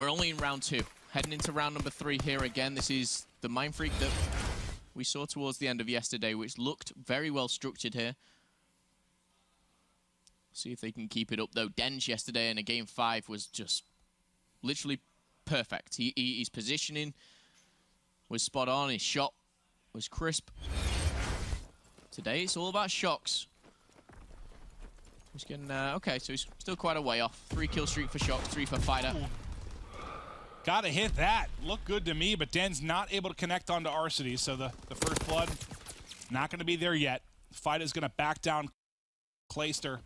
We're only in round 2. Heading into round number 3 here again. This is the Mind Freak that we saw towards the end of yesterday, which looked very well structured here. See if they can keep it up, though. Denge yesterday in a game 5 was just literally perfect. His positioning was spot on. His shot was crisp. Today, it's all about shocks. He's getting, okay, so he's still quite a way off. 3 kill streak for shocks, 3 for fighter. Ooh. Gotta hit that. Looked good to me, but Den's not able to connect onto Arcity, so the first blood not going to be there yet. Fighter's going to back down Clayster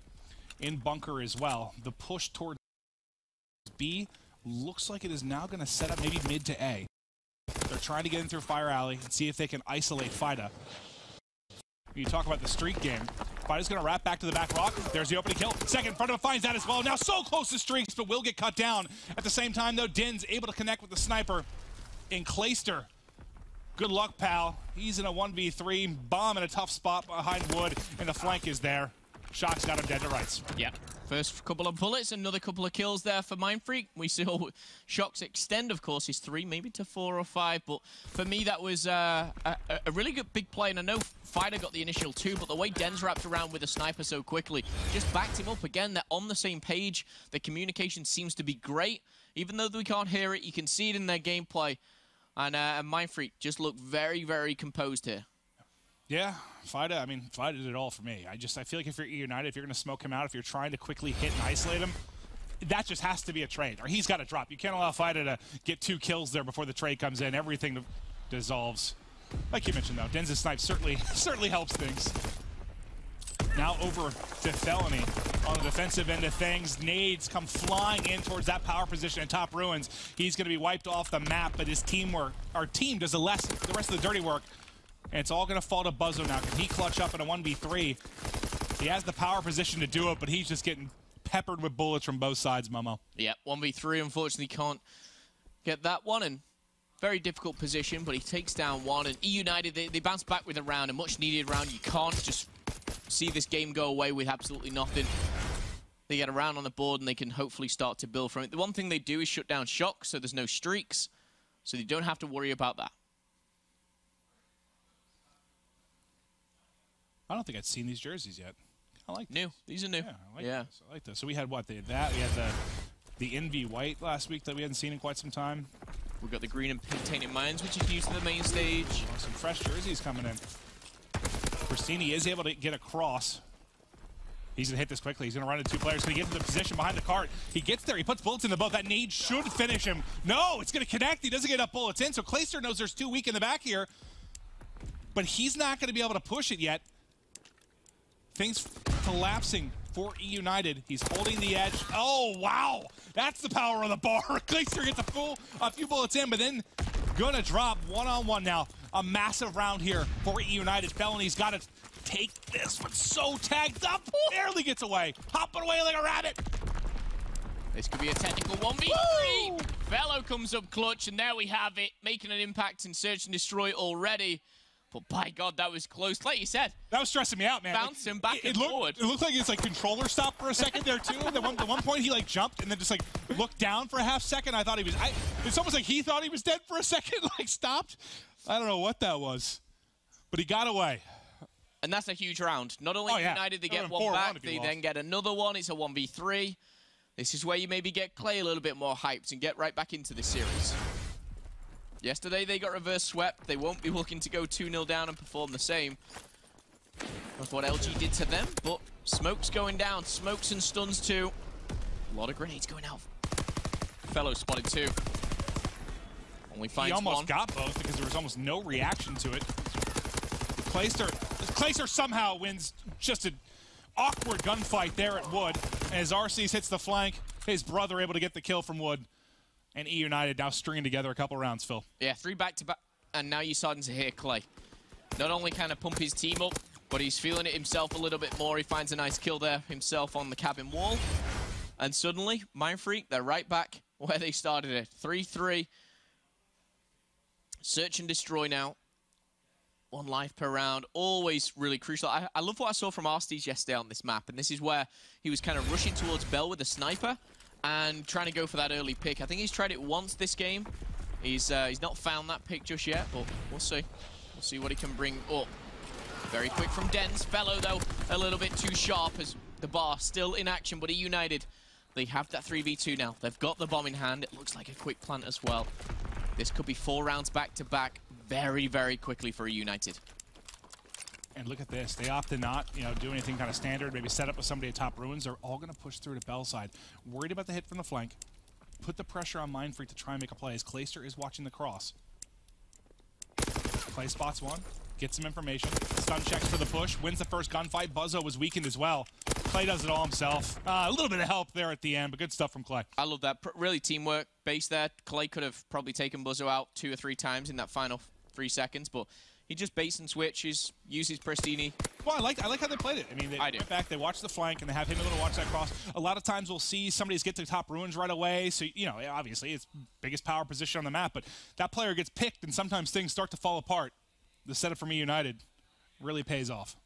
in bunker as well. The push towards B looks like it is now going to set up maybe mid to A. They're trying to get in through Fire Alley and see if they can isolate Fida. You talk about the streak game. Fida's going to wrap back to the back rock. There's the opening kill. Second, front of him finds that as well. Now so close to streaks, but will get cut down. At the same time, though, Din's able to connect with the sniper in Clayster. Good luck, pal. He's in a 1v3. Bomb in a tough spot behind Wood, and the flank is there. Shock's got him dead to rights. Yep. First couple of bullets, another couple of kills there for Mind Freak. We saw Shock's extend, of course, his 3, maybe to 4 or 5. But for me, that was a really good big play. And I know Fighter got the initial 2, but the way Den's wrapped around with a sniper so quickly just backed him up again. They're on the same page. The communication seems to be great. Even though we can't hear it, you can see it in their gameplay. And Mind Freak just looked very, very composed here. Yeah, Fida, I mean, Fida did it all for me. I feel like if you're United, if you're going to smoke him out, if you're trying to quickly hit and isolate him, that just has to be a trade, or he's got to drop. You can't allow Fida to get 2 kills there before the trade comes in. Everything dissolves. Like you mentioned, though, Den's snipe certainly helps things. Now over to Felony on the defensive end of things. Nades come flying in towards that power position in top ruins. He's going to be wiped off the map, but his teamwork, our team does the rest of the dirty work. And it's all going to fall to Buzzo now. Can he clutch up in a 1v3? He has the power position to do it, but he's just getting peppered with bullets from both sides, Momo. Yeah, 1v3, unfortunately can't get that one. And very difficult position, but he takes down one. And E United, they bounce back with a round, a much-needed round. You can't just see this game go away with absolutely nothing. They get a round on the board, and they can hopefully start to build from it. The one thing they do is shut down Shock, so there's no streaks. So they don't have to worry about that. I don't think I'd seen these jerseys yet. I like new. These are new. Yeah, I like this. I like this. So we had what? We had the Envy White last week that we hadn't seen in quite some time. We've got the green and pink tainted mines, which is used to the main stage. Oh, some fresh jerseys coming in. Christini is able to get across. He's going to hit this quickly. He's going to run into 2 players. Going to get to the position behind the cart. He gets there. He puts bullets in the boat. That nade should finish him. No, it's going to connect. He doesn't get enough bullets in. So Clayster knows there's 2 weak in the back here. But he's not going to be able to push it yet. Things collapsing for E United. He's holding the edge. Oh, wow. That's the power of the bar. Clayster gets a few bullets in, but then gonna drop one-on-one now. A massive round here for E United. Felony's got to take this one. So tagged up. Barely gets away. Hopping away like a rabbit. This could be a technical 1v3. Woo! Fellow comes up clutch, and there we have it. Making an impact in Search and Destroy already. But by God, that was close. Like you said, that was stressing me out, man. Bouncing back and forward. It looked like his controller stopped for a second there too. At one point, he jumped and then just looked down for a half second. I thought he was. It's almost like he thought he was dead for a second. Stopped. I don't know what that was, but he got away. And that's a huge round. Not only United, they get one back, they then get another one. It's a 1v3. This is where you maybe get Clay a little bit more hyped and get right back into this series. Yesterday, they got reverse swept. They won't be looking to go 2-0 down and perform the same of what LG did to them, but Smoke's going down. Smokes and stuns too. A lot of grenades going out. Fellow spotted 2. Only finds he almost one. Got both because there was almost no reaction to it. Clayster somehow wins just an awkward gunfight there at Wood. As Arceus hits the flank, his brother able to get the kill from Wood. And E United now stringing together a couple rounds, Phil. Yeah, 3 back-to-back, and now you're starting to hear Clay. Not only kind of pump his team up, but he's feeling it himself a little bit more. He finds a nice kill there himself on the cabin wall. And suddenly, Mind Freak, they're right back where they started it. 3-3. Search and Destroy now. 1 life per round, always really crucial. I love what I saw from Arstes yesterday on this map, and this is where he was kind of rushing towards Bell with a sniper. and trying to go for that early pick. I think he's tried it once this game. He's not found that pick just yet, but we'll see. We'll see what he can bring up. Very quick from Dens. Fellow, though, a little bit too sharp as the bar still in action, but United, they have that 3v2 now. They've got the bomb in hand. It looks like a quick plant as well. This could be 4 rounds back-to-back very, very quickly for United. And look at this. They opt to not, do anything kind of standard, maybe set up with somebody at top ruins. They're all going to push through to Bell side. Worried about the hit from the flank. Put the pressure on Mindfreak to try and make a play as Clayster is watching the cross. Clay spots one. Gets some information. Stun checks for the push. Wins the first gunfight. Buzzo was weakened as well. Clay does it all himself. A little bit of help there at the end, but good stuff from Clay. I love that. Really teamwork based there. Clay could have probably taken Buzzo out 2 or 3 times in that final 3 seconds, but he just baits and switches, uses Pristini. Well, I like how they played it. I mean, they went back, they watch the flank, and they have him able to watch that cross. A lot of times we'll see somebody's get to top ruins right away, so, obviously it's biggest power position on the map, but that player gets picked, and sometimes things start to fall apart. The setup for United really pays off.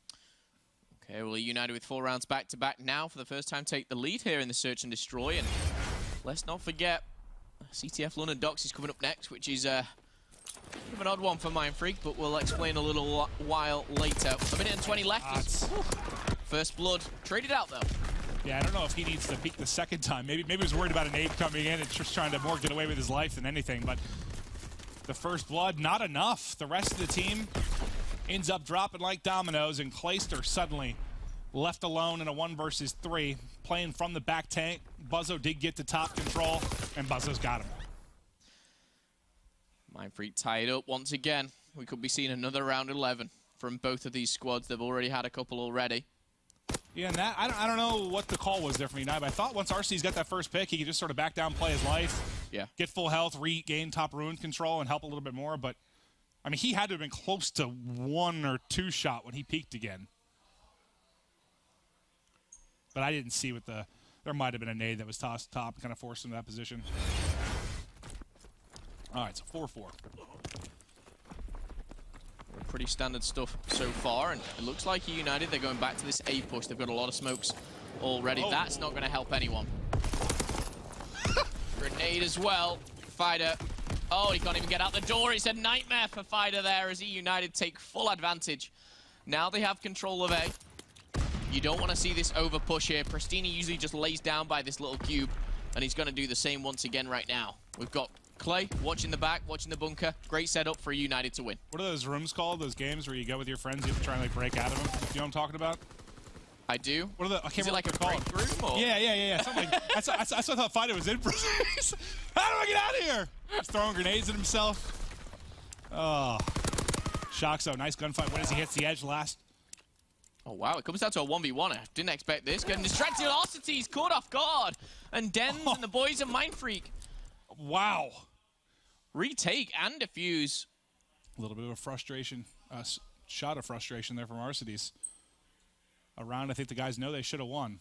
Okay, well, United with 4 rounds back-to-back now for the first time take the lead here in the Search and Destroy. And let's not forget, CTF London Docks is coming up next, which is an odd one for Mindfreak, but we'll explain a little while later. 1 minute and 20 left. First blood traded out, though. Yeah, I don't know if he needs to peek the second time. Maybe he was worried about an aid coming in and just trying to more get away with his life than anything, but the first blood, not enough. The rest of the team ends up dropping like dominoes, and Clayster suddenly left alone in a 1 versus 3, playing from the back tank. Buzzo did get to top control, and Buzzo's got him. Mindfreak tied up once again. We could be seeing another round 11 from both of these squads. They've already had a couple already. Yeah, and that I don't know what the call was there for United, but I thought once RC's got that first pick, he could just sort of back down, play his life, get full health, regain top ruin control, and help a little bit more. But I mean, he had to have been close to 1 or 2 shot when he peaked again. But I didn't see what there might have been a nade that was tossed top and kind of forced him to that position. All right, so 4-4. Pretty standard stuff so far, and it looks like United, they're going back to this A push. They've got a lot of smokes already. Oh. That's not going to help anyone. Grenade as well. Fighter. Oh, he can't even get out the door. It's a nightmare for Fighter there as United take full advantage. Now they have control of A. You don't want to see this over push here. Pristini usually just lays down by this little cube, and he's going to do the same once again right now. We've got Clay watching the back, watching the bunker. Great setup for United to win. What are those rooms called? Those games where you go with your friends, you have to try and break out of them? You know what I'm talking about? I do. What are the? I can't remember what they're called. Break room? Or? Yeah. Something like, that's what I thought Fido was in for. How do I get out of here? He's throwing grenades at himself. Oh, Shoxo, nice gunfight. When as he hits the edge last. Oh wow, it comes down to a 1v1. I didn't expect this. Getting distracted. Arcity's caught off guard, and Dens and the boys of Mindfreak. Wow. Retake and defuse. A little bit of a frustration, shot of frustration there from Arcity's. A round I think the guys know they should have won.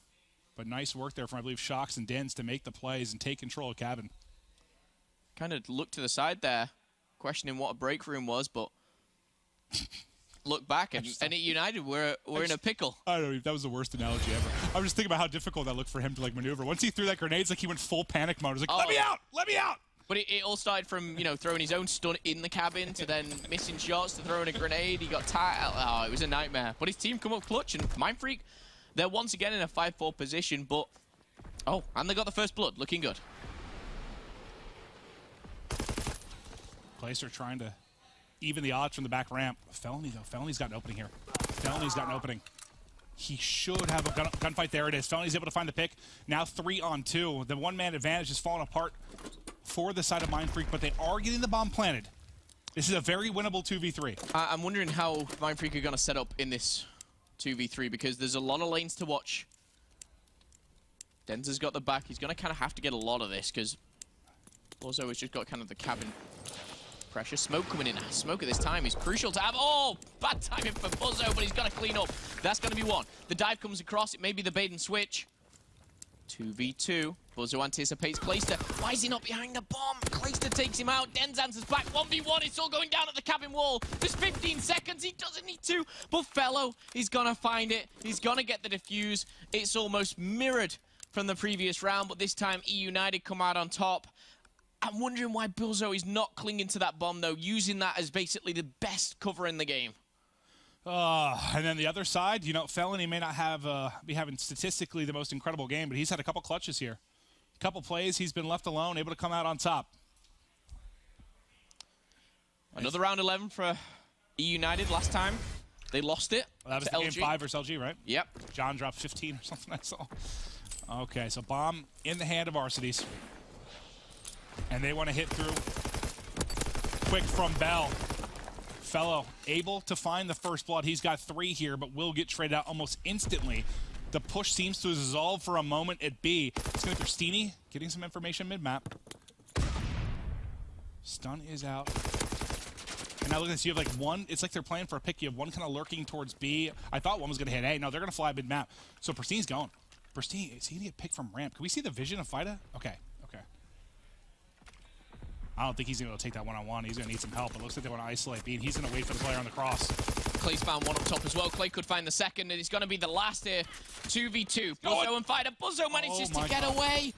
But nice work there from, I believe, Shox and Dens to make the plays and take control of cabin. Kind of looked to the side there, questioning what a break room was, but look back and at United, we're in a pickle. I don't know, that was the worst analogy ever. I was just thinking about how difficult that looked for him to maneuver. Once he threw that grenade, it's like he went full panic mode. It was like, let me out! Let me out! But it all started from, throwing his own stun in the cabin to then missing shots to throwing a grenade. He got tired. Oh, it was a nightmare. But his team come up clutch, and Mindfreak, they're once again in a 5-4 position, but... Oh, and they got the first blood. Looking good. Placer trying to even the odds from the back ramp. Felony, though. Felony's got an opening here. Felony's got an opening. He should have a gunfight. There it is. Felony's able to find the pick. Now 3-on-2. The one-man advantage is falling apart for the side of Mindfreak, but they are getting the bomb planted. This is a very winnable 2v3. I'm wondering how Mindfreak are going to set up in this 2v3, because there's a lot of lanes to watch. Denzel's got the back. He's going to kind of have to get a lot of this, because Buzzo has just got kind of the cabin pressure. Smoke coming in. Smoke at this time is crucial to have. Oh, bad timing for Buzzo, but he's got to clean up. That's going to be one. The dive comes across. It may be the bait and switch. 2v2. Buzzo anticipates Clayster. Why is he not behind the bomb? Clayster takes him out. Dens answers back. 1v1. It's all going down at the cabin wall. There's 15 seconds. He doesn't need to. But Fellow, he's going to find it. He's going to get the defuse. It's almost mirrored from the previous round, but this time E United come out on top. I'm wondering why Buzzo is not clinging to that bomb, though, using that as basically the best cover in the game. And then the other side, you know, Felony may not have be having statistically the most incredible game, but he's had a couple clutches here. A couple plays, he's been left alone, able to come out on top. Another round 11 for E United last time. They lost it. Well, that was the LG. game 5 versus LG, right? Yep. John dropped 15 or something, I saw. Okay, so bomb in the hand of Varsities. And they want to hit through. Quick from Bell. Fellow able to find the first blood. He's got 3 here, but will get traded out almost instantly. The push seems to dissolve for a moment at B. It's going to be Stini getting some information mid-map. Stun is out. And now look at this. You have like one. It's like they're playing for a pick. You have one kind of lurking towards B. I thought one was going to hit A. No, they're going to fly mid-map. So Pristine's going. Pristine, is he going to get picked from ramp? Can we see the vision of Fida? Okay. I don't think he's going to be able to take that one-on-one. He's going to need some help. It looks like they want to isolate B, and he's going to wait for the player on the cross. Clay's found one up top as well. Clay could find the second, and it's going to be the last here. 2v2. Buzzo and Fida. Buzzo manages to get away.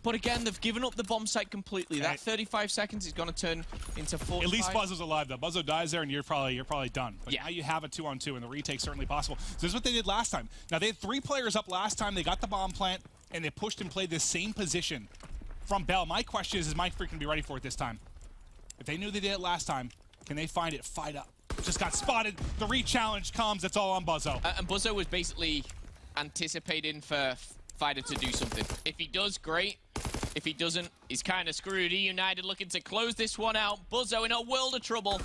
But again, they've given up the bomb site completely. That 35 seconds is going to turn into 45. At least Buzzo's alive, though. Buzzo dies there, and you're probably done. But now you have a 2-on-2, and the retake's certainly possible. So this is what they did last time. Now, they had 3 players up last time. They got the bomb plant, and they pushed and played the same position from Bell. My question is Mike Freak going to be ready for it this time? If they knew they did it last time, can they find it? Fida just got spotted. The re-challenge comes. That's all on Buzzo. And Buzzo was basically anticipating for Fida to do something. If he does, great. If he doesn't, he's kind of screwed. E United looking to close this one out. Buzzo in a world of trouble.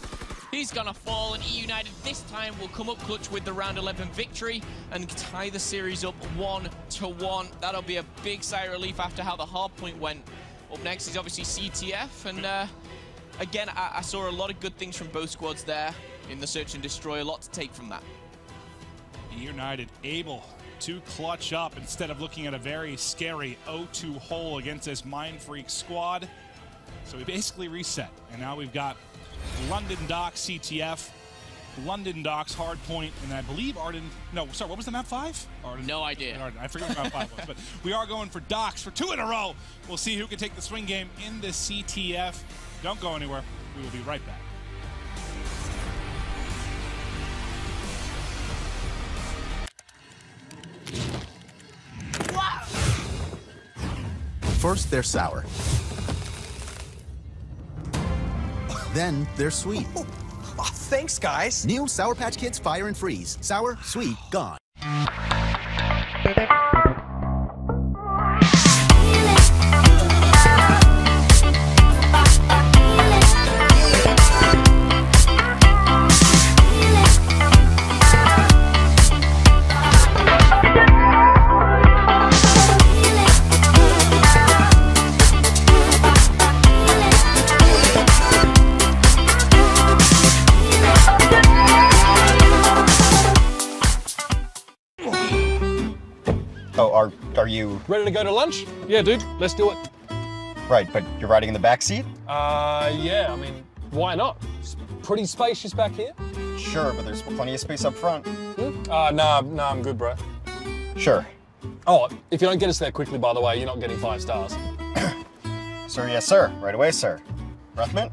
He's going to fall, and E United this time will come up clutch with the round 11 victory and tie the series up 1-1. That'll be a big sigh of relief after how the hard point went. Up next is obviously CTF, and again, I saw a lot of good things from both squads there in the search and destroy. A lot to take from that. E United able to clutch up instead of looking at a very scary 0-2 hole against this Mind Freak squad. So we basically reset, and now we've got London Docks CTF, London Docks Hardpoint, and I believe Arden. No, sorry, what was the map 5? Arden. No idea. Arden. I forget what map 5 was, but we are going for Docks for 2 in a row. We'll see who can take the swing game in the CTF. Don't go anywhere. We will be right back. Wow. First, they're sour. Then they're sweet. Oh, thanks, guys. New Sour Patch Kids Fire and Freeze. Sour, sweet, gone. Oh, are you ready to go to lunch? Yeah, dude, let's do it. Right, but you're riding in the back seat? Yeah, I mean, why not? It's pretty spacious back here. Sure, but there's plenty of space up front. Nah, I'm good, bro. Sure. Oh, if you don't get us there quickly, by the way, you're not getting 5 stars. Sir, yes, sir. Right away, sir. Breath mint?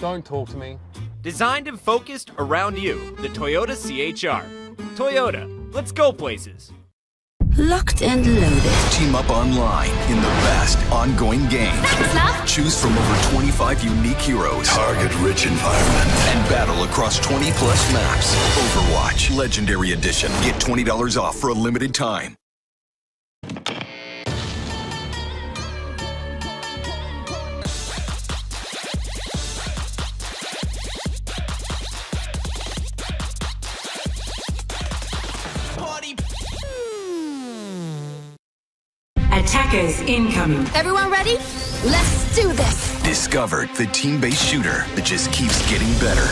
Don't talk to me. Designed and focused around you, the Toyota CHR. Toyota, let's go places. Locked and loaded. Team up online in the best ongoing game. Thanks, love. Choose from over 25 unique heroes. Target-rich environment. And battle across 20-plus maps. Overwatch Legendary Edition. Get $20 off for a limited time. Attackers incoming. Everyone ready? Let's do this. Discover the team-based shooter that just keeps getting better.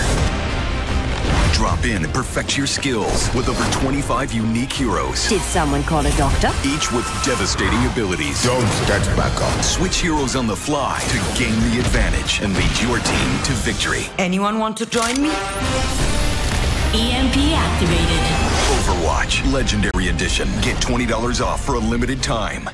Drop in and perfect your skills with over 25 unique heroes. Did someone call a doctor? Each with devastating abilities. Don't get back up. Switch heroes on the fly to gain the advantage and lead your team to victory. Anyone want to join me? EMP activated. Overwatch Legendary Edition. Get $20 off for a limited time.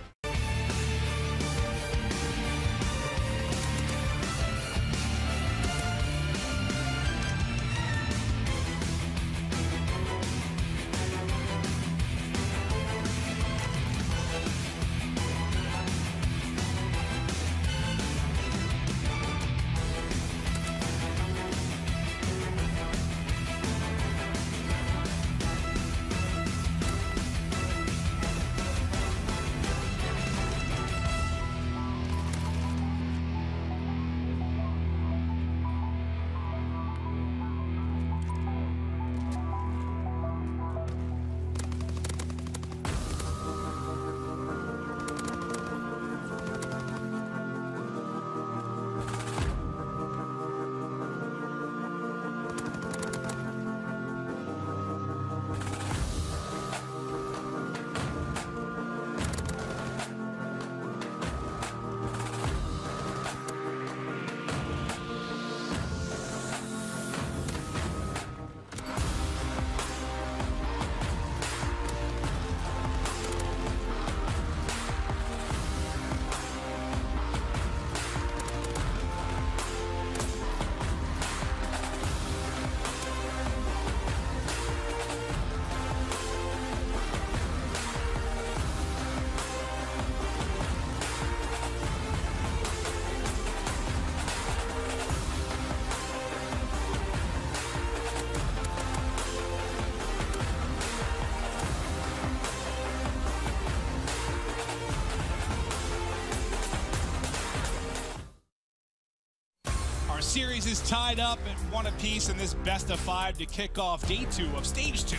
Series is tied up at 1 apiece in this best of 5 to kick off day 2 of stage 2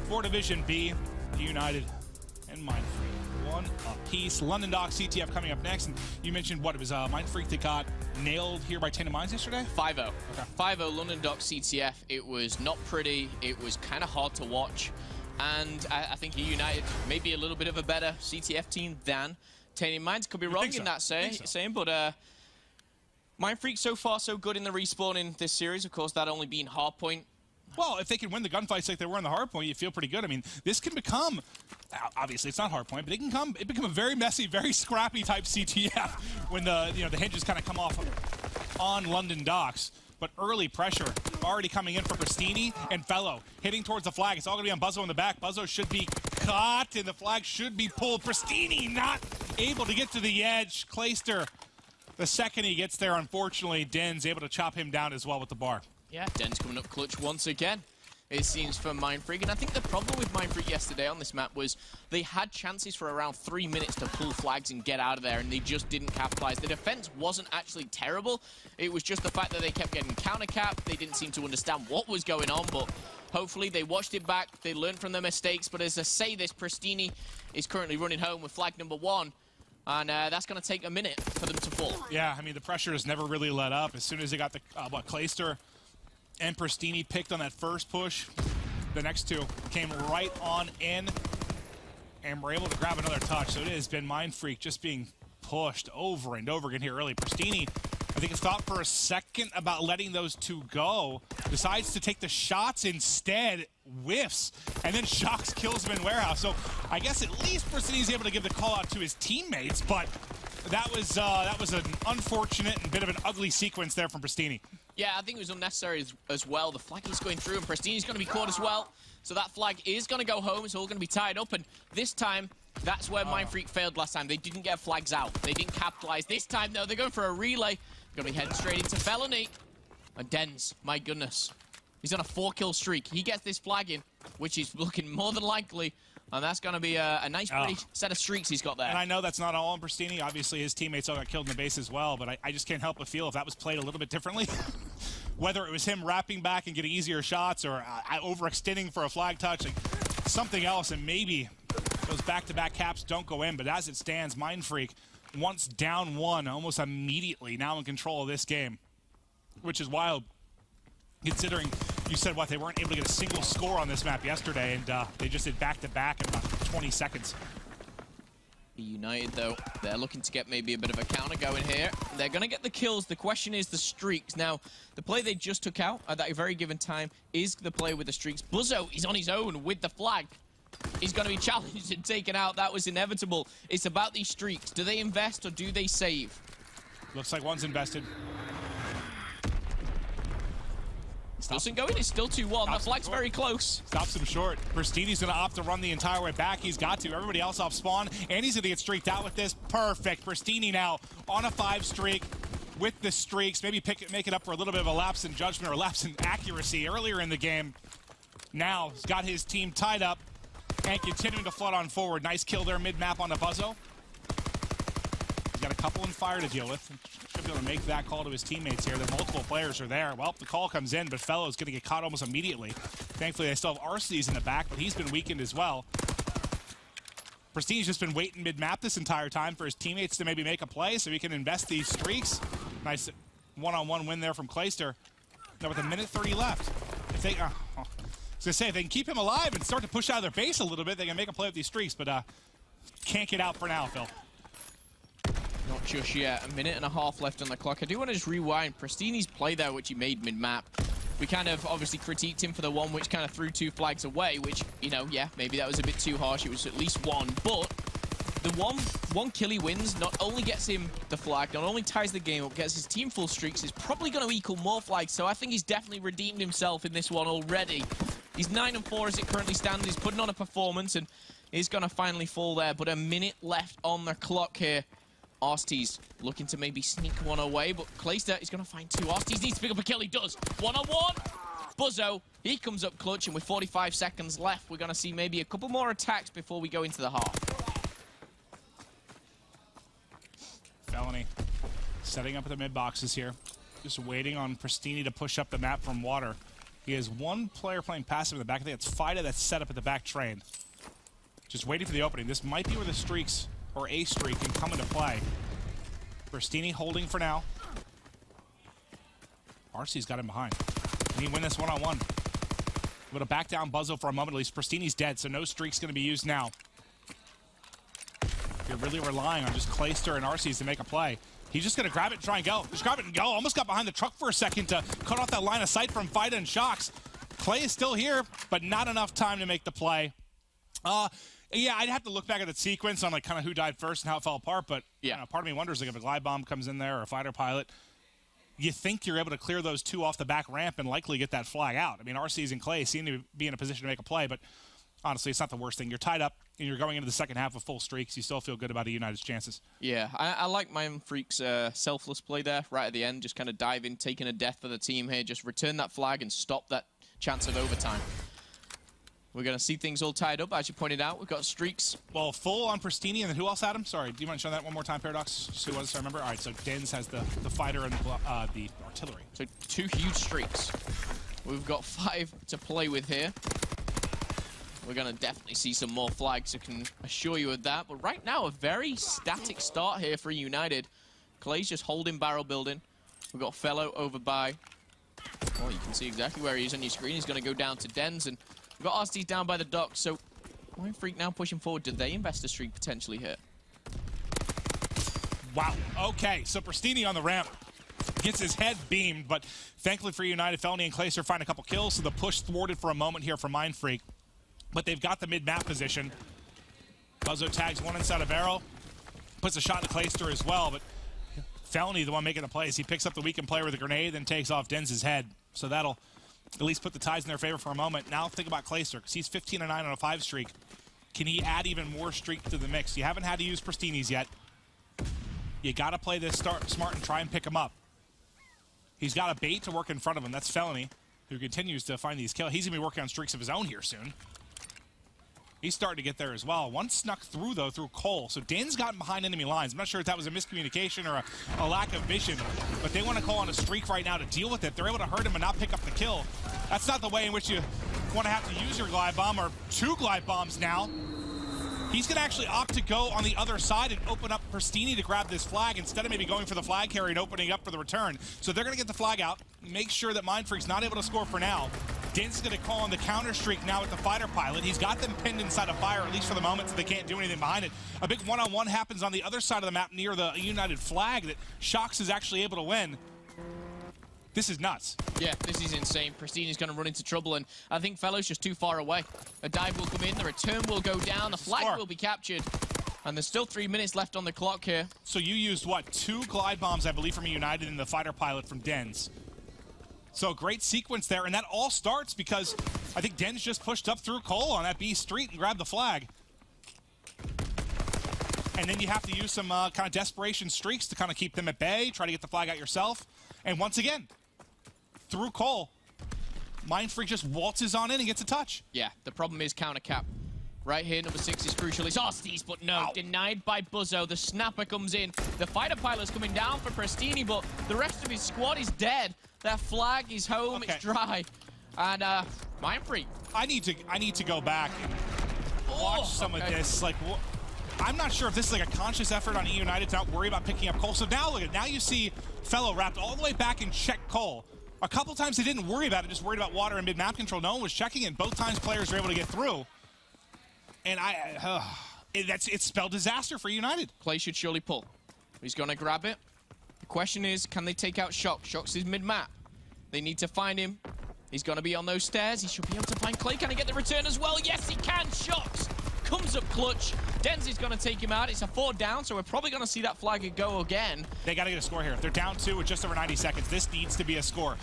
for Division B. United and Mindfreak 1 apiece. London Docks CTF coming up next. And you mentioned what it was Mindfreak that got nailed here by Tainted Minds yesterday? 5-0. Okay. 5-0 London Docks CTF. It was not pretty. It was kind of hard to watch. And I think United may be a little bit of a better CTF team than Tainted Minds. Could be wrong in that saying, but Mindfreak so far so good in the respawn in this series. Of course, that only being Hardpoint. Well, if they can win the gunfights like they were in the Hardpoint, you feel pretty good. I mean, this can become, obviously it's not Hardpoint, but it become a very messy, very scrappy type CTF when the hinges kind of come off on London Docks. But early pressure already coming in for Pristini and Fellow hitting towards the flag. It's all going to be on Buzzo in the back. Buzzo should be caught and the flag should be pulled. Pristini not able to get to the edge. Clayster, the second he gets there, unfortunately, Den's able to chop him down as well with the bar. Yeah, Den's coming up clutch once again, it seems, for Mindfreak. And I think the problem with Mindfreak yesterday on this map was they had chances for around 3 minutes to pull flags and get out of there, and they just didn't capitalize. The defense wasn't actually terrible. It was just the fact that they kept getting counter-capped. They didn't seem to understand what was going on, but hopefully they watched it back. They learned from their mistakes. But as I say this, Pristini is currently running home with flag number 1. And that's going to take a minute for them to fall. Yeah, I mean, the pressure has never really let up. As soon as they got the, Clayster and Pristini picked on that first push, the next two came right on in and were able to grab another touch. So it has been Mindfreak just being pushed over and over again here early. Pristini, I think, has thought for a second about letting those two go, decides to take the shots instead, whiffs, and then shocks kills him in Warehouse. So I guess at least Pristini's able to give the call out to his teammates, but that was an unfortunate and bit of an ugly sequence there from Pristini. Yeah, I think it was unnecessary as well. The flag is going through, and Pristini's going to be caught as well. So that flag is going to go home. It's all going to be tied up, and this time, that's where Mindfreak failed last time. They didn't get flags out. They didn't capitalize. This time, though, they're going for a relay. Going to be heading straight into Felony. And Dens, my goodness. He's on a 4-kill streak. He gets this flag in, which is looking more than likely. And that's going to be a nice, pretty set of streaks he's got there. And I know that's not all on Pristini. Obviously, his teammates all got killed in the base as well. But I just can't help but feel if that was played a little bit differently, whether it was him wrapping back and getting easier shots or overextending for a flag touch, like something else, and maybe those back-to-back caps don't go in. But as it stands, Mindfreak, once down 1, almost immediately now in control of this game, which is wild, considering you said what, they weren't able to get a single score on this map yesterday, and they just did back-to-back in about 20 seconds. United, though, they're looking to get maybe a bit of a counter going here. They're going to get the kills. The question is the streaks. Now, the play they just took out at that very given time is the play with the streaks. Buzzo is on his own with the flag. He's going to be challenged and taken out. That was inevitable. It's about these streaks. Do they invest or do they save? Looks like one's invested. Doesn't go in. It's still 2-1. The flag's very close. Stops him short. Pristini's going to opt to run the entire way back. He's got to. Everybody else off spawn. And he's going to get streaked out with this. Perfect. Pristini now on a 5 streak with the streaks. Maybe make it up for a little bit of a lapse in judgment or lapse in accuracy earlier in the game. Now he's got his team tied up and continuing to flood on forward. Nice kill there mid-map on the Buzzo. He's got a couple in fire to deal with. Should be able to make that call to his teammates here. That multiple players are there. Well, the call comes in, but Fellow's going to get caught almost immediately. Thankfully, they still have Arcees in the back, but he's been weakened as well. Pristini's just been waiting mid-map this entire time for his teammates to maybe make a play so he can invest these streaks. Nice one-on-one win there from Clayster. Now with a minute 30 left. If they, I was going to say, if they can keep him alive and start to push out of their base a little bit, they can make a play with these streaks, but can't get out for now, Phil. Not just yet. A minute and a half left on the clock. I do want to just rewind Pristini's play there, which he made mid-map. We kind of obviously critiqued him for the one which kind of threw 2 flags away, which, you know, yeah, maybe that was a bit too harsh. It was at least 1, but the one kill he wins not only gets him the flag, not only ties the game up, gets his team full streaks, is probably going to equal more flags, so I think he's definitely redeemed himself in this one already. He's 9-4 as it currently stands. He's putting on a performance, and he's going to finally fall there, but a minute left on the clock here. Arcees looking to maybe sneak one away, but Clayster is going to find 2. Arcees needs to pick up a kill. He does. 1-on-1. Buzzo, he comes up clutch, and with 45 seconds left, we're going to see maybe a couple more attacks before we go into the half. Felony setting up at the mid boxes here. Just waiting on Pristini to push up the map from water. He has one player playing passive in the back. I think it's Fida that's set up at the back train. Just waiting for the opening. This might be where the streaks or a streak can come into play. Pristini holding for now. Arcee's got him behind. Can he win this one-on-one? But a back down Buzzo for a moment at least. Pristini's dead, so no streak's going to be used now. You're really relying on just Clayster and Arcees to make a play. He's just going to grab it and try and go. Just grab it and go. Almost got behind the truck for a second to cut off that line of sight from Fida and Shocks. Clay is still here, but not enough time to make the play. Yeah, I'd have to look back at the sequence on like kind of who died first and how it fell apart, but yeah, part of me wonders like if a glide bomb comes in there or a fighter pilot, you think you're able to clear those 2 off the back ramp and likely get that flag out. I mean, Arcees and Clay seem to be in a position to make a play, but honestly, it's not the worst thing. You're tied up and you're going into the second half with full streaks. You still feel good about the United's chances. Yeah, I like Mindfreak's selfless play there right at the end. Just kind of dive in, taking a death for the team here. Just return that flag and stop that chance of overtime. We're going to see things all tied up, as you pointed out. We've got streaks. Well, full on Pristini, and then who else had him? Sorry, do you mind showing that one more time, Paradox? Just who was it, I remember? All right, so Dens has the fighter and the artillery. So 2 huge streaks. We've got 5 to play with here. We're going to definitely see some more flags, I can assure you of that. But right now, a very static start here for United. Clay's just holding barrel building. We've got Fellow over by... Well, you can see exactly where he is on your screen. He's going to go down to Dens, and we've got Arcees down by the dock, so Mindfreak now pushing forward. Did they invest a streak potentially here? Wow. Okay, so Pristini on the ramp gets his head beamed, but thankfully for United, Felony and Clayster find a couple kills, so the push thwarted for a moment here for Mindfreak. But they've got the mid-map position. Buzzo tags one inside of barrel, puts a shot to Clayster as well, but Felony, the one making the plays. He picks up the weakened player with a grenade, then takes off Dens' head. So that'll at least put the ties in their favor for a moment. Now think about Clayster, because he's 15-9 on a 5 streak. Can he add even more streak to the mix? You haven't had to use Pristini's yet. You got to play this smart and try and pick him up. He's got a bait to work in front of him. That's Felony, who continues to find these kills. He's going to be working on streaks of his own here soon. He's starting to get there as well. One snuck through, though, through Cole. So Dan's gotten behind enemy lines. I'm not sure if that was a miscommunication or a lack of vision, but they want to call on a streak right now to deal with it. They're able to hurt him and not pick up the kill. That's not the way in which you want to have to use your glide bomb, or 2 glide bombs now. He's going to actually opt to go on the other side and open up Pristini to grab this flag instead of maybe going for the flag carry and opening up for the return. So they're going to get the flag out, make sure that Mindfreak's not able to score for now. Din's going to call on the counter streak now with the fighter pilot. He's got them pinned inside a fire, at least for the moment, so they can't do anything behind it. A big one-on-one happens on the other side of the map near the United flag that Shox is actually able to win. This is nuts. Yeah, this is insane. Pristini's going to run into trouble, and I think Fellow's just too far away. A dive will come in, the return will go down, the flag will be captured, and there's still 3 minutes left on the clock here. So you used, what, 2 glide bombs, I believe, from United and the fighter pilot from Dens. So great sequence there, and that all starts because I think Dens just pushed up through Cole on that B street and grabbed the flag. And then you have to use some kind of desperation streaks to kind of keep them at bay, try to get the flag out yourself. And once again, through Cole, Mindfreak just waltzes on in and gets a touch. Yeah, the problem is counter cap. Right here, number 6 is crucial. It's Osties, but no, denied by Buzzo. The snapper comes in. The fighter pilot's coming down for Pristini, but the rest of his squad is dead. Their flag is home, it's dry. And Mindfreak. I need to go back and watch some of this. Like, I'm not sure if this is like a conscious effort on E United to not worry about picking up Cole. So now look at, now you see Fellow wrapped all the way back and check Cole. A couple times they didn't worry about it, just worried about water and mid-map control. No one was checking it. Both times players were able to get through. And it's spelled disaster for United. Clay should surely pull. He's going to grab it. The question is, can they take out Shox? Shox is mid-map. They need to find him. He's going to be on those stairs. He should be able to find Clay. Can he get the return as well? Yes, he can. Shox comes up clutch. Denz is going to take him out. It's a 4 down, so we're probably going to see that flag go again. They got to get a score here. They're down 2 with just over 90 seconds. This needs to be a score.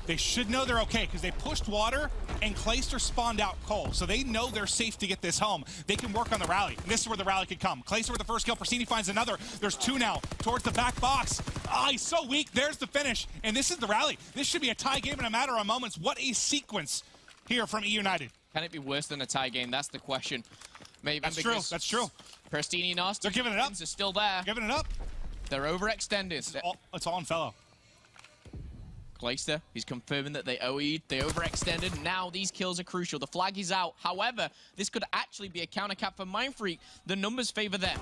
They should know they're okay because they pushed water and Clayster spawned out Cole. So they know they're safe to get this home. They can work on the rally. And this is where the rally could come. Clayster with the first kill. Pristini finds another. There's 2 now towards the back box. He's so weak. There's the finish. And this is the rally. This should be a tie game in a matter of moments. What a sequence here from E United. Can it be worse than a tie game? That's the question. Maybe. That's true. That's true. Pristini and Austin. They're giving it up. Are still there. Giving it up. They're overextended. It's all in Fellow. Clayster, he's confirming that they OE'd, they overextended. Now these kills are crucial. The flag is out. However, this could actually be a counter cap for Mindfreak. The numbers favor them.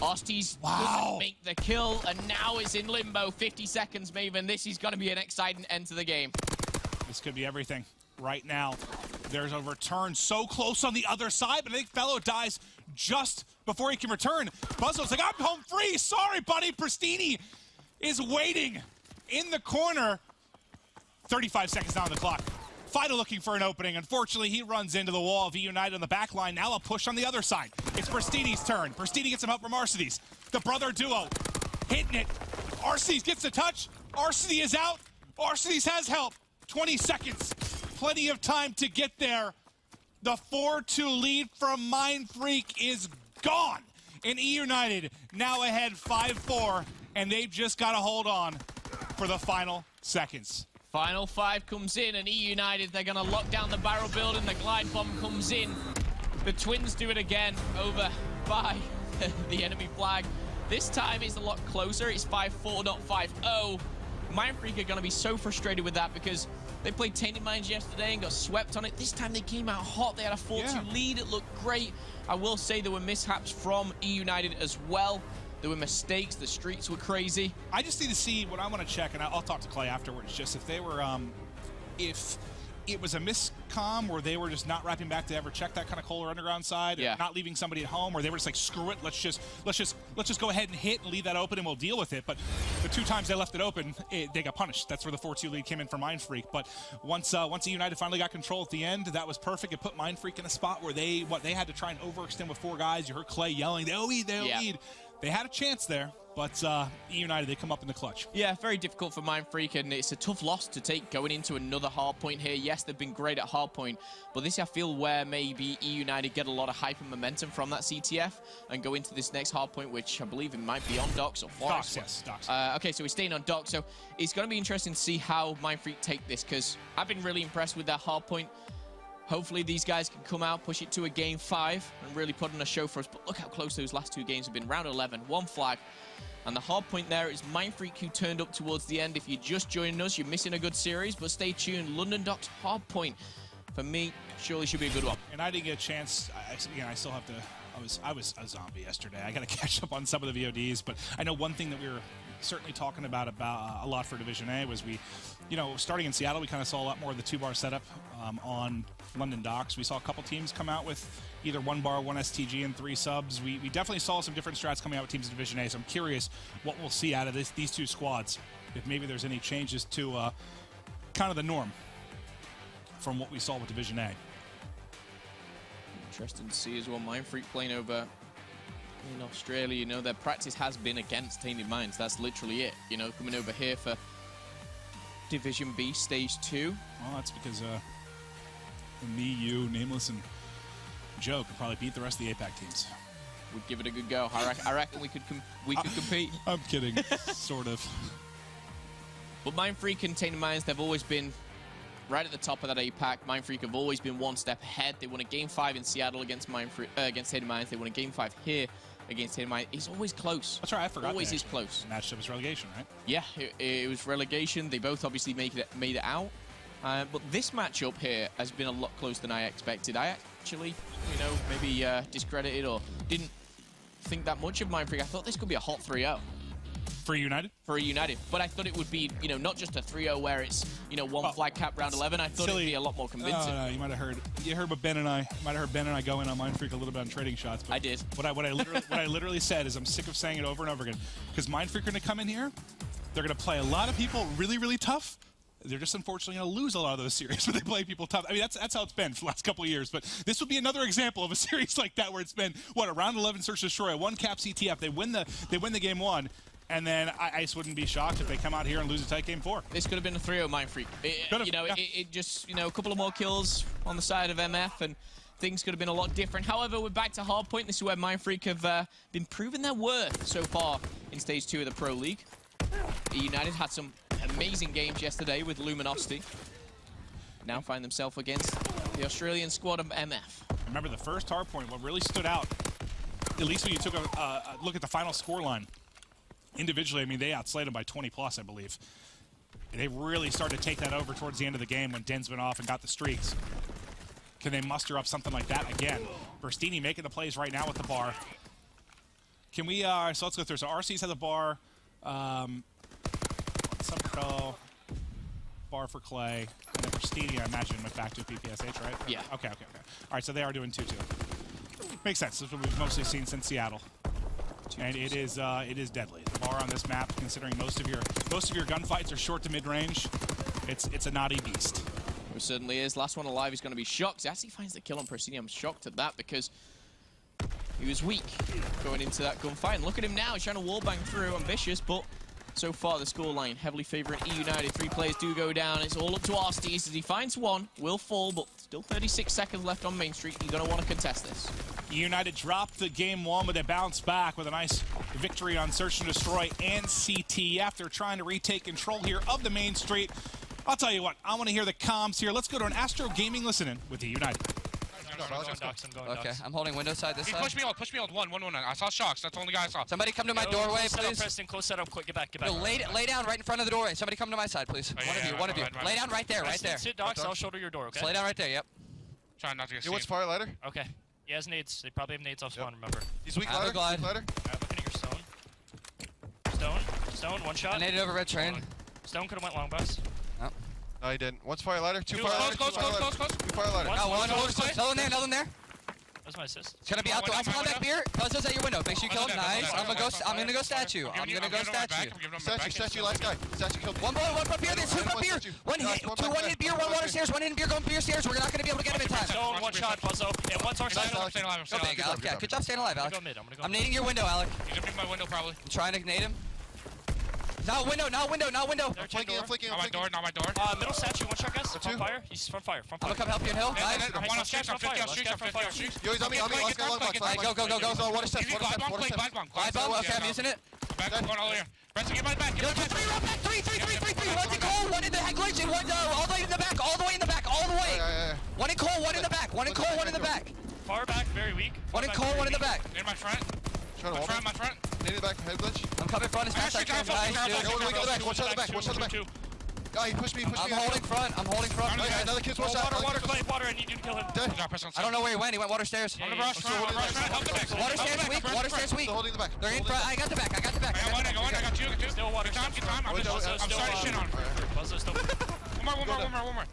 Osties doesn't make the kill, and now it's in limbo. 50 seconds, Maven. This is going to be an exciting end to the game. This could be everything right now. There's a return so close on the other side, but I think Fellow dies just before he can return. Buzzo's like, I'm home free. Sorry, buddy. Pristini is waiting in the corner. 35 seconds down on the clock. Fido looking for an opening. Unfortunately, he runs into the wall of E United on the back line. Now a push on the other side. It's Pristini's turn. Pristini gets some help from Arcides. The brother duo hitting it. Arcides gets the touch. Arcides is out. Arcides has help. 20 seconds. Plenty of time to get there. The 4-2 lead from Mindfreak is gone. And E United now ahead 5-4. And they've just got to hold on for the final seconds. Final 5 comes in, and E United, they're going to lock down the barrel building. The glide bomb comes in. The Twins do it again over by the enemy flag. This time it's a lot closer. It's 5-4, not 5-0. Mindfreak are going to be so frustrated with that because they played Tainted Minds yesterday and got swept on it. This time they came out hot. They had a 4-2 lead. It looked great. I will say there were mishaps from E United as well. There were mistakes. The streaks were crazy. I just need to see what I want to check, and I'll talk to Clay afterwards, just if they were, if it was a miscom or they were just not wrapping back to ever check that kind of Kohler underground side, not leaving somebody at home, or they were just like, screw it, let's just go ahead and hit and leave that open and we'll deal with it. But the 2 times they left it open, they got punished. That's where the 4-2 lead came in for Mindfreak. But once E United finally got control at the end, that was perfect. It put Mindfreak in a spot where they had to try and overextend with 4 guys. You heard Clay yelling, they OE'd. They had a chance there, but E United, they come up in the clutch. Yeah, very difficult for Mindfreak, and it's a tough loss to take going into another hard point here. Yes, they've been great at hard point, but this I feel where maybe E United get a lot of hype and momentum from that CTF and go into this next hard point, which I believe it might be on Docks or Forest. Docks, yes, Docks. Okay, so we're staying on Docks, so it's going to be interesting to see how Mindfreak take this, because I've been really impressed with that hard point. Hopefully these guys can come out, push it to a game 5, and really put on a show for us. But look how close those last 2 games have been. Round 11, 1 flag. And the hard point there is Mindfreak, who turned up towards the end. If you're just joining us, you're missing a good series, but stay tuned. London Docks hard point, for me, surely should be a good one. And I didn't get a chance. I still have to. I was a zombie yesterday. I got to catch up on some of the VODs, but I know one thing that we were certainly talking about a lot for Division A was starting in Seattle, we kind of saw a lot more of the 2-bar setup on London docks. We saw a couple teams come out with either 1 bar, 1 STG, and 3 subs. We definitely saw some different strats coming out with teams in Division A, so I'm curious what we'll see out of these 2 squads, if maybe there's any changes to kind of the norm from what we saw with Division A. Interesting to see as well. Mindfreak playing over in Australia. Their practice has been against Tainted Minds. That's literally it. Coming over here for Division B, Stage 2. Well, that's because me, you, Nameless, and Joe could probably beat the rest of the APAC teams. We'd give it a good go. I reckon we could compete. I'm kidding, sort of. But Mindfreak and Tainted Minds, they've always been right at the top of that APAC. Mindfreak have always been one step ahead. They won a Game 5 in Seattle against Tainted Minds. They won a Game 5 here against Tainted Minds. It's always close. That's right, I forgot. Always is close. Matchup was relegation, right? Yeah, it was relegation. They both obviously made it out. But this matchup here has been a lot closer than I expected. I actually, maybe discredited or didn't think that much of Mindfreak. I thought this could be a hot 3-0. For United? For United. But I thought it would be, not just a 3-0 where it's, one flag cap round 11. I thought it'd be a lot more convincing. No, you might have heard. You heard what Ben and I go in on Mindfreak a little bit on trading shots. But I did. What I literally said is I'm sick of saying it over and over again. Because Mindfreak are going to come in here. They're going to play a lot of people really, really tough. They're just unfortunately going to lose a lot of those series when they play people tough. I mean, that's how it's been for the last couple of years. But this would be another example of a series like that where it's been, a round 11 search destroy, a 1 cap CTF. They win the game 1. And then ICE wouldn't be shocked if they come out here and lose a tight game 4. This could have been a 3-0 Mindfreak. It just, a couple of more kills on the side of MF and things could have been a lot different. However, we're back to Hardpoint. This is where Mindfreak have been proving their worth so far in Stage 2 of the Pro League. United had some amazing games yesterday with Luminosity. Now find themselves against the Australian squad of MF. Remember the first Hardpoint, what really stood out, at least when you took a look at the final scoreline, individually, I mean, they outslayed them by 20 plus, I believe. They really started to take that over towards the end of the game when Dens went off and got the streaks. Can they muster up something like that again? Burstini making the plays right now with the bar. Can we, so let's go through. So RC's has a bar, Pro, bar for Clay, and then Burstini, I imagine, went back to PPSH, right? Yeah. Okay. All right, so they are doing 2-2. Makes sense. This is what we've mostly seen since Seattle. And it is deadly. The bar on this map, considering most of your gunfights are short to mid range, it's a naughty beast. It certainly is. Last one alive is going to be shocked. He actually finds the kill on Persini. I'm shocked at that because he was weak going into that gunfight. And look at him now. He's trying to wallbang through. Ambitious, but so far the scoreline heavily favouring E United. 3 players do go down. It's all up to Arstees as he finds one. Will fall, but still 36 seconds left on Main Street. You're going to want to contest this. United dropped the game 1, but they bounced back with a nice victory on Search and Destroy and CT after trying to retake control here of the Main Street. I'll tell you what, I want to hear the comms here. Let's go to an Astro Gaming listening with the United. Okay, I'm holding window side this side. Push me out. One. I saw Shocks. That's the only guy I saw. Somebody come to my doorway, please. Preston, close setup, quick, get back. No, lay down right in front of the doorway. Somebody come to my side, please. One of you. Lay down right there, right there. Sit, Docs, I'll shoulder your door, okay? Just lay down right there, yep. Trying not to get seen. What's fire ladder? Okay. He has nades. They probably have nades off spawn, remember. He's weak ladder. Glide. Looking at your stone, one shot. I naded over red train. Stone could have went long, boss. Oh. No, he didn't. One's fire ladder, two fire ladder. Close. 2 fire ladder. Another in there. That's my assist. It's gonna be out the back beer. Puzzles at your window. Make sure you kill him. Nice. I'm gonna go statue. Statue, last guy. Statue killed. One beer. There's 2 beer. One hit beer, 1 water stairs, 1 hit beer, going beer stairs. We're not gonna be able to get him in time. Stone, 1 shot, puzzle. And 1's our side. I'm staying alive. Yeah, good job staying alive, Alec. I'm gonna go mid. I'm nading your window, Alec. He's gonna be my window, probably. I'm trying to nade him. Not window. I'm flanking. Not my door. Middle statue, 1 shot, guys. From fire. He's from fire. I'm gonna come help you in hill. Nice. One on streets, I'm 50 on streets. Yo, he's on me. Last guy, long box. Go. Water steps. Glide bomb. Okay, I'm using it. Back, going all here. Brenton, get my back. Yo, 3 round back. 3. 1 in Cole, 1 in the head glitch, and 1 all the way in the back. All the way. 1 in Cole, 1 in the back. 1 in the back. Far back, very weak. 1 in Cole, 1 in the back. In my front. My front. Need the back, head glitch. I'm coming front as fast as I can. Nice, dude. One shot in the back. He pushed me. I'm holding front. Okay, another kid's watch out. Water, I need you to kill him. I don't know where he went. He went water stairs. On the brush, Water stairs weak. Water stairs weak. Still holding the back. They're in front. I got the back. I got I got you. Still water. Get time. I'm starting shit on him. One more.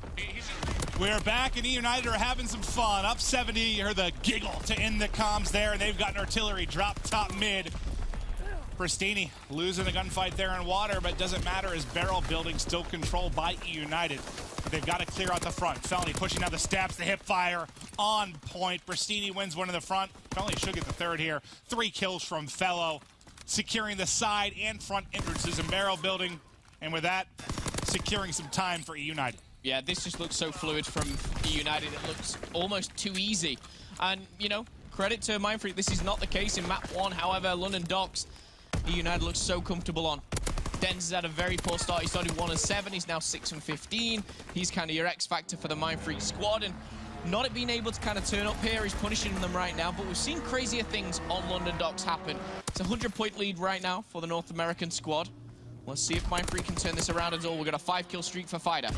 We're back, and E United are having some fun. Up 70, you heard the giggle to end the comms there, and they've got an artillery drop top mid. Pristini losing a gunfight there in water, but it doesn't matter as barrel building still controlled by E United. They've got to clear out the front. Felony pushing down the steps, the hip fire on point. Pristini wins one in the front. Felony should get the third here. 3 kills from Fellow, securing the side and front entrances in barrel building, and with that, securing some time for E United. Yeah, this just looks so fluid from E United. It looks almost too easy. And, you know, credit to Mindfreak, this is not the case in map 1. However, London Docks, E United looks so comfortable on. Denz has had a very poor start. He started 1-7. He's now 6-15. He's kind of your X factor for the Mindfreak squad. And not being able to kind of turn up here, he's punishing them right now. But we've seen crazier things on London Docks happen. It's a 100-point lead right now for the North American squad. Let's see if Mindfreak can turn this around at all. We've got a 5-kill streak for Fighter.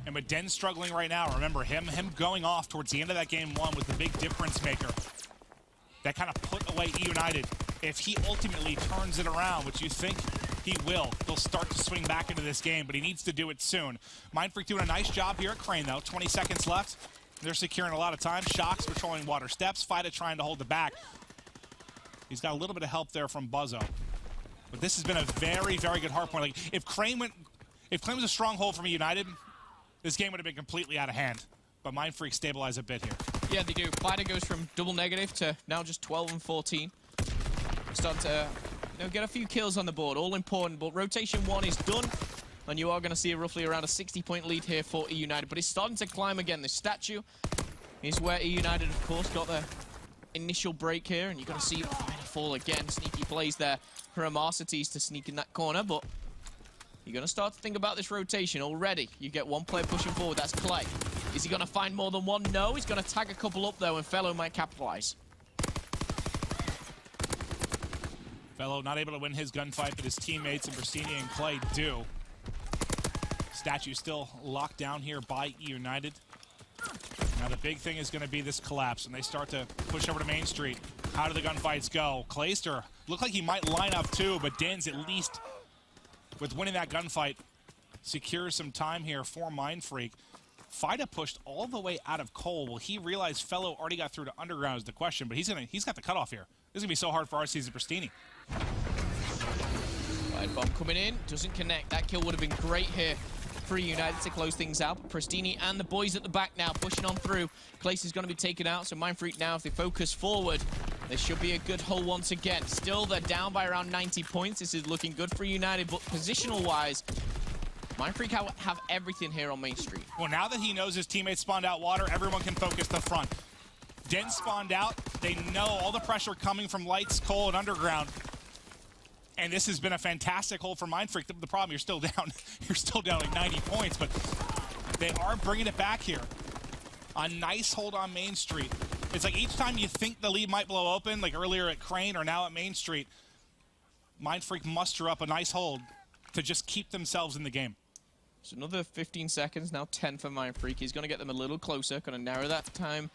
And with Den struggling right now, remember him going off towards the end of that game 1 was the big difference maker. That kind of put away E United. If he ultimately turns it around, which you think he will, he'll start to swing back into this game, but he needs to do it soon. Mindfreak doing a nice job here at Crane, though. 20 seconds left. They're securing a lot of time. Shocks patrolling water steps. Fida trying to hold the back. He's got a little bit of help there from Buzzo. But this has been a very, very good hardpoint. Like, if Crane was a stronghold from E United, this game would have been completely out of hand. But Mindfreak stabilize a bit here. Yeah, they do. Fighter goes from double negative to now just 12-14. Starting to get a few kills on the board, all important. But rotation 1 is done, and you are going to see roughly around a 60-point lead here for E United. But it's starting to climb again. The statue is where E United, of course, got their initial break here, and you're going to see Fighter fall again. Sneaky plays there for Amorcities to sneak in that corner, but you're going to start to think about this rotation already. You get one player pushing forward, that's Clay. Is he going to find more than one? No, he's going to tag a couple up, though, and Fellow might capitalize. Fellow not able to win his gunfight, but his teammates and Bristini and Clay do. Statue still locked down here by E United. Now the big thing is going to be this collapse, and they start to push over to Main Street. How do the gunfights go? Clayster looked like he might line up too, but Dan's at least, with winning that gunfight, secures some time here for Mindfreak. Fida pushed all the way out of Cole. Will he realize Fellow already got through to Underground is the question, but he's got the cutoff here. This is going to be so hard for RC's and Pristini. Right, bomb coming in, doesn't connect. That kill would have been great here for United to close things out. Pristini and the boys at the back now pushing on through. Clace is going to be taken out, so Mindfreak now, if they focus forward, this should be a good hole once again. Still, they're down by around 90 points. This is looking good for United, but positional-wise, Mindfreak have everything here on Main Street. Well, now that he knows his teammates spawned out water, everyone can focus the front. Den spawned out. They know all the pressure coming from Lights, Cole, and Underground. And this has been a fantastic hold for Mindfreak. The problem, you're still down. You're still down like 90 points, but they are bringing it back here. A nice hold on Main Street. It's like each time you think the lead might blow open, like earlier at Crane or now at Main Street, Mindfreak muster up a nice hold to just keep themselves in the game. So another 15 seconds, now 10 for Mindfreak. He's going to get them a little closer, going to narrow that time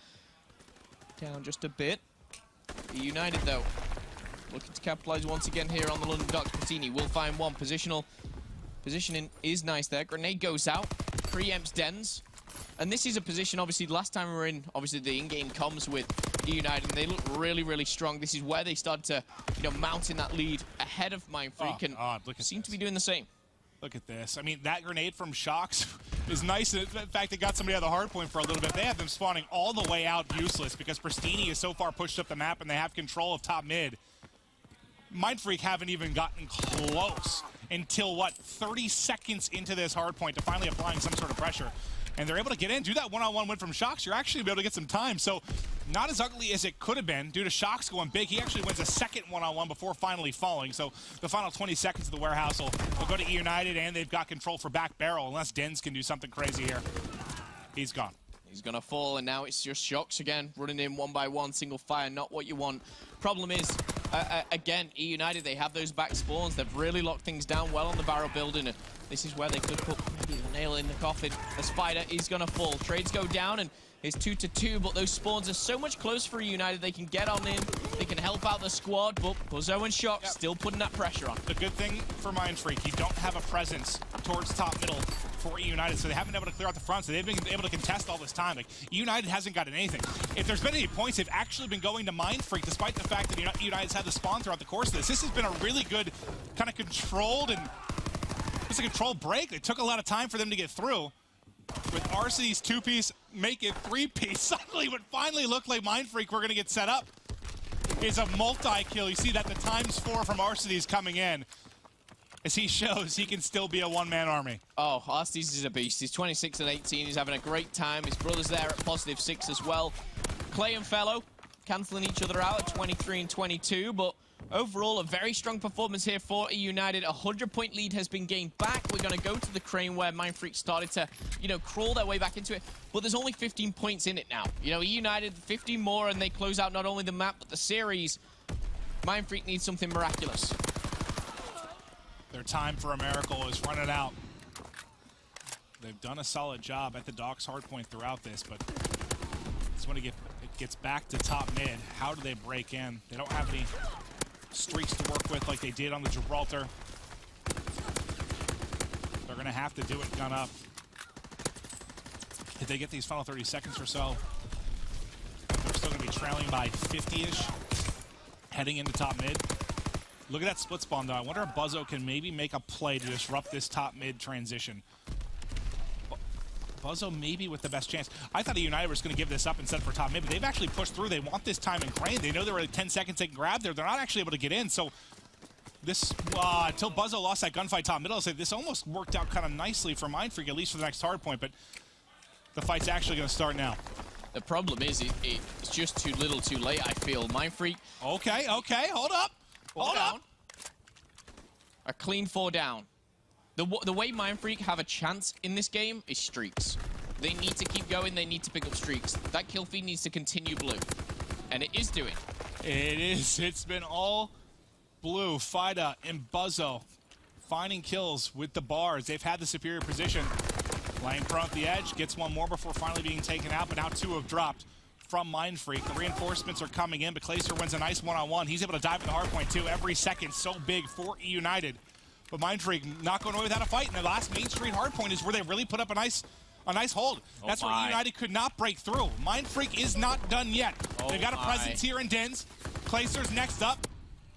down just a bit. The United, though, looking to capitalize once again here on the London Docks. Pristini will find one. Positioning is nice there. Grenade goes out, preempts Denz. And this is a position, obviously, last time we were in, obviously, the in-game comms with United, and they look really, really strong. This is where they started to, mount in that lead ahead of Mindfreak, and seem to be doing the same. Look at this. I mean, that grenade from Shocks is nice. In fact, it got somebody out of the hard point for a little bit. They have them spawning all the way out useless because Pristini is so far pushed up the map and they have control of top mid. Mindfreak haven't even gotten close until, 30 seconds into this hard point to finally applying some sort of pressure. And they're able to get in, do that one-on-one win from Shocks. You're actually able to get some time. So not as ugly as it could have been due to Shocks going big. He actually wins a second one-on-one before finally falling. So the final 20 seconds of the warehouse will go to E United, and they've got control for back barrel unless Denz can do something crazy here. He's gone. He's going to fall, and now it's just Shocks again, running in one by one, single fire, not what you want. Problem is, Again, E United, they have those back spawns. They've really locked things down well on the barrel building. And this is where they could put maybe the nail in the coffin. The Spider is going to fall. Trades go down, and it's 2-2, but those spawns are so much closer for United. They can get on in, they can help out the squad, but Buzzo and Shock still putting that pressure on. The good thing for Mindfreak, you don't have a presence towards top middle for United, so they haven't been able to clear out the front, so they've been able to contest all this time. Like, United hasn't gotten anything. If there's been any points, they've actually been going to Mindfreak, despite the fact that United's had the spawn throughout the course of this. This has been a really good, kind of controlled, and it's a controlled break. It took a lot of time for them to get through. With Arcedy's 2-piece, make it 3-piece. Suddenly, what finally looked like Mindfreak were going to get set up is a multi-kill. You see that the ×4 from Arcedy's coming in, as he shows he can still be a one-man army. Oh, Arcedy's is a beast. He's 26 and 18. He's having a great time. His brother's there at +6 as well. Clay and Fellow cancelling each other out at 23 and 22, but overall, a very strong performance here for E United. A 100-point lead has been gained back. We're going to go to the crane where Mindfreak started to, crawl their way back into it. But there's only 15 points in it now. E United, 15 more, and they close out not only the map, but the series. Mindfreak needs something miraculous. Their time for a miracle is running out. They've done a solid job at the Docks hardpoint throughout this, but it's when it gets back to top mid. How do they break in? They don't have any streaks to work with like they did on the Gibraltar. They're going to have to do it gun up. If they get these final 30 seconds or so, they're still going to be trailing by 50-ish, heading into top mid. Look at that split spawn, though. I wonder if Buzzo can maybe make a play to disrupt this top mid transition. Buzzo maybe with the best chance. I thought United was going to give this up and set for top mid, but they've actually pushed through. They want this time in crane. They know there were 10 seconds they can grab there. They're not actually able to get in. So this, until Buzzo lost that gunfight top middle, I'll say this almost worked out kind of nicely for Mindfreak, at least for the next hard point, but the fight's actually going to start now. The problem is it's just too little too late, I feel. Mindfreak. Okay, hold up. Hold up. A clean 4 down. The way Mindfreak have a chance in this game is streaks. They need to keep going. They need to pick up streaks. That kill feed needs to continue blue. And it is doing. It is. It's been all blue. Fida and Buzzo finding kills with the bars. They've had the superior position. Playing front the edge. Gets one more before finally being taken out, but now 2 have dropped from Mindfreak. The reinforcements are coming in, but Clayster wins a nice one-on-one. He's able to dive in the hardpoint, too. Every second so big for E United. But Mindfreak not going away without a fight. And the last Main Street hardpoint is where they really put up a nice hold. That's where E United could not break through. Mindfreak is not done yet. They've got a presence here in Dens. Clayster's next up.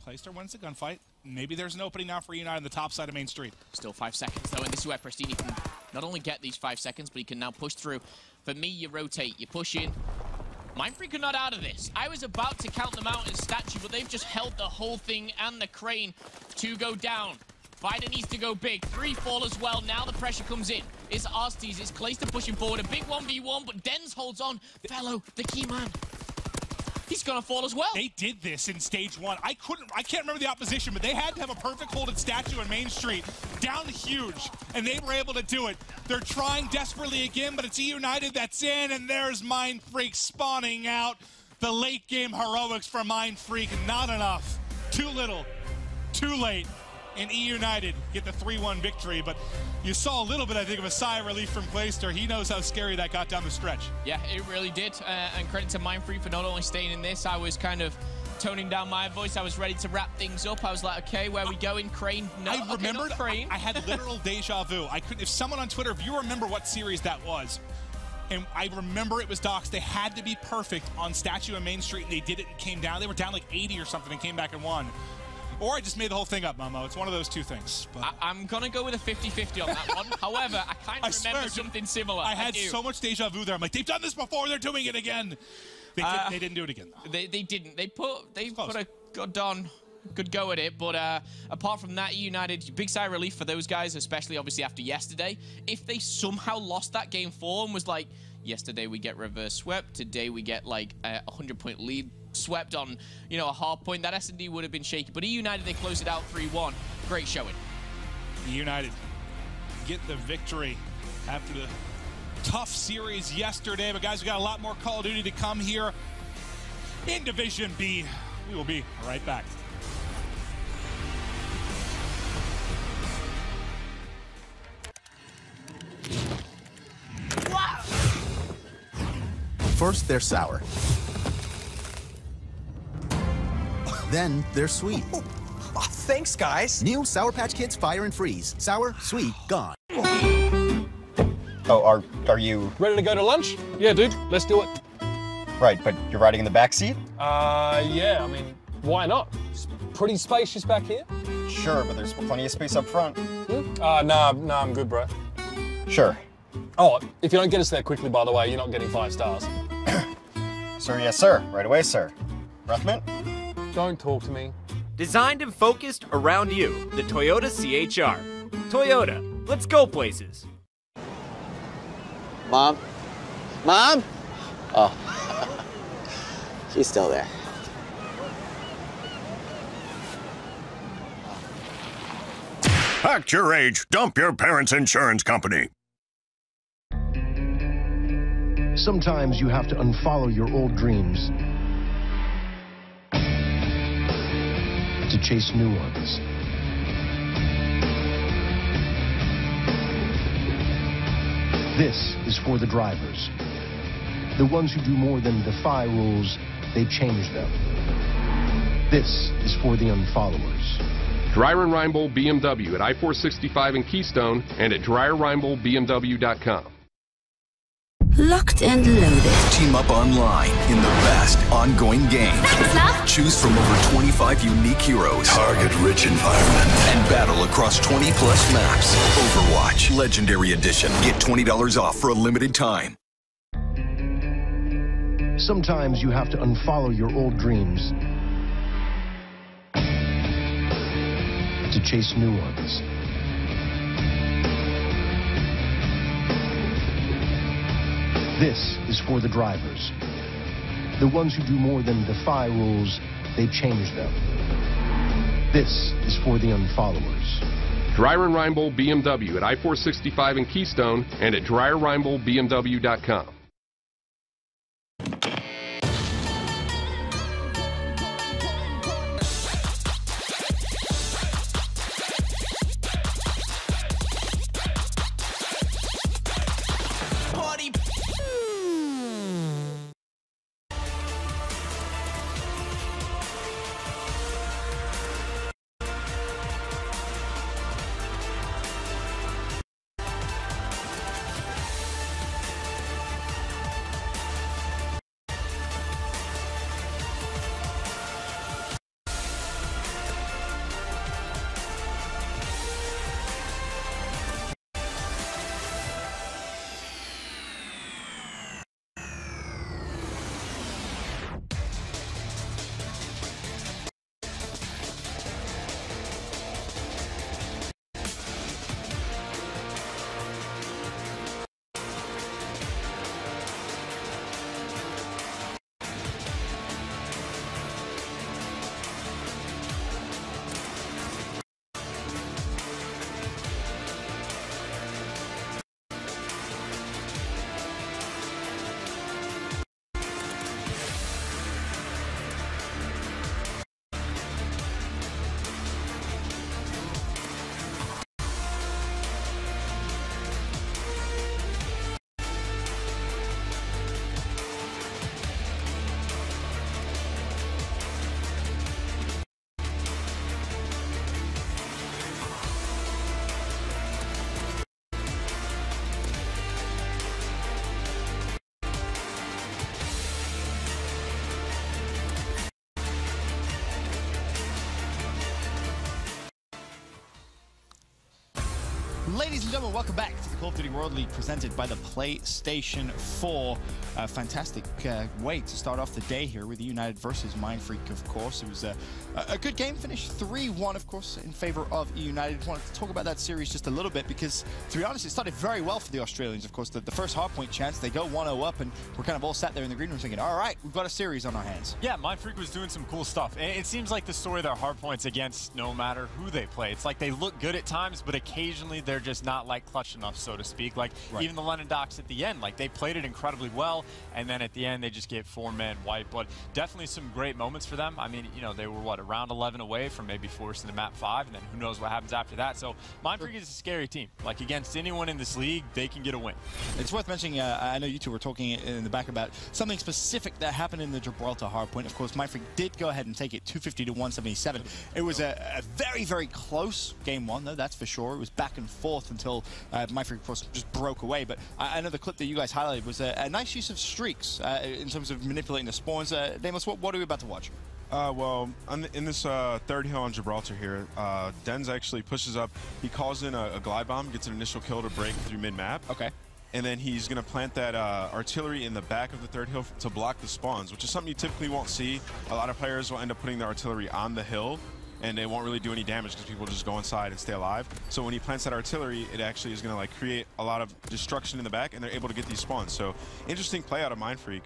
Clayster wins the gunfight. Maybe there's an opening now for United on the top side of Main Street. Still 5 seconds, though, and this is where Prestini can not only get these 5 seconds, but he can now push through. For me, you rotate, you push in. Mindfreak are not out of this. I was about to count them out in statue, but they've just held the whole thing and the crane to go down. Vida needs to go big. 3 fall as well. Now the pressure comes in. It's Arstes, it's Clayster pushing forward. A big 1v1, but Dens holds on. Fellow, the key man. He's gonna fall as well. They did this in stage 1. I can't remember the opposition, but they had to have a perfect hold at statue on Main Street. Down huge, and they were able to do it. They're trying desperately again, but it's E United that's in, and there's Mindfreak spawning out. The late game heroics for Mindfreak, not enough. Too little, too late. And E United get the 3-1 victory, but you saw a little bit, I think, of a sigh of relief from Clayster. He knows how scary that got down the stretch. Yeah, it really did. And credit to Mindfreak for not only staying in this. I was kind of toning down my voice. I was ready to wrap things up. I was like, okay, where we going? Crane? No, I remembered. Crane. I had literal deja vu. I couldn't. If someone on Twitter, if you remember what series that was, and I remember it was Docks, they had to be perfect on Statue and Main Street, and they did it and came down. They were down like 80 or something and came back and won. Or I just made the whole thing up, Momo. It's one of those two things. But I'm going to go with a 50-50 on that one. However, I kind of remember something similar. I had so much deja vu there. I'm like, they've done this before. They're doing it again. They didn't do it again. They didn't. They put a good go at it. But apart from that, United, big sigh of relief for those guys, especially obviously after yesterday. If they somehow lost that game 4 and was like, yesterday we get reverse swept, today we get like a 100-point lead swept on, a hard point, that S&D would have been shaky. But E United, they close it out 3-1. Great showing. E United get the victory after the tough series yesterday. But guys, we got a lot more Call of Duty to come here in Division B. We will be right back. First, they're sour. Then they're sweet. Oh, thanks, guys. New Sour Patch Kids Fire and Freeze. Sour, sweet, gone. Oh, are you... Ready to go to lunch? Yeah, dude, let's do it. Right, but you're riding in the back seat? Yeah, I mean, why not? It's pretty spacious back here. Sure, but there's plenty of space up front. Nah, I'm good, bro. Sure. Oh, if you don't get us there quickly, by the way, you're not getting 5 stars. Sir, yes, sir. Right away, sir. Breath mint? Don't talk to me. Designed and focused around you, the Toyota CHR. Toyota, let's go places. Mom? Mom? Oh, she's still there. Act your age. Dump your parents' insurance company. Sometimes you have to unfollow your old dreams to chase new ones. This is for the drivers. The ones who do more than defy rules, they change them. This is for the unfollowers. Dreyer and Reinbold BMW at I-465 in Keystone and at DreyerReinboldBMW.com. Locked and loaded. Team up online in the vast ongoing game. Choose from over 25 unique heroes. Target-rich environment. And battle across 20-plus maps. Overwatch Legendary Edition. Get $20 off for a limited time. Sometimes you have to unfollow your old dreams to chase new ones. This is for the drivers. The ones who do more than defy rules, they change them. This is for the unfollowers. Dreyer and Reinbold BMW at I-465 in Keystone and at DreyerReinboldBMW.com. Ladies and gentlemen, welcome back to the Call of Duty World League presented by the PlayStation 4. A fantastic way to start off the day here with United versus Mindfreak, of course. It was a good game, finished 3-1, of course, in favor of United. Wanted to talk about that series just a little bit because, to be honest, it started very well for the Australians, of course. The first hardpoint chance, they go 1-0 up, and we're kind of all sat there in the green room thinking, all right, we've got a series on our hands. Yeah, Mindfreak was doing some cool stuff. It seems like the story of their hardpoints against no matter who they play. It's like they look good at times, but occasionally they're they're just not like clutch enough, so to speak. Like even the London Docks at the end, like they played it incredibly well, and then at the end they just get 4-man wipe. But definitely some great moments for them. I mean, you know, they were what, around 11 away from maybe forcing the map 5, and then who knows what happens after that. So Mindfreak is a scary team. Like against anyone in this league, they can get a win. It's worth mentioning. I know you two were talking in the back about something specific that happened in the Gibraltar hardpoint. Of course, Mindfreak did go ahead and take it 250 to 177. It was a very, very close game one, though, that's for sure. It was back and forth until Mindfreak, of course, just broke away. But I know the clip that you guys highlighted was a nice use of streaks in terms of manipulating the spawns. Damos, what are we about to watch? Well, in this third hill on Gibraltar here, Dens actually pushes up. He calls in a glide bomb, gets an initial kill to break through mid-map. Okay. And then he's going to plant that artillery in the back of the third hill to block the spawns, which is something you typically won't see. A lot of players will end up putting the artillery on the hill, and they won't really do any damage because people just go inside and stay alive. So when he plants that artillery, it actually is going to like create a lot of destruction in the back, and they're able to get these spawns. So interesting play out of Mindfreak.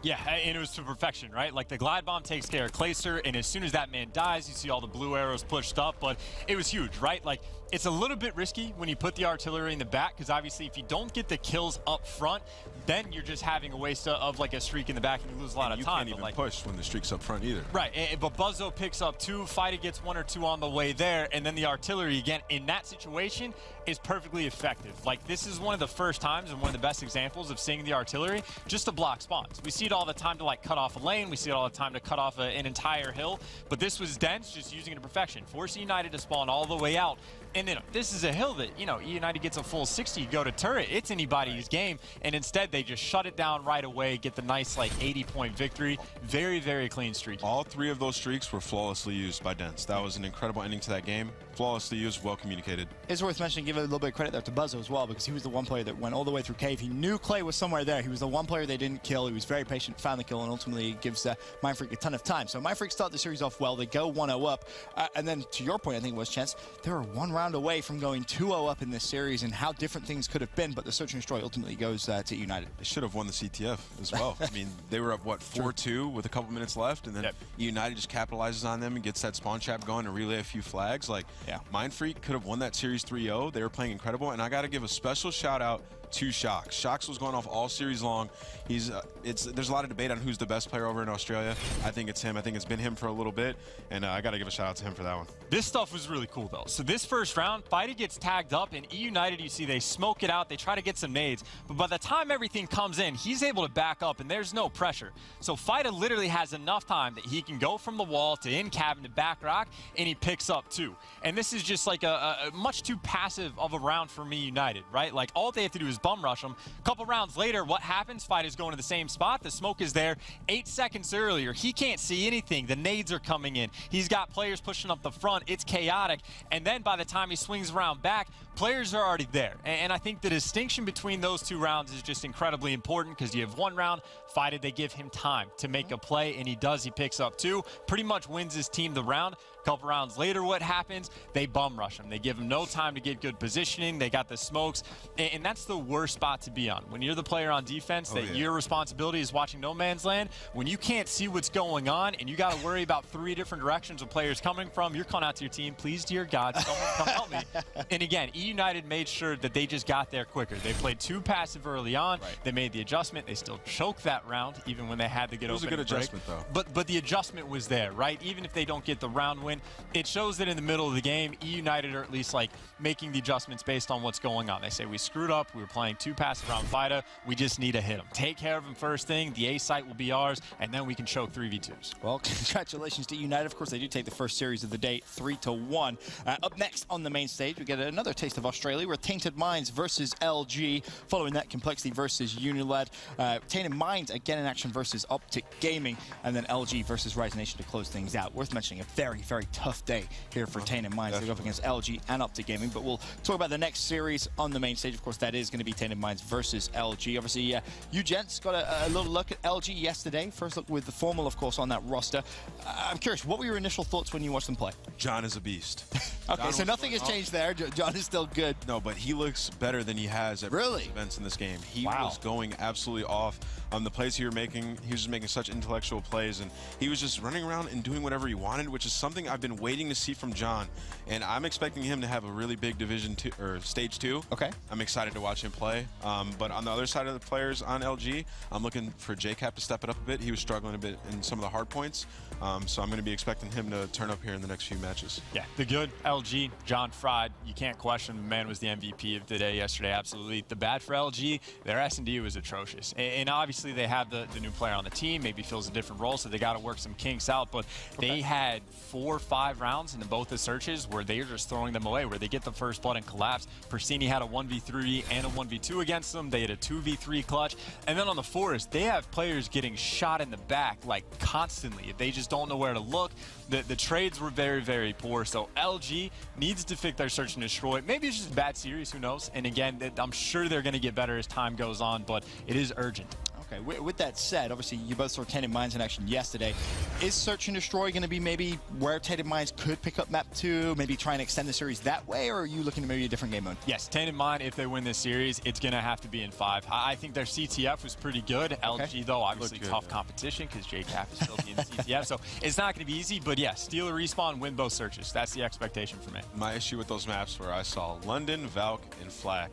Yeah, and it was to perfection, right? Like the glide bomb takes care of Clayster, and as soon as that man dies, you see all the blue arrows pushed up, but it was huge, right? Like it's a little bit risky when you put the artillery in the back, because obviously if you don't get the kills up front, then you're just having a waste of like a streak in the back, and you lose a lot of time. You can't even push when the streak's up front either. Right, but Buzzo picks up 2, Fida gets 1 or 2 on the way there, and then the artillery again in that situation is perfectly effective. Like this is one of the first times and one of the best examples of seeing the artillery just to block spawns. We see it all the time to like cut off a lane, we see it all the time to cut off an entire hill, but this was Dens just using it to perfection, forcing United to spawn all the way out. And then this is a hill that, you know, United gets a full 60, go to turret, it's anybody's game, and instead they just shut it down right away, get the nice like 80-point victory. Very, very clean streak. All 3 of those streaks were flawlessly used by Dens. That was an incredible ending to that game. Flawlessly used, well communicated. It's worth mentioning, give a little bit of credit there to Buzzo as well, because he was the one player that went all the way through cave. He knew Clay was somewhere there. He was the one player they didn't kill. He was very patient, found the kill, and ultimately gives Mindfreak a ton of time. So Mindfreak start the series off well. They go 1-0 up. And then to your point, I think it was, Chance, they were 1 round away from going 2-0 up in this series, and how different things could have been, but the search and destroy ultimately goes to United. They should have won the CTF as well. I mean, they were up, what, 4-2 with a couple minutes left, and then United just capitalizes on them and gets that spawn trap going and relay a few flags. Like, Mindfreak could have won that series 3-0. They were playing incredible, and I got to give a special shout out to Shox. Shox was going off all series long. He's there's a lot of debate on who's the best player over in Australia. I think it's him. I think it's been him for a little bit, and I got to give a shout out to him for that one. This stuff was really cool though. So this first round, Fida gets tagged up, and E-United, you see they smoke it out. They try to get some nades, but by the time everything comes in, he's able to back up, and there's no pressure. So Fida literally has enough time that he can go from the wall to in cabin to back rock, and he picks up 2. And this is just like a much too passive of a round for me United, right? Like all they have to do is bum rush them. A couple rounds later, what happens? Fida's going to the same spot. The smoke is there. 8 seconds earlier, he can't see anything. The nades are coming in. He's got players pushing up the front. It's chaotic. And then by the time he swings around back, players are already there. And I think the distinction between those 2 rounds is just incredibly important, because you have 1 round, Fida, they give him time to make a play, and he does. He picks up 2, pretty much wins his team the round. A couple rounds later, what happens? They bum rush him. They give him no time to get good positioning. They got the smokes, and that's the worst spot to be on. When you're the player on defense, your responsibility is watching no man's land. When you can't see what's going on, and you got to worry about 3 different directions of players coming from, you're calling out to your team, please, dear God, someone come help me. And again, E-United made sure that they just got there quicker. They played too passive early on. They made the adjustment. They still choked that round, even when they had to get open. It was a good adjustment, though. But the adjustment was there, right? Even if they don't get the round win, it shows that in the middle of the game, E-United are at least like making the adjustments based on what's going on. They say, we screwed up. We were playing too passive around Fida. We just need to hit them. Take care of them first thing. The A site will be ours, and then we can choke 3v2s. Well, congratulations to United. Of course, they do take the first series of the day, 3-1. Up next on the main stage, we get another taste of Australia. We're Tainted Minds versus LG. Following that, Complexity versus Unilad. Tainted Minds again in action versus Optic Gaming, and then LG versus Rise Nation to close things out. Worth mentioning, a very, very tough day here for Tainted Minds. They go up against LG and Optic Gaming, but we'll talk about the next series on the main stage. Of course, that is going to be Tainted Minds versus LG. Obviously, you gents got a little look at LG yesterday. First look with the formal, of course, on that roster. I'm curious, what were your initial thoughts when you watched them play? John is a beast. Okay, so nothing has changed there. John is still good. No, but he looks better than he has at previous events in this game. He was going absolutely off on the plays he was making. He was just making such intellectual plays, and he was just running around and doing whatever he wanted, which is something I've been waiting to see from John. And I'm expecting him to have a really big Division 2 or Stage 2. Okay. I'm excited to watch him play. But on the other side of the players on LG, I'm looking for JCap to step it up a bit. He was struggling a bit in some of the hard points. So I'm going to be expecting him to turn up here in the next few matches. Yeah, the good LG, John Fried, you can't question the man was the MVP of the day yesterday, absolutely. The bad for LG, their S&D was atrocious. And obviously they have the new player on the team, maybe fills a different role, so they got to work some kinks out. But they had 4 or 5 rounds in both the searches where they were just throwing them away, where they get the first blood and collapse. Persini had a 1v3 and a 1v2 against them. They had a 2v3 clutch. And then on the Forest, they have players getting shot in the back like constantly. If they just don't know where to look, the trades were very, very poor. So LG needs to fix their search and destroy. Maybe it's just a bad series, who knows? And again, I'm sure they're going to get better as time goes on, but it is urgent. Okay, with that said, obviously you both saw Tainted Minds in action yesterday. Is Search and Destroy going to be maybe where Tainted Minds could pick up map 2, maybe try and extend the series that way, or are you looking at maybe a different game mode? Yes, Tainted Mind, if they win this series, it's going to have to be in 5. I think their CTF was pretty good. Okay. LG, though, obviously tough competition because JCap is still in the CTF, so it's not going to be easy, but yeah, steal a respawn, win both searches. That's the expectation for me. My issue with those maps where I saw London, Valk, and Flak.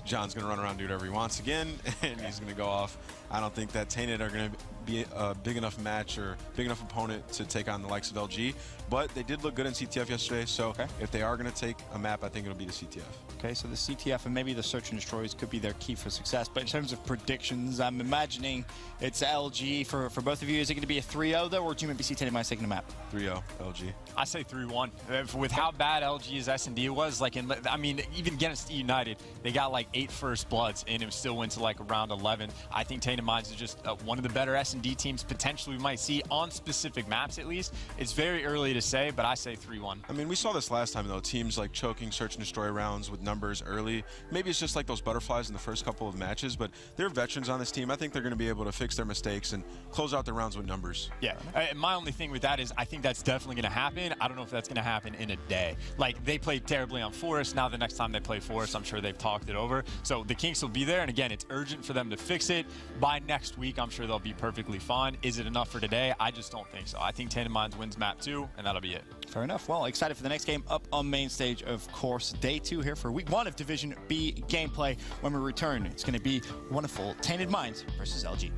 John's going to run around and do whatever he wants again, and he's going to go off. I don't think that Tainted are going to be a big enough match or big enough opponent to take on the likes of LG, but they did look good in CTF yesterday, so if they are going to take a map, I think it'll be the CTF. Okay, so the CTF and maybe the Search and Destroys could be their key for success, but in terms of predictions, I'm imagining it's LG for both of you. Is it going to be a 3-0 though, or do you maybe see Tainted Minds taking a map? 3-0, LG. I say 3-1. With how bad LG's S&D was, like, I mean, even against United, they got like 8 first bloods, and it still went to like around 11. I think Tainted Minds is just one of the better S&D teams potentially we might see on specific maps at least. It's very early to say, but I say 3-1. I mean, we saw this last time though. Teams like choking Search and Destroy rounds with numbers early. Maybe it's just like those butterflies in the first couple of matches, but they're veterans on this team. I think they're going to be able to fix their mistakes and close out their rounds with numbers. Yeah, my only thing with that is I think that's definitely going to happen. I don't know if that's going to happen in a day. Like, they played terribly on Forest. Now the next time they play Forest, I'm sure they've talked it over. So the kinks will be there, and again, it's urgent for them to fix it. By next week, I'm sure they'll be perfectly fine. Is it enough for today? I just don't think so. I think Tainted Minds wins map 2, and that'll be it. Fair enough. Well, excited for the next game up on main stage, of course. Day 2 here for week 1 of Division B gameplay. When we return, it's going to be wonderful Tainted Minds versus LG.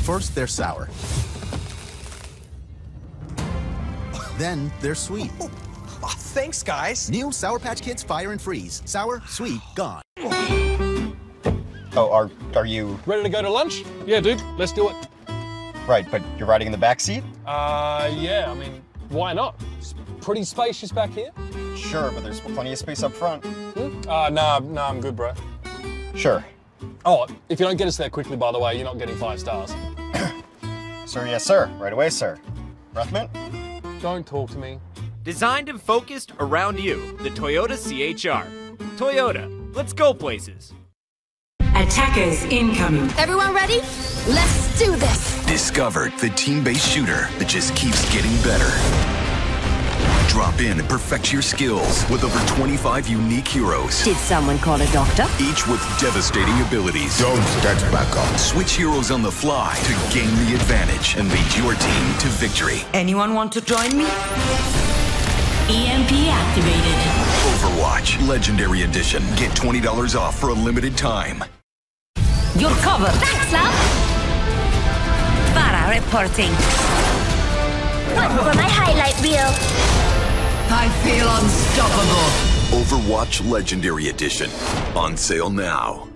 First, they're sour. Then they're sweet. Oh, thanks, guys. New Sour Patch Kids Fire and Freeze. Sour, sweet, gone. Oh, are you... Ready to go to lunch? Yeah, dude, let's do it. Right, but you're riding in the back seat? Yeah, I mean, why not? It's pretty spacious back here. Sure, but there's plenty of space up front. Nah, I'm good, bro. Sure. Oh, if you don't get us there quickly, by the way, you're not getting 5 stars. Sir, yes, sir. Right away, sir. Breathmint? Don't talk to me. Designed and focused around you, the Toyota CHR. Toyota, let's go places. Attackers incoming. Everyone ready? Let's do this. Discover the team-based shooter that just keeps getting better. Drop in and perfect your skills with over 25 unique heroes. Did someone call a doctor? Each with devastating abilities. Don't get back up. Switch heroes on the fly to gain the advantage and lead your team to victory. Anyone want to join me? EMP activated. Overwatch Legendary Edition. Get $20 off for a limited time. You're covered. Thanks, love. Farah reporting. One for my highlight reel. I feel unstoppable. Overwatch Legendary Edition. On sale now.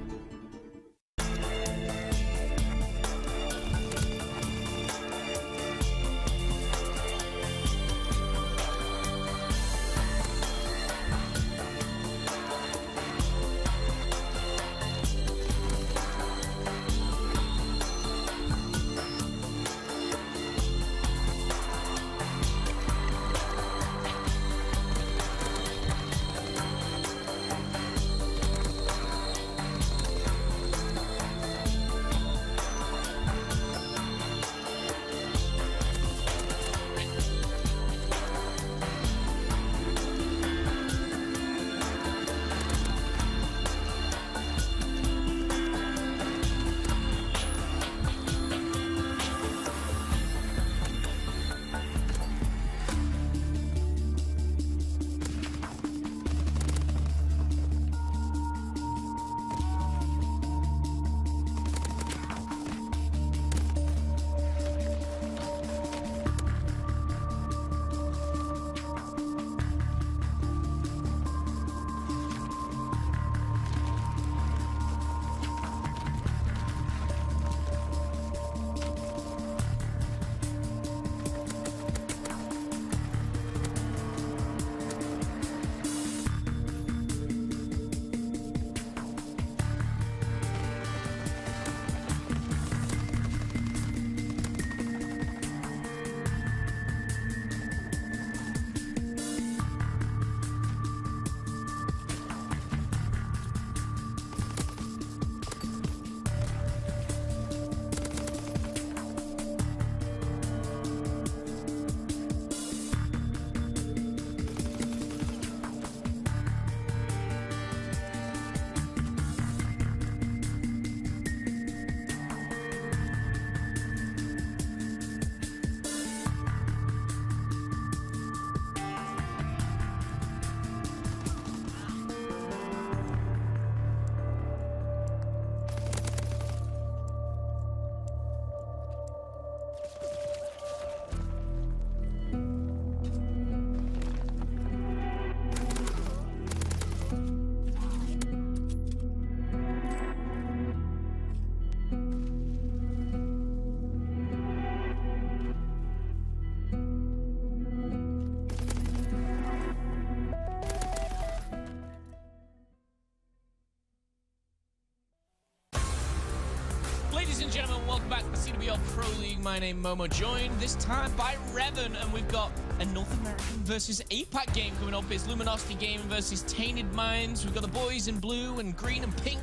CWL Pro League, my name Momo, joined this time by Revan, and we've got a North American versus APAC game coming up. It's Luminosity Gaming versus Tainted Minds. We've got the boys in blue and green and pink.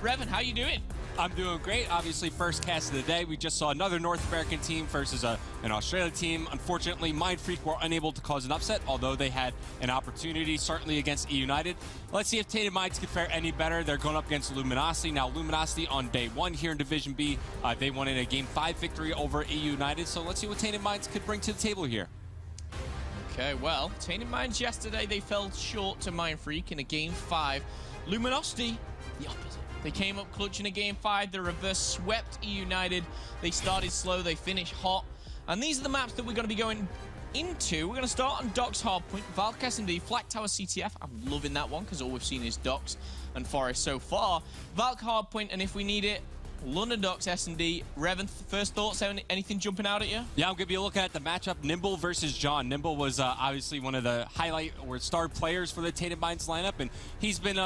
Revan, how you doing? I'm doing great. Obviously, first cast of the day. We just saw another North American team versus an Australian team. Unfortunately, Mindfreak were unable to cause an upset, although they had an opportunity, certainly against E United. Let's see if Tainted Minds can fare any better. They're going up against Luminosity. Now, Luminosity on day one here in Division B, they won in a Game 5 victory over E United. So let's see what Tainted Minds could bring to the table here. Okay, well, Tainted Minds yesterday, they fell short to Mindfreak in a Game 5. Luminosity, the opposite. They came up clutch in a Game 5. They reverse swept E United. They started slow. They finished hot. And these are the maps that we're going to be going into. We're going to start on Docks Hardpoint, Valk S&D, Flat Tower CTF. I'm loving that one because all we've seen is Docks and Forest so far. Valk Hardpoint, and if we need it, London Docks S&D. Revan, first thoughts? Anything jumping out at you? Yeah, I'm going to be looking at the matchup, Nimble versus John. Nimble was obviously one of the highlight or star players for the Tainted Minds lineup, and he's been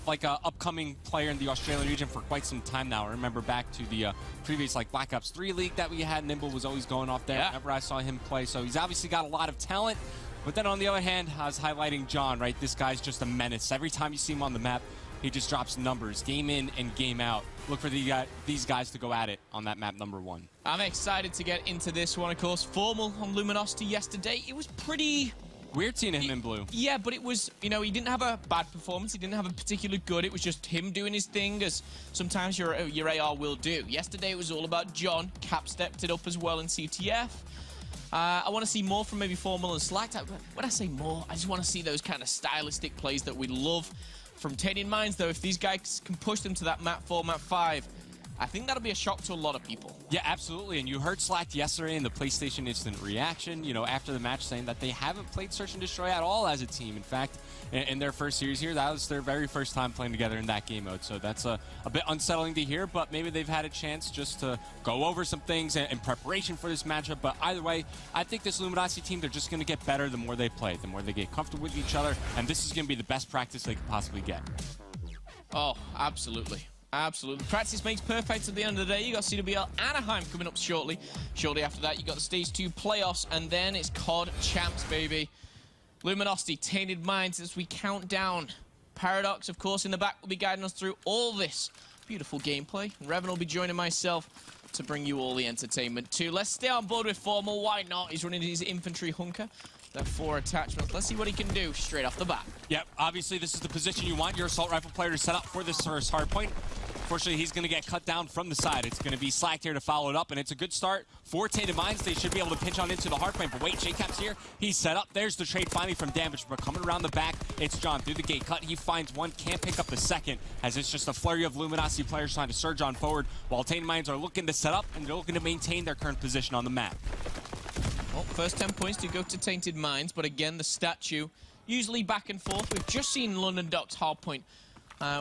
like a upcoming player in the Australian region for quite some time now. I remember back to the previous Black Ops 3 league that we had. Nimble was always going off there whenever I saw him play. So he's obviously got a lot of talent. But then on the other hand, I was highlighting John, right? This guy's just a menace. Every time you see him on the map, he just drops numbers, game in and game out. Look for these guys to go at it on that map number 1. I'm excited to get into this one, of course. Formal on Luminosity yesterday. It was pretty... weird seeing him in blue. Yeah, but it was, you know, he didn't have a bad performance. He didn't have a particularly good. It was just him doing his thing, as sometimes your AR will do. Yesterday, it was all about John. Cap stepped it up as well in CTF. I want to see more from maybe Formal and Slacked. When I say more, I just want to see those kind of stylistic plays that we love from Tainted Minds, though. If these guys can push them to that map 4, map 5, I think that'll be a shock to a lot of people. Yeah, absolutely. And you heard Slacked yesterday in the PlayStation Instant Reaction, you know, after the match, saying that they haven't played Search and Destroy at all as a team. In fact, in their first series here, that was their very first time playing together in that game mode. So that's a bit unsettling to hear, but maybe they've had a chance just to go over some things in preparation for this matchup. But either way, I think this Luminosity team, they're just going to get better the more they play, the more they get comfortable with each other. And this is going to be the best practice they could possibly get. Oh, absolutely. Absolutely. Practice makes perfect at the end of the day. You got CWL Anaheim coming up shortly. Shortly after that, you got the Stage 2 playoffs, and then it's COD Champs, baby. Luminosity, Tainted Minds as we count down. Paradox, of course, in the back will be guiding us through all this beautiful gameplay. And Revan will be joining myself to bring you all the entertainment too. Let's stay on board with Formal. Why not? He's running his infantry hunker. There are 4 attachments. Let's see what he can do straight off the bat. Yep, obviously this is the position you want your assault rifle player to set up for this first hard point. Unfortunately, he's going to get cut down from the side. It's going to be Slacked here to follow it up, and it's a good start for Tainted Minds. They should be able to pinch on into the hard point, but wait, J-Cap's here. He's set up. There's the trade finally from Damage, but coming around the back, it's John through the gate cut. He finds one, can't pick up the second, as it's just a flurry of Luminosity players trying to surge on forward, while Tainted Minds are looking to set up, and they're looking to maintain their current position on the map. Well, first 10 points do go to Tainted Minds, but again, the statue usually back and forth. We've just seen London Docks Hardpoint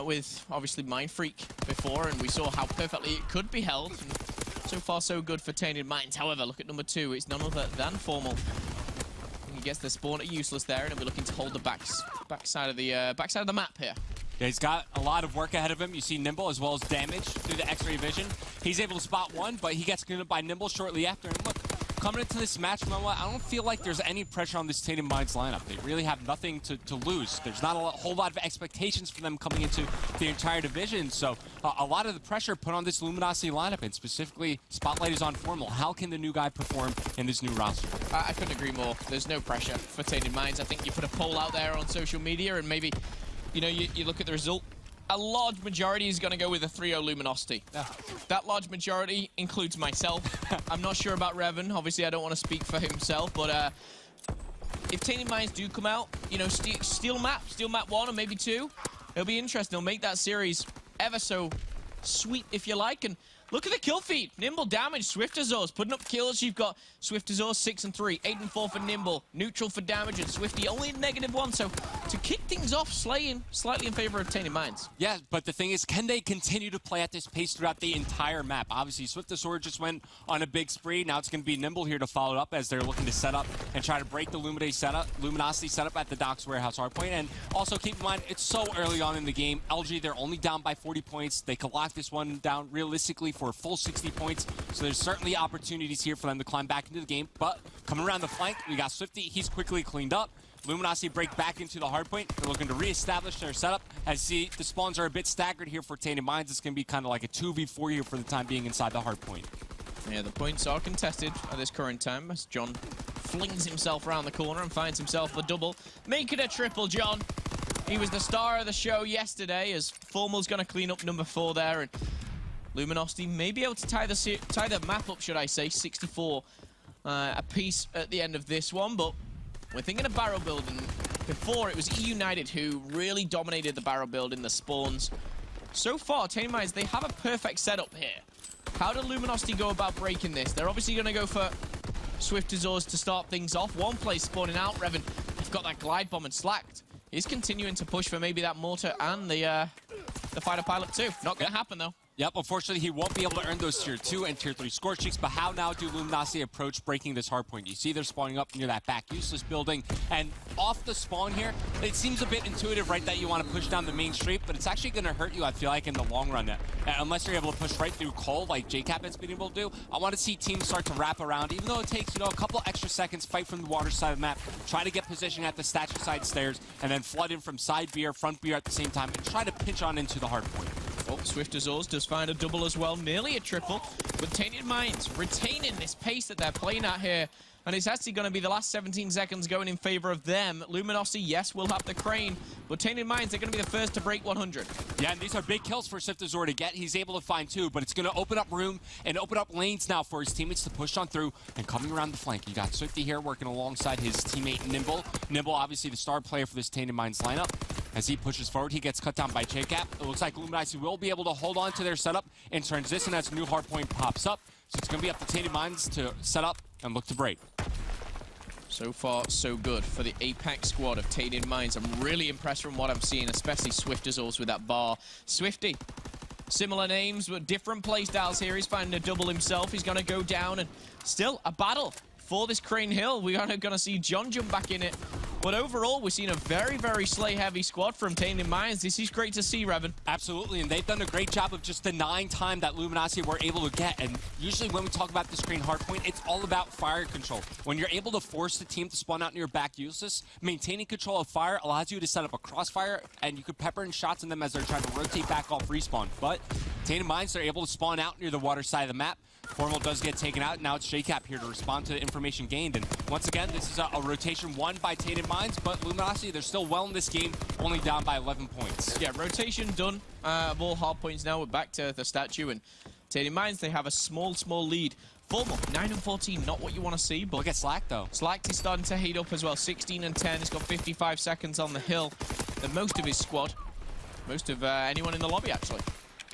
with, obviously, Mindfreak before, and we saw how perfectly it could be held. And so far, so good for Tainted Minds. However, look at number 2. It's none other than Formal. He gets the spawner useless there, and we're looking to hold the backside of the map here. Yeah, he's got a lot of work ahead of him. You see Nimble as well as Damage through the X-ray vision. He's able to spot one, but he gets cleaned up by Nimble shortly after. And look, coming into this match, I don't feel like there's any pressure on this Tainted Minds lineup. They really have nothing to lose. There's not a whole lot of expectations for them coming into the entire division. So a lot of the pressure put on this Luminosity lineup, and specifically Spotlight is on Formal. How can the new guy perform in this new roster? I couldn't agree more. There's no pressure for Tainted Minds. I think you put a poll out there on social media, and maybe, you know, you look at the result. A large majority is going to go with a 3-0 Luminosity. That large majority includes myself. I'm not sure about Revan. Obviously, I don't want to speak for himself, but if Tainted Minds do come out, you know, steal map 1 or maybe 2, it'll be interesting. It'll make that series ever so sweet, if you like. And look at the kill feed. Nimble, Damage, Swift Azores putting up kills. You've got Swift Azores 6 and 3, 8 and 4 for Nimble, neutral for Damage, and Swifty only -1. So to kick things off, slaying slightly in favor of Tainted Minds. Yeah, but the thing is, can they continue to play at this pace throughout the entire map? Obviously, Swift Azores just went on a big spree. Now it's going to be Nimble here to follow it up as they're looking to set up and try to break the Luminosity setup at the Docks Warehouse hardpoint. And also keep in mind, it's so early on in the game. LG, they're only down by 40 points. They could lock this one down realistically for a full 60 points. So there's certainly opportunities here for them to climb back into the game. But coming around the flank, we got Swifty. He's quickly cleaned up. Luminosity break back into the hardpoint. They're looking to reestablish their setup. As the spawns are a bit staggered here for Tainted Minds, it's going to be kind of like a 2v4 here for the time being inside the hardpoint. Yeah, the points are contested at this current time as John flings himself around the corner and finds himself a double. Make it a triple, John. He was the star of the show yesterday as Formal's going to clean up number 4 there. And Luminosity may be able to tie the map up, should I say, 64 apiece at the end of this one. But we're thinking of barrel building. Before, it was E United who really dominated the barrel build in the spawns. So far, Tainted Minds, they have a perfect setup here. How do Luminosity go about breaking this? They're obviously going to go for Swift Azores to start things off. One play spawning out. Revan, they've got that glide bomb and Slacked. He's continuing to push for maybe that mortar and the fighter pilot too. Not going to happen, though. Yep, unfortunately, he won't be able to earn those Tier 2 and Tier 3 score streaks, but how now do Luminosity approach breaking this hardpoint? You see they're spawning up near that back useless building, and off the spawn here, it seems a bit intuitive, right, that you want to push down the main street, but it's actually going to hurt you, I feel like, in the long run. Unless you're able to push right through Cole, like JCap has been able to do. I want to see teams start to wrap around, even though it takes, a couple extra seconds, fight from the water side of the map, try to get position at the statue side stairs, and then flood in from side beer, front beer at the same time, and try to pinch on into the hardpoint. Oh, Swift Azores does find a double as well, nearly a triple, but Tainted Minds retaining this pace that they're playing at here, and it's actually going to be the last 17 seconds going in favor of them. Luminosity, yes, will have the crane, but Tainted Minds, they're going to be the first to break 100. Yeah, and these are big kills for Swift Azure to get. He's able to find 2, but it's going to open up room and open up lanes now for his teammates to push on through and coming around the flank. You got Swifty here working alongside his teammate Nimble. Nimble, obviously the star player for this Tainted Minds lineup. As he pushes forward, he gets cut down by JCap. It looks like Luminosity will be able to hold on to their setup and transition as a new hardpoint pops up. So it's going to be up to Tainted Minds to set up and look to break. So far, so good for the Apex squad of Tainted Minds. I'm really impressed from what I'm seeing, especially Swift Azores with that bar. Swifty, similar names, but different playstyles here. He's finding a double himself. He's going to go down, and still a battle for this Crane Hill. We are going to see John jump back in it. But overall, we're seeing a very, very slay-heavy squad from Tainted Minds. This is great to see, Revan. Absolutely, and they've done a great job of just denying time that Luminosity were able to get. And usually when we talk about this Crane hardpoint, it's all about fire control. When you're able to force the team to spawn out near back useless, maintaining control of fire allows you to set up a crossfire, and you could pepper in shots on them as they're trying to rotate back off respawn. But Tainted Minds, they're able to spawn out near the water side of the map. Formal does get taken out, and now it's JCap here to respond to the information gained. And once again, this is a rotation won by Tainted Minds, but Luminosity, they're still well in this game, only down by 11 points. Yeah, rotation done of all hard points now. We're back to the statue, and Tainted Minds, they have a small lead. Formal, 9 and 14, not what you want to see, but... Look at Slack, though. Slack is starting to heat up as well, 16 and 10. He's got 55 seconds on the hill. And most of his squad, most of anyone in the lobby, actually.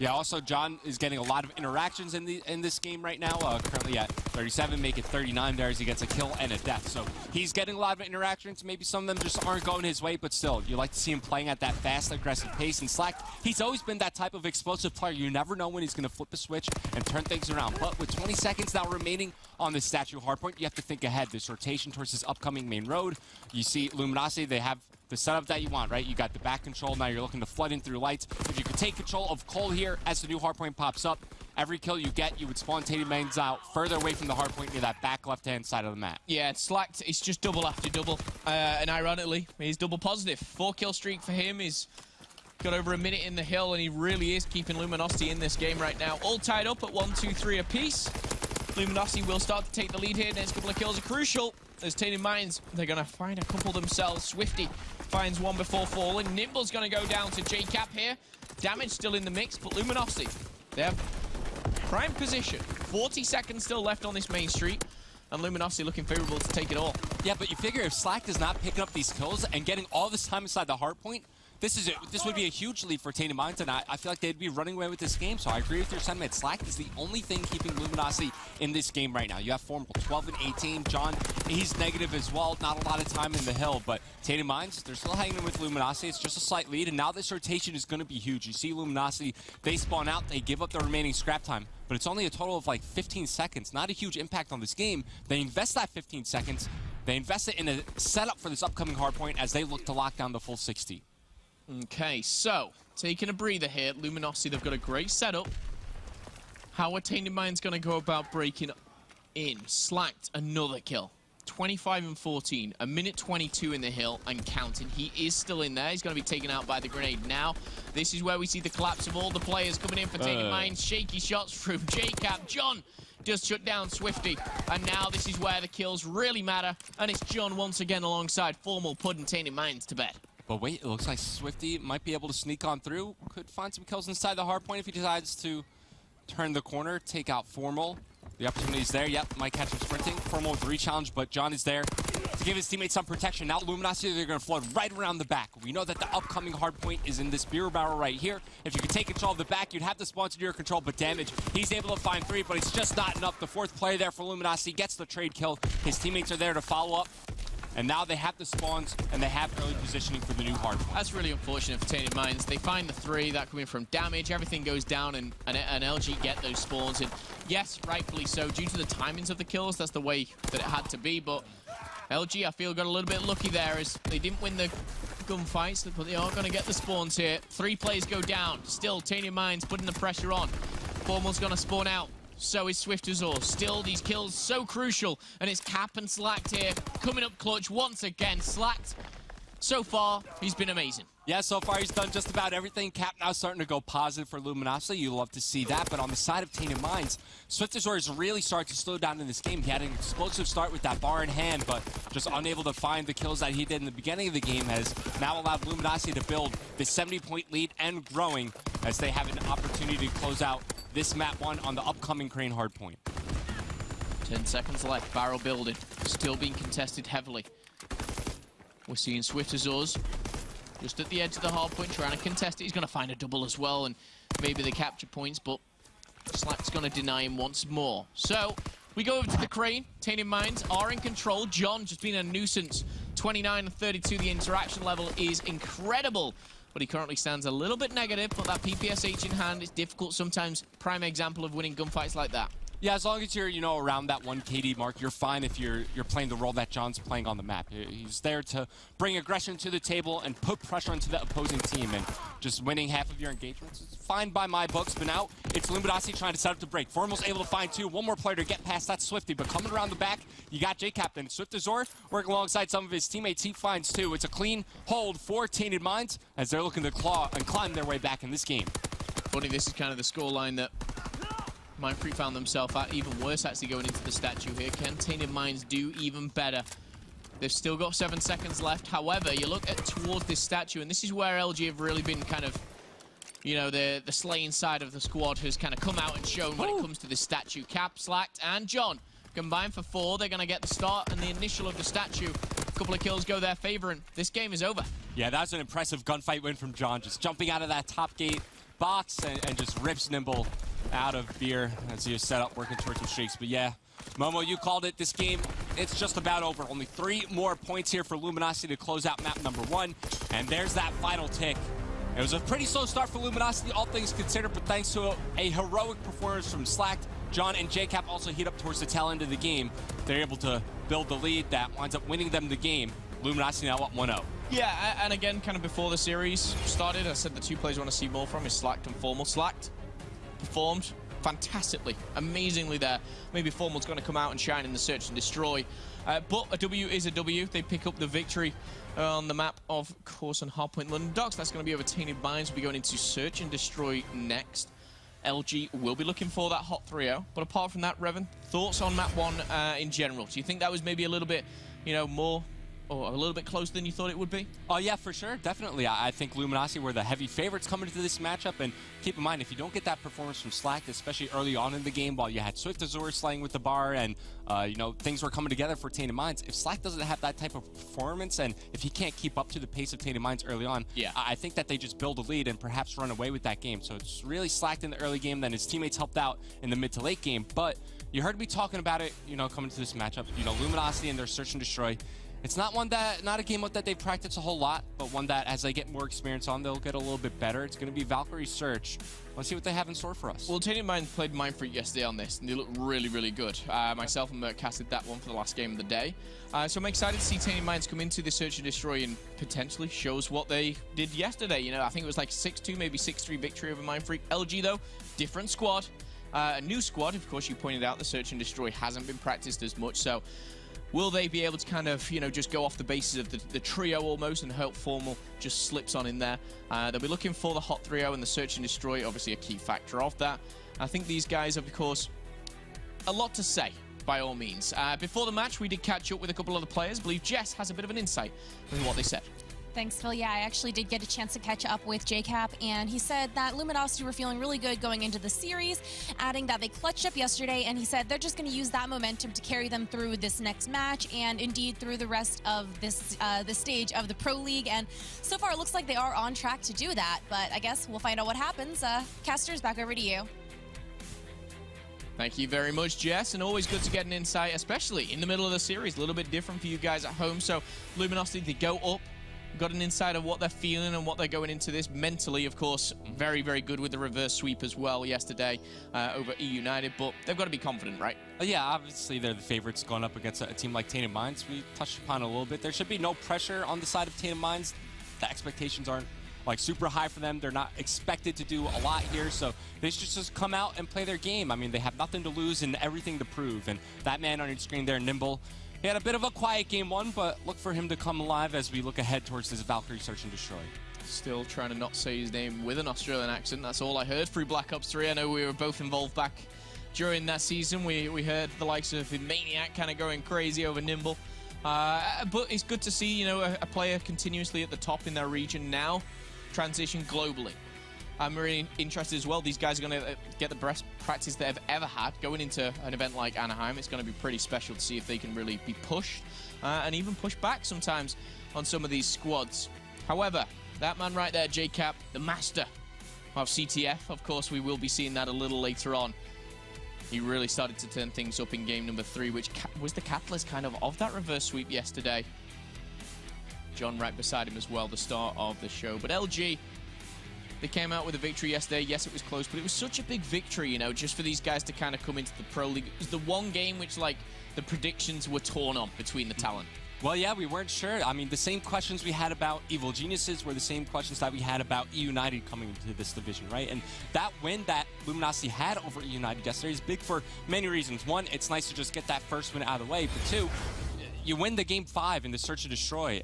Yeah, also, John is getting a lot of interactions in this game right now. Currently at 37, make it 39 there as he gets a kill and a death. So he's getting a lot of interactions. Maybe some of them just aren't going his way, but still, you like to see him playing at that fast, aggressive pace. And Slack, he's always been that type of explosive player. You never know when he's going to flip a switch and turn things around. But with 20 seconds now remaining on this statue hardpoint, you have to think ahead. This rotation towards this upcoming main road. You see Luminosity, they have the setup that you want, right? You got the back control. Now you're looking to flood in through lights. If you could take control of Cole here as the new hardpoint pops up, every kill you get, you would spawn Tainted Minds out further away from the hardpoint near that back left-hand side of the map. Yeah, it's Slacked. It's just double after double. And ironically, he's double positive. 4-kill streak for him. He's got over a minute in the hill, and he really is keeping Luminosity in this game right now. All tied up at 1, 2, 3 apiece. Luminosity will start to take the lead here. Next couple of kills are crucial. There's Tainted Minds. They're going to find a couple themselves. Swifty finds one before falling. Nimble's going to go down to JCap here. Damage still in the mix, but Luminosity, they have prime position. 40 seconds still left on this main street, and Luminosity looking favorable to take it all. Yeah, but you figure if Slack is not picking up these kills and getting all this time inside the hardpoint, this would be a huge lead for Tainted Minds, and I feel like they'd be running away with this game, so I agree with your sentiment. Slack is the only thing keeping Luminosity in this game right now. You have Formal 12 and 18. John, he's negative as well. Not a lot of time in the hill, but Tainted Minds, they're still hanging with Luminosity. It's just a slight lead, and now this rotation is going to be huge. You see Luminosity, they spawn out, they give up the remaining scrap time, but it's only a total of like 15 seconds. Not a huge impact on this game. They invest that 15 seconds. They invest it in a setup for this upcoming hardpoint as they look to lock down the full 60. Okay, so taking a breather here. Luminosity, they've got a great setup. How are Tainted Minds going to go about breaking in? Slacked, another kill. 25 and 14, a minute 22 in the hill and counting. He is still in there. He's going to be taken out by the grenade now. This is where we see the collapse of all the players coming in for Tainted Minds. Shaky shots from JCap. John just shut down Swifty. And now this is where the kills really matter. And it's John once again alongside Formal putting Tainted Minds to bed. But wait, it looks like Swifty might be able to sneak on through. Could find some kills inside the hard point if he decides to turn the corner, take out Formal. The opportunity's there. Yep, might catch him sprinting. Formal with the re-challenge, but John is there to give his teammates some protection. Now Luminosity, they're going to flood right around the back. We know that the upcoming hard point is in this beer barrel right here. If you could take control of the back, you'd have the spawns to your control, but damage. He's able to find 3, but it's just not enough. The 4th player there for Luminosity gets the trade kill. His teammates are there to follow up. And now they have the spawns, and they have early positioning for the new hard point. That's really unfortunate for Tainted Minds. They find the 3, that coming from damage, everything goes down, and LG get those spawns. And yes, rightfully so, due to the timings of the kills, that's the way that it had to be. But LG, I feel, got a little bit lucky there, as they didn't win the gunfights, but they are going to get the spawns here. 3 players go down. Still, Tainted Minds putting the pressure on. Formal's going to spawn out. So is Swift Azor. Still, these kills so crucial. And it's Cap and Slacked here, coming up clutch once again. Slacked, so far, he's been amazing. Yeah, so far he's done just about everything. Cap now starting to go positive for Luminosity. You love to see that. But on the side of Tainted Minds, Swift Azor is really starting to slow down in this game. He had an explosive start with that bar in hand, but just unable to find the kills that he did in the beginning of the game has now allowed Luminosity to build this 70-point lead and growing as they have an opportunity to close out this map 1 on the upcoming Crane hardpoint. 10 seconds left, barrel building, still being contested heavily. We're seeing Swift Azors just at the edge of the hardpoint, trying to contest it. He's going to find a double as well, and maybe they capture points, but Slack's going to deny him once more. So, we go over to the Crane. Tainted Minds are in control. John just been a nuisance. 29 and 32, the interaction level is incredible. But he currently stands a little bit negative, but that PPSH in hand is difficult sometimes. Prime example of winning gunfights like that. Yeah, as long as you're, you know, around that 1 KD mark, you're fine if you're playing the role that John's playing on the map. He's there to bring aggression to the table and put pressure onto the opposing team, and just winning half of your engagements is fine by my books. But now it's Luminosity trying to set up the break. Formal's able to find 2. One more player to get past that Swifty, but coming around the back, you got JCap. Swift Azor working alongside some of his teammates. He finds 2. It's a clean hold for Tainted Minds as they're looking to claw and climb their way back in this game. Funny, this is kind of the scoreline that Mindfreak found themselves at. Even worse actually going into the statue here. Can Tainted Minds do even better? They've still got 7 seconds left. However, you look towards this statue, and this is where LG have really been kind of, you know, the slaying side of the squad has kind of come out and shown when it comes to this statue. Cap, Slacked, and John combined for 4. They're going to get the start and the initial of the statue. A couple of kills go their favor, and this game is over. Yeah, that's an impressive gunfight win from John. Just jumping out of that top gate box and just rips Nimble out of beer as he is set up working towards some streaks. But yeah, Momo, you called it. This game, it's just about over. Only 3 more points here for Luminosity to close out map number 1. And there's that final tick. It was a pretty slow start for Luminosity, all things considered, but thanks to a heroic performance from Slacked, John and JCap also heat up towards the tail end of the game. They're able to build the lead that winds up winning them the game. Luminosity now up 1-0. Yeah, and again, kind of before the series started, I said the 2 players I want to see more from is Slacked and Formal. Slacked performed fantastically, amazingly there. Maybe Formal's going to come out and shine in the search and destroy. But a W is a W. They pick up the victory on the map, of course, on Hardpoint London Docks. That's going to be over Tainted Minds. We'll be going into search and destroy next. LG will be looking for that hot 3-0. But apart from that, Revan, thoughts on map 1 in general? Do you think that was maybe a little bit, you know, more or a little bit closer than you thought it would be? Oh, yeah, for sure. Definitely. I think Luminosity were the heavy favorites coming into this matchup. And keep in mind, if you don't get that performance from Slack, especially early on in the game, while you had Swift Azor slaying with the bar and, you know, things were coming together for Tainted Minds, if Slack doesn't have that type of performance and if he can't keep up to the pace of Tainted Minds early on, yeah, I think that they just build a lead and perhaps run away with that game. So it's really Slacked in the early game, then his teammates helped out in the mid to late game. But you heard me talking about it, you know, coming to this matchup. You know, Luminosity and their search and destroy. It's not a game that they've practiced a whole lot, but one that as they get more experience on, they'll get a little bit better. It's going to be Valkyrie Search. Let's see what they have in store for us. Well, Tainted Minds played Mindfreak yesterday on this, and they look really, really good. Myself and Mert casted that one for the last game of the day. So I'm excited to see Tainted Minds come into the Search and Destroy and potentially show us what they did yesterday. You know, I think it was like 6-2, maybe 6-3 victory over Mindfreak. LG, though, different squad. A new squad, of course, you pointed out the Search and Destroy hasn't been practiced as much, so will they be able to kind of, you know, just go off the basis of the trio almost and hope Formal just slips on in there? They'll be looking for the hot trio, and the Search and Destroy, obviously a key factor of that. I think these guys have, of course, a lot to say, by all means. Before the match, we did catch up with a couple of the players. I believe Jess has a bit of an insight into what they said. Thanks, Phil. Yeah, I actually did get a chance to catch up with JCap, and he said that Luminosity were feeling really good going into the series, adding that they clutched up yesterday, and he said they're just going to use that momentum to carry them through this next match and indeed through the rest of this stage of the Pro League. And so far, it looks like they are on track to do that, but I guess we'll find out what happens. Casters, back over to you. Thank you very much, Jess, and always good to get an insight, especially in the middle of the series. A little bit different for you guys at home. So Luminosity, they go up. Got an insight of what they're feeling and what they're going into this mentally, of course. Very, very good with the reverse sweep as well yesterday over E United, but they've got to be confident, right? Yeah, obviously they're the favorites going up against a team like Tainted Minds. We touched upon it a little bit. There should be no pressure on the side of Tainted Minds. The expectations aren't like super high for them. They're not expected to do a lot here, so they should just come out and play their game. I mean, they have nothing to lose and everything to prove, and that man on your screen there, Nimble, he had a bit of a quiet game one, but look for him to come alive as we look ahead towards this Valkyrie Search and Destroy. Still trying to not say his name with an Australian accent. That's all I heard through Black Ops 3. I know we were both involved back during that season. We heard the likes of Maniac kind of going crazy over Nimble. But it's good to see, you know, a player continuously at the top in their region now transition globally. I'm really interested as well. These guys are going to get the best practice they've ever had going into an event like Anaheim. It's going to be pretty special to see if they can really be pushed and even push back sometimes on some of these squads. However, that man right there, JCap, the master of CTF, of course, we will be seeing that a little later on. He really started to turn things up in game number 3, which was the catalyst kind of that reverse sweep yesterday. John right beside him as well, the star of the show. But LG, they came out with a victory yesterday. Yes, it was close, but it was such a big victory, you know, just for these guys to kind of come into the Pro League. It was the one game which, like, the predictions were torn on between the talent. Well, yeah, we weren't sure. I mean, the same questions we had about Evil Geniuses were the same questions that we had about E United coming into this division, right? And that win that Luminosity had over E United yesterday is big for many reasons. One, it's nice to just get that first win out of the way, but two, you win the Game 5 in the Search and Destroy,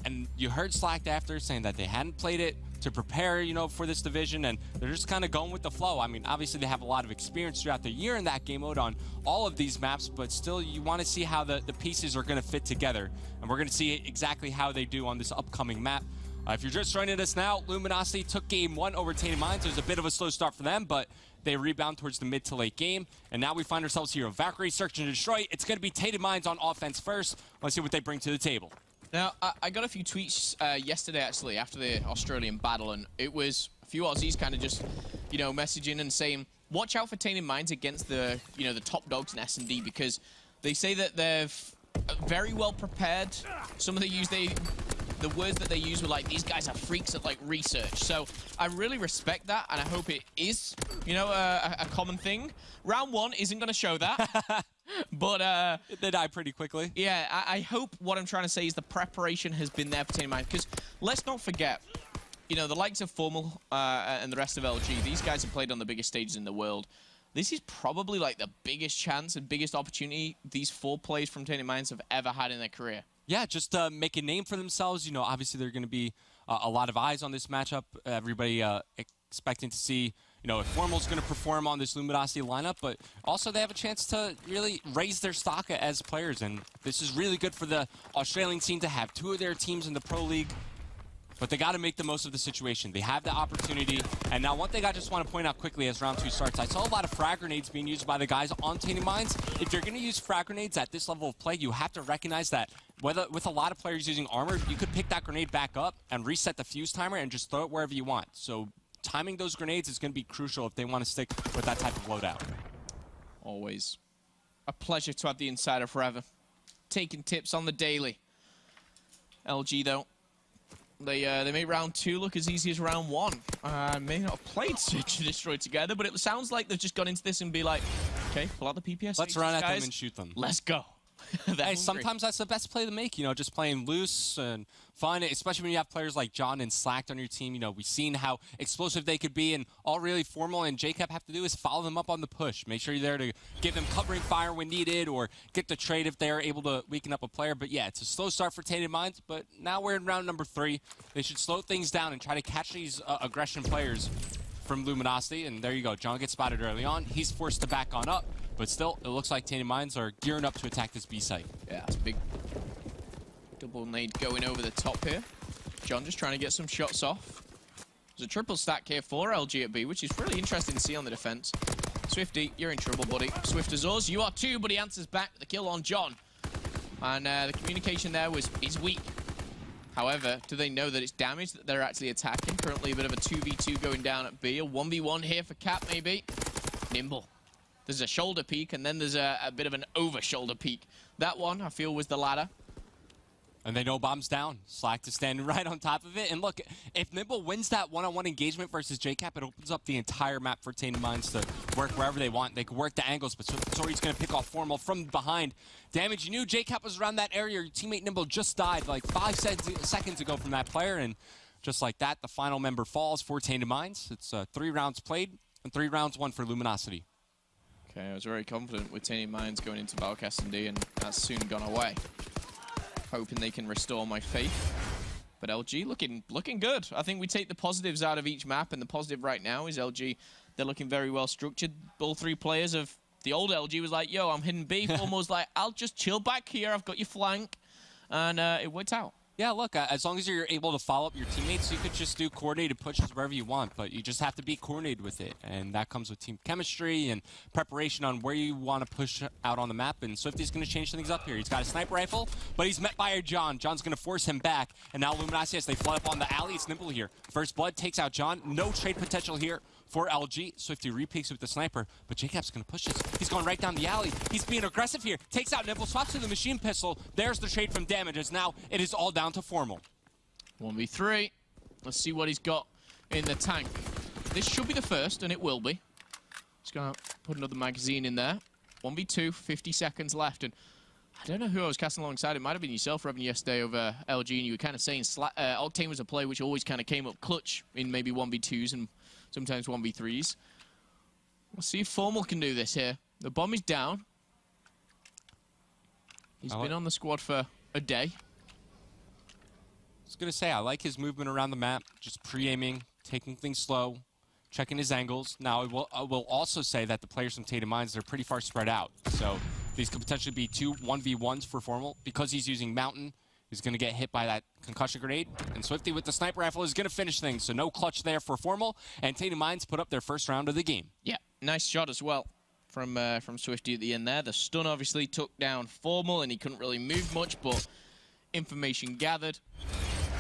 and you heard Slacked after saying that they hadn't played it to prepare, you know, for this division, and they're just kind of going with the flow. I mean, obviously they have a lot of experience throughout the year in that game mode on all of these maps, but still you want to see how the pieces are going to fit together, and we're going to see exactly how they do on this upcoming map. If you're just joining us now, Luminosity took game 1 over Tainted Minds. It was a bit of a slow start for them, but they rebound towards the mid to late game, and now we find ourselves here on Valkyrie Search and Destroy. It's going to be Tainted Minds on offense first. Let's see what they bring to the table. Now, I got a few tweets yesterday, actually, after the Australian battle, and it was a few Aussies kind of just, you know, messaging and saying, watch out for Tainted Minds against the, you know, the top dogs in S&D, because they say that they're very well prepared. Some of the words that they use were like, these guys are freaks at, like, research. So I really respect that, and I hope it is, you know, a common thing. Round 1 isn't going to show that. But they die pretty quickly. Yeah, I hope what I'm trying to say is the preparation has been there for Tainted Minds, because let's not forget, you know, the likes of Formal and the rest of LG, these guys have played on the biggest stages in the world. This is probably like the biggest chance and biggest opportunity these 4 players from Tainted Minds have ever had in their career. Yeah, just make a name for themselves. You know, obviously there are going to be a lot of eyes on this matchup. Everybody expecting to see, you know, if Formal's going to perform on this Luminosity lineup, but also they have a chance to really raise their stock as players, and this is really good for the Australian team to have 2 of their teams in the Pro League, but they got to make the most of the situation. They have the opportunity, and now one thing I just want to point out quickly as round 2 starts, I saw a lot of frag grenades being used by the guys on Tainted Minds. If you're going to use frag grenades at this level of play, you have to recognize that with a lot of players using armor, you could pick that grenade back up and reset the fuse timer and just throw it wherever you want. So timing those grenades is going to be crucial if they want to stick with that type of loadout. Always a pleasure to have the Insider forever. Taking tips on the daily. LG, though, they made round 2 look as easy as round 1. May not have played Search and Destroy together, but it sounds like they've just gone into this and be like, okay, pull out the PPS. Let's run at them and shoot them. Let's go. Hey, sometimes that's the best play to make, you know, just playing loose and fun, especially when you have players like John and Slacked on your team. You know, we've seen how explosive they could be, and all really Formal and JCap have to do is follow them up on the push. Make sure you're there to give them covering fire when needed or get the trade if they're able to weaken up a player. But yeah, it's a slow start for Tainted Minds, but now we're in round number 3. They should slow things down and try to catch these aggression players from Luminosity, and there you go. John gets spotted early on. He's forced to back on up, but still, it looks like Tainted Minds are gearing up to attack this B site. Yeah, it's a big double nade going over the top here. John just trying to get some shots off. There's a triple stack here for LG at B, which is really interesting to see on the defense. Swifty, you're in trouble, buddy. Swift Azores, you are too, but he answers back with the kill on John. And the communication there is weak. However, do they know that it's damage that they're actually attacking? Currently a bit of a 2v2 going down at B. A 1v1 here for Cap, maybe. Nimble. There's a shoulder peek, and then there's a bit of an over-shoulder peek. That one, I feel, was the ladder. And they know bomb's down. Slack is standing right on top of it. And look, if Nimble wins that one-on-one engagement versus JCap, it opens up the entire map for Tainted Minds to work wherever they want. They can work the angles, but Sori's going to pick off Formal from behind. Damage, you knew JCap was around that area. Your teammate Nimble just died like 5 seconds ago from that player. And just like that, the final member falls for Tainted Minds. It's 3 rounds played and 3 rounds won for Luminosity. Okay, I was very confident with Tainted Minds going into Valcast and D, and that's soon gone away. Hoping they can restore my faith. But LG looking good. I think we take the positives out of each map, and the positive right now is LG. They're looking very well structured. All 3 players of the old LG was like, yo, I'm hidden B. Almost like, I'll just chill back here. I've got your flank. And it worked out. Yeah, look, as long as you're able to follow up your teammates, you could just do coordinated pushes wherever you want, but you just have to be coordinated with it. And that comes with team chemistry and preparation on where you want to push out on the map. And Swifty's going to change things up here. He's got a sniper rifle, but he's met by a John. John's going to force him back. And now Luminosity, as they flood up on the alley, it's Nimble here. First Blood takes out John. No trade potential here for LG. Swifty repeaks with the sniper, but JCap's going to push this. He's going right down the alley. He's being aggressive here. Takes out Nimble, swaps to the machine pistol. There's the trade from damages. Now it is all down to Formal. 1v3. Let's see what he's got in the tank. This should be the first, and it will be. Just going to put another magazine in there. 1v2, 50 seconds left. And I don't know who I was casting alongside. It might have been yourself, Robin, yesterday over LG, and you were kind of saying Octane was a play which always kind of came up clutch in maybe 1v2s and sometimes 1v3s. We'll see if Formal can do this here. The bomb is down. He's been on the squad for a day. I was going to say, I like his movement around the map, just pre-aiming, taking things slow, checking his angles. Now, I will also say that the players from Tainted Minds, they're pretty far spread out. So these could potentially be 2 1v1s for Formal. Because he's using Mountain, he's going to get hit by that concussion grenade. And Swifty with the sniper rifle is going to finish things. So no clutch there for Formal. And Tainted Minds put up their first round of the game. Yeah, nice shot as well from Swifty at the end there. The stun obviously took down Formal, and he couldn't really move much, but information gathered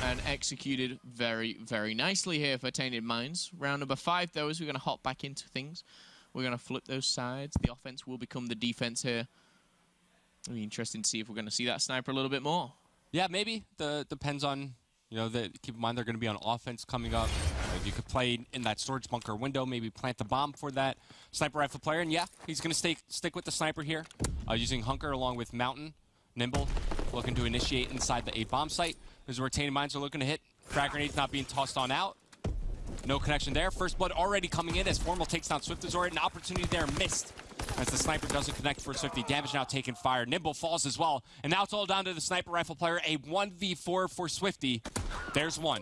and executed very, very nicely here for Tainted Minds. Round number 5, though, is we're going to hop back into things. We're going to flip those sides. The offense will become the defense here. It'll be interesting to see if we're going to see that sniper a little bit more. Yeah, maybe. Depends on, you know, keep in mind they're going to be on offense coming up. You could play in that storage bunker window, maybe plant the bomb for that sniper rifle player. And yeah, he's going to stick with the sniper here, using Hunker along with Mountain. Nimble looking to initiate inside the A bomb site. This is where Tainted Minds are looking to hit. Frag grenade's not being tossed on out. No connection there. First Blood already coming in as Formal takes down Swift Azor. An opportunity there missed as the sniper doesn't connect for Swifty. Damage now taking fire. Nimble falls as well. And now it's all down to the sniper rifle player. A 1v4 for Swifty. There's one.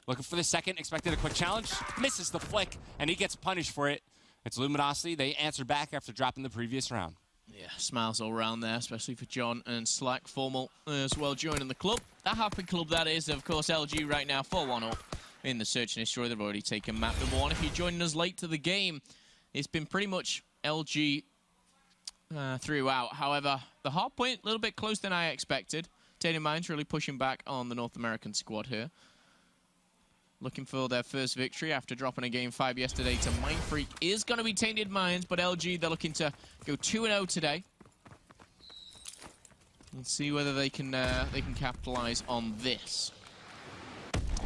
Looking for the second. Expected a quick challenge. Misses the flick, and he gets punished for it. It's Luminosity. They answer back after dropping the previous round. Yeah, smiles all around there, especially for John and Slack. Formal as well joining the club. A happy club that is, of course, LG right now 4-1 up in the Search and Destroy. They've already taken map number 1. If you're joining us late to the game, it's been pretty much LG throughout. However, the hard point, a little bit closer than I expected. Tainted Minds really pushing back on the North American squad here. Looking for their first victory after dropping a game 5 yesterday to Mindfreak is going to be Tainted Minds, but LG, they're looking to go 2-0 today. Let's see whether they can capitalize on this.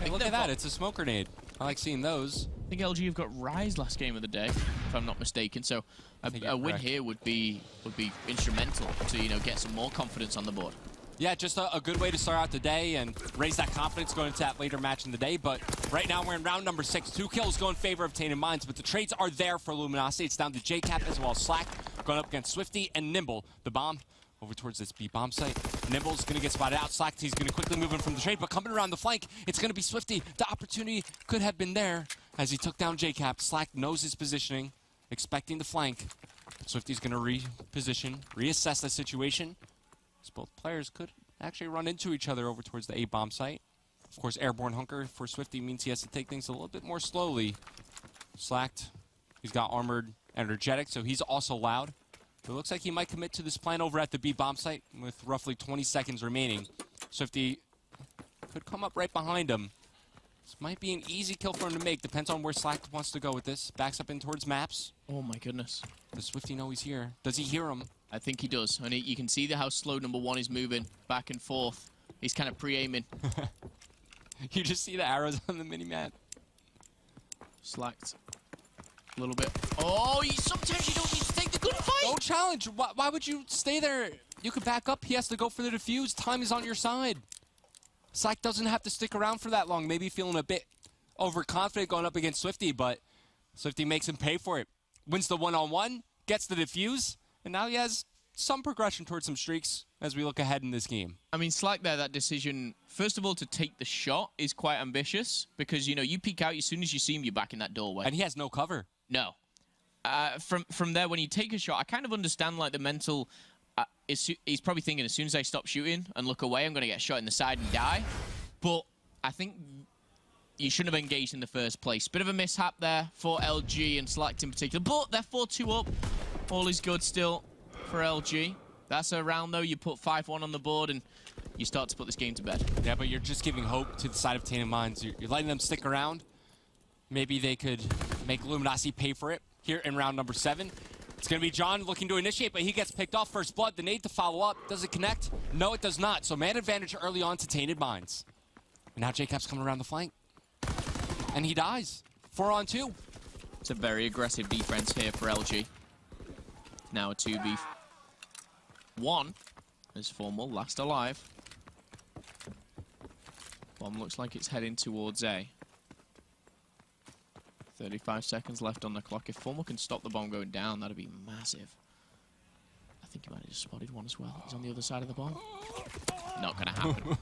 Hey, look at that, it's a smoke grenade. I like seeing those. I think LG have got Rise last game of the day. if I'm not mistaken. So a win here would be instrumental to get some more confidence on the board. Yeah, just a good way to start out the day and raise that confidence going into that later match in the day. But right now we're in round number 6. 2 kills go in favor of Tainted Minds, but the trades are there for Luminosity. It's down to JCap as well as Slack going up against Swifty and Nimble. The bomb over towards this B bomb site. Nimble's going to get spotted out. Slack, he's going to quickly move in from the trade, but coming around the flank, it's going to be Swifty. The opportunity could have been there as he took down JCap. Slack knows his positioning, expecting the flank. Swifty's going to reposition, reassess the situation. So both players could actually run into each other over towards the A bomb site. Of course, airborne hunker for Swifty means he has to take things a little bit more slowly. Slacked, he's got armored energetic, so he's also loud. It looks like he might commit to this plan over at the B bomb site with roughly 20 seconds remaining. Swifty could come up right behind him. This might be an easy kill for him to make. Depends on where Slack wants to go with this. Backs up in towards maps. Oh my goodness. Does Swifty know he's here? Does he hear him? I think he does. And you can see how slow number 1 is moving back and forth. He's kind of pre-aiming. You just see the arrows on the mini-map. Slacked a little bit. Oh, sometimes you don't need to take the good fight. No challenge. Why would you stay there? You could back up. He has to go for the defuse. Time is on your side. Slack doesn't have to stick around for that long. Maybe feeling a bit overconfident going up against Swifty, but Swifty makes him pay for it. Wins the one-on-one, gets the defuse, and now he has some progression towards some streaks as we look ahead in this game. I mean, Slack there, that decision, first of all, to take the shot is quite ambitious because, you peek out as soon as you see him, you're back in that doorway. And he has no cover. No. From there, when you take a shot, I kind of understand, like, the mental... he's probably thinking, as soon as I stop shooting and look away, I'm going to get shot in the side and die. But I think you shouldn't have engaged in the first place. Bit of a mishap there for LG and Slack in particular. But they're 4-2 up. All is good still for LG. That's a round, though. You put 5-1 on the board, and you start to put this game to bed. Yeah, but you're just giving hope to the side of Tainted Minds. You're letting them stick around. Maybe they could make Luminosity pay for it here in round number 7. It's going to be John looking to initiate, but he gets picked off. First blood, the nade to follow up. Does it connect? No, it does not. So man advantage early on to Tainted Minds. And now Jacob's coming around the flank. And he dies. 4-on-2. It's a very aggressive defense here for LG. Now a 2v1 as Formal, last alive. Bomb looks like it's heading towards A. 35 seconds left on the clock. If Formal can stop the bomb going down, that'd be massive. I think he might have just spotted one as well. He's on the other side of the bomb. Not gonna happen.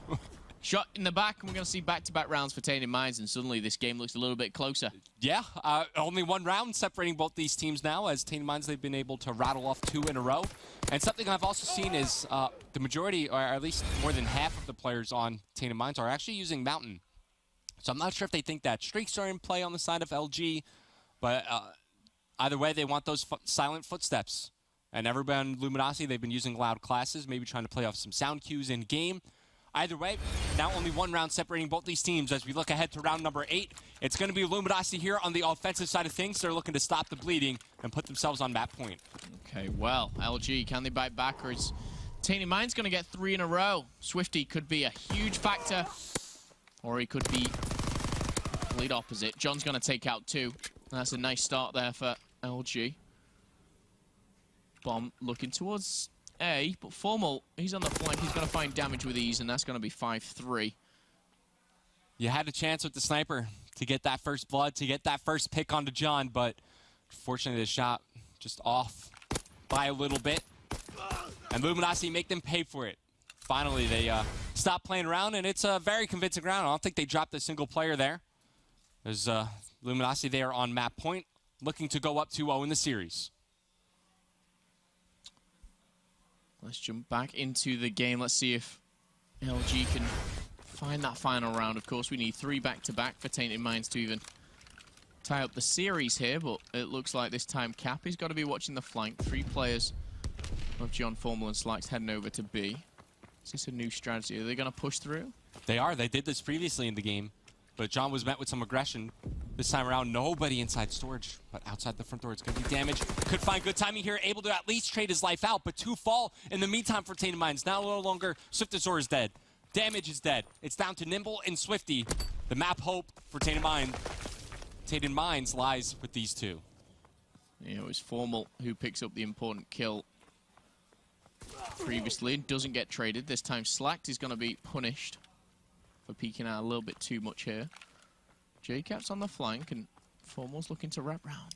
Shot in the back, and we're going to see back-to-back rounds for Tainted Minds, and suddenly this game looks a little bit closer. Yeah, only one round separating both these teams now. As Tainted Minds, they've been able to rattle off 2 in a row. And something I've also seen is the majority, or at least more than half of the players on Tainted Minds are actually using Mountain. So I'm not sure if they think that streaks are in play on the side of LG, but either way, they want those silent footsteps. And everybody on Luminosity, they've been using loud classes, maybe trying to play off some sound cues in game. Either way, now only one round separating both these teams as we look ahead to round number 8. It's going to be Luminosity here on the offensive side of things. They're looking to stop the bleeding and put themselves on map point. Okay, well, LG, can they bite back, or is Tainted Mind's going to get 3 in a row? Swifty could be a huge factor, or he could be complete opposite. John's going to take out 2. That's a nice start there for LG. Bomb looking towards A, but Formal, he's on the flank. He's going to find damage with ease, and that's going to be 5-3. You had a chance with the sniper to get that first blood, to get that first pick onto John, but fortunately the shot just off by a little bit. And Luminosity make them pay for it. Finally, they stop playing around, and it's a very convincing round. I don't think they dropped a single player there. There's Luminosity there on map point, looking to go up 2-0 in the series. Let's jump back into the game. Let's see if LG can find that final round. Of course, we need 3 back-to-back for Tainted Minds to even tie up the series here, but it looks like this time Cappy's got to be watching the flank. 3 players of John, Formal, and Slacks heading over to B. Is this a new strategy? Are they going to push through? They are. They did this previously in the game, but John was met with some aggression. This time around, nobody inside storage, but outside the front door, it's going to be damage. Could find good timing here, able to at least trade his life out, but 2 fall in the meantime for Tainted Minds. Now no longer Swiftazor is dead. Damage is dead. It's down to Nimble and Swifty. The map hope for Tainted Minds lies with these 2. It was Formal who picks up the important kill previously. Doesn't get traded. This time Slacked is going to be punished for peeking out a little bit too much here. JCap's on the flank, and Formal's looking to wrap round.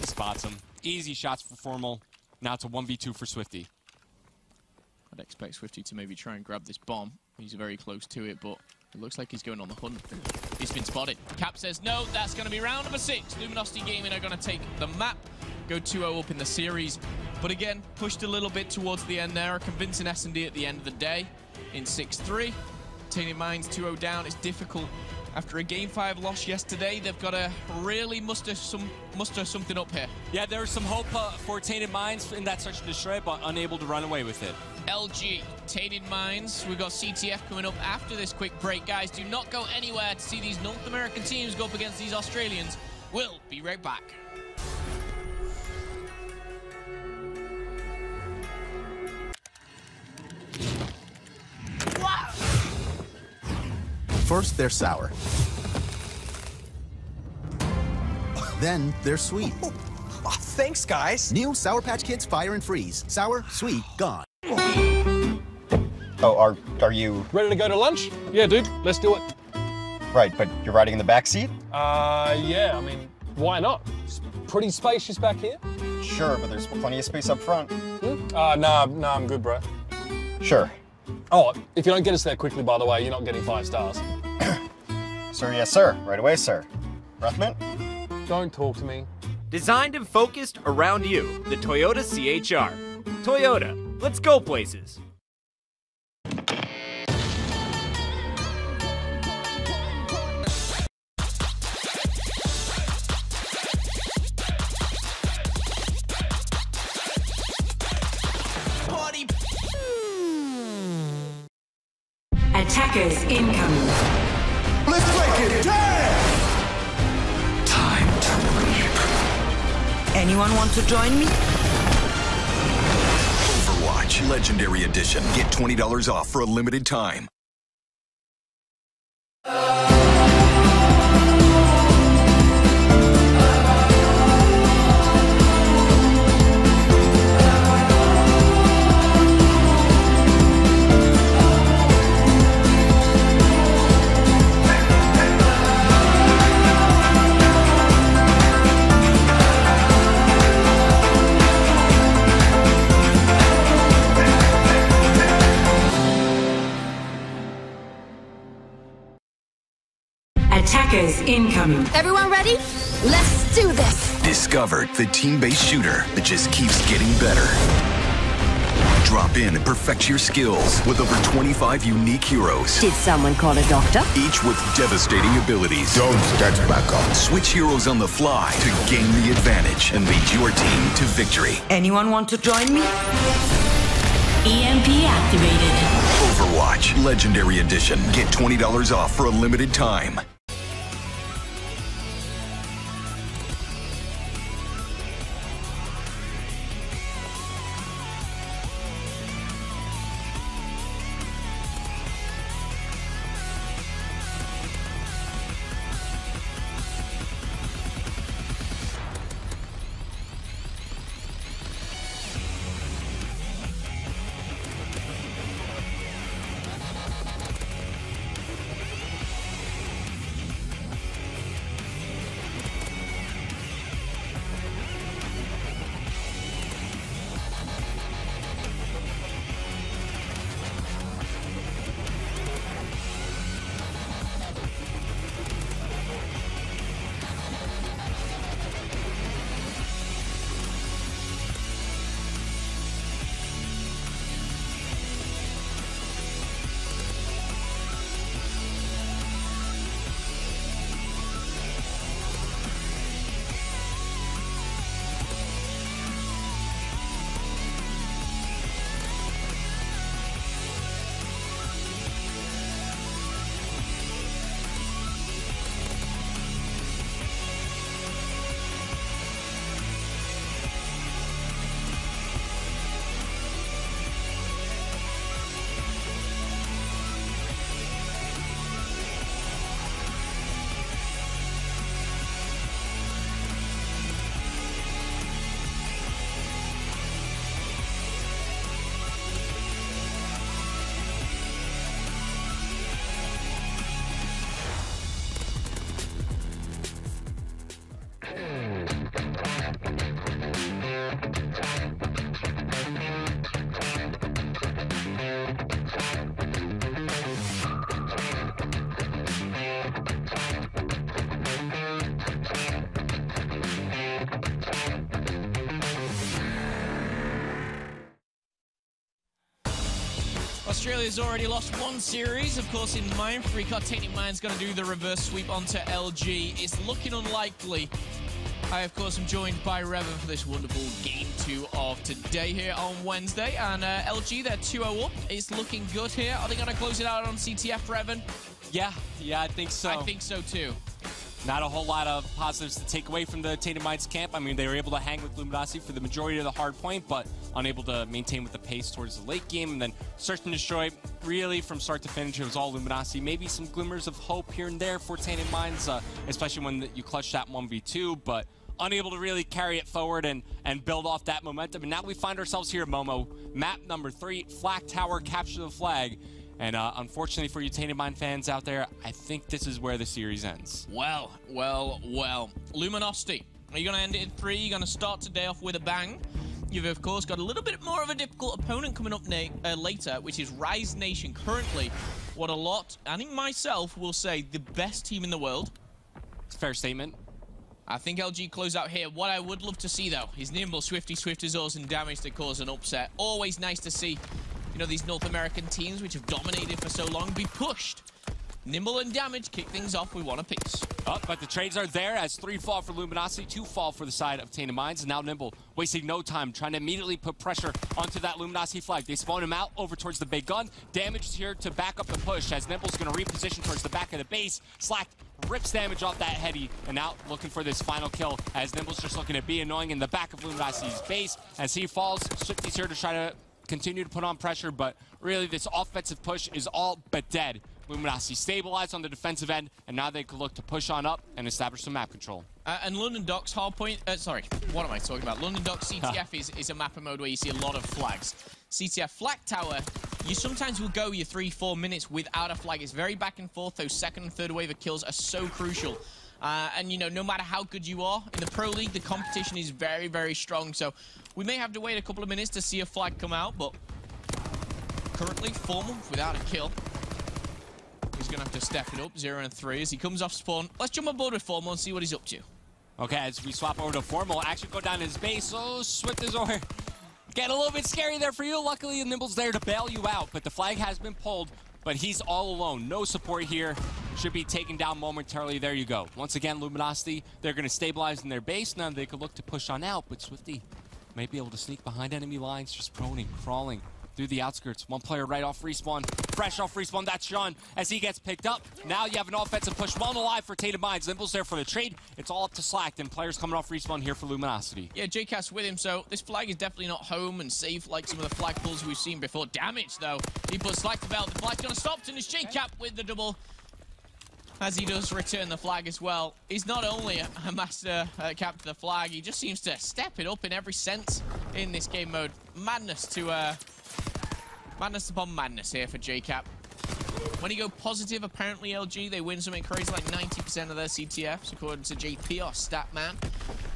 He spots him. Easy shots for Formal. Now it's a 1v2 for Swifty. I'd expect Swifty to maybe try and grab this bomb. He's very close to it, but it looks like he's going on the hunt. He's been spotted. Cap says no, that's going to be round number 6. Luminosity Gaming are going to take the map, go 2-0 up in the series. But again, pushed a little bit towards the end there. A convincing S&D at the end of the day in 6-3. Tainted Minds 2-0 down. It's difficult. After a Game 5 loss yesterday, they've got to really muster something up here. Yeah, there's some hope for Tainted Minds in that search and destroy, but unable to run away with it. LG, Tainted Minds. We've got CTF coming up after this quick break. Guys, do not go anywhere to see these North American teams go up against these Australians. We'll be right back. First, they're sour. Then they're sweet. Oh, thanks, guys. New Sour Patch Kids Fire and Freeze. Sour, sweet, gone. Oh, are you... Ready to go to lunch? Yeah, dude, let's do it. Right, but you're riding in the back seat? Yeah, I mean, why not? It's pretty spacious back here. Sure, but there's plenty of space up front. Nah, I'm good, bro. Sure. Oh, if you don't get us there quickly, by the way, you're not getting 5 stars. Sir, yes, sir. Right away, sir. Breathmint? Don't talk to me. Designed and focused around you, the Toyota CHR. Toyota, let's go places. Attackers incoming. Let's break it down! Time to leap. Anyone want to join me? Overwatch Legendary Edition. Get $20 off for a limited time. Attackers incoming. Everyone ready? Let's do this. Discover the team-based shooter that just keeps getting better. Drop in and perfect your skills with over 25 unique heroes. Did someone call a doctor? Each with devastating abilities. Don't get back up. Switch heroes on the fly to gain the advantage and lead your team to victory. Anyone want to join me? EMP activated. Overwatch Legendary Edition. Get $20 off for a limited time. Australia's already lost one series. Of course, in Mindfreak, our Tainted Mind's going to do the reverse sweep onto LG. It's looking unlikely. I, of course, am joined by Revan for this wonderful Game 2 of today here on Wednesday. And LG, they're 2-0 up. It's looking good here. Are they going to close it out on CTF, Revan? Yeah, I think so. I think so, too. Not a whole lot of positives to take away from the Tainted Minds camp. I mean, they were able to hang with Luminosity for the majority of the hard point, but unable to maintain with the pace towards the late game. And then Search and Destroy, really from start to finish, it was all Luminosity. Maybe some glimmers of hope here and there for Tainted Minds, especially when you clutch that 1v2, but unable to really carry it forward and build off that momentum. And now we find ourselves here, Momo. Map number 3, Flak Tower, capture the flag. And unfortunately for you Tainted Mind fans out there, I think this is where the series ends. Well. Luminosity, are you going to end it in 3? You're going to start today off with a bang. You've, of course, got a little bit more of a difficult opponent coming up later, which is Rise Nation. Currently, what a lot, and myself, will say the best team in the world. It's a fair statement. I think LG close out here. What I would love to see, though, is Nimble, Swifty, Swift Azores, and Damage to cause an upset. Always nice to see, you know, these North American teams, which have dominated for so long, be pushed. Nimble and Damage kick things off with one apiece. Oh, but the trades are there as 3 fall for Luminosity, 2 fall for the side of Tainted Minds. And now Nimble wasting no time, trying to immediately put pressure onto that Luminosity flag. They spawn him out over towards the big gun. Damage is here to back up the push as Nimble's going to reposition towards the back of the base. Slack rips Damage off that heady, and now looking for this final kill as Nimble's just looking to be annoying in the back of Luminosity's base. As he falls, Swifty's here to try to continue to put on pressure, but really this offensive push is all but dead. Luminosity stabilized on the defensive end, and now they can look to push on up and establish some map control. And London Docks hardpoint, sorry, what am I talking about? London Docks CTF is a map mode where you see a lot of flags. CTF Flak Tower, you sometimes will go your 3-4 minutes without a flag. It's very back and forth. Those second and third wave of kills are so crucial. And, you know, no matter how good you are, in the Pro League, the competition is very, very strong. So we may have to wait a couple of minutes to see a flag come out, but currently, Formal without a kill. He's going to have to step it up, 0 and 3 as he comes off spawn. Let's jump on board with Formal and see what he's up to. Okay, as we swap over to Formal, actually go down his base. Oh, Swift is over. Getting a little bit scary there for you. Luckily, Nimble's there to bail you out, but the flag has been pulled, but he's all alone. No support here. Should be taken down momentarily. There you go. Once again, Luminosity, they're going to stabilize in their base. Now they could look to push on out, but Swifty might be able to sneak behind enemy lines, just proning, crawling through the outskirts. One player right off respawn, fresh off respawn. That's Sean as he gets picked up. Now you have an offensive push, one alive for Tainted Minds. Nimble's there for the trade. It's all up to Slack, and players coming off respawn here for Luminosity. Yeah, JCast with him, so this flag is definitely not home and safe like some of the flag pulls we've seen before. Damage, though. He puts Slack to belt. The flag's going to stop, and it's JCap with the double as he does return the flag as well. He's not only a master cap to the flag, he just seems to step it up in every sense in this game mode. Madness to madness upon madness here for JCap. When you go positive, apparently LG, they win something crazy like 90% of their CTFs, according to JP, our stat man.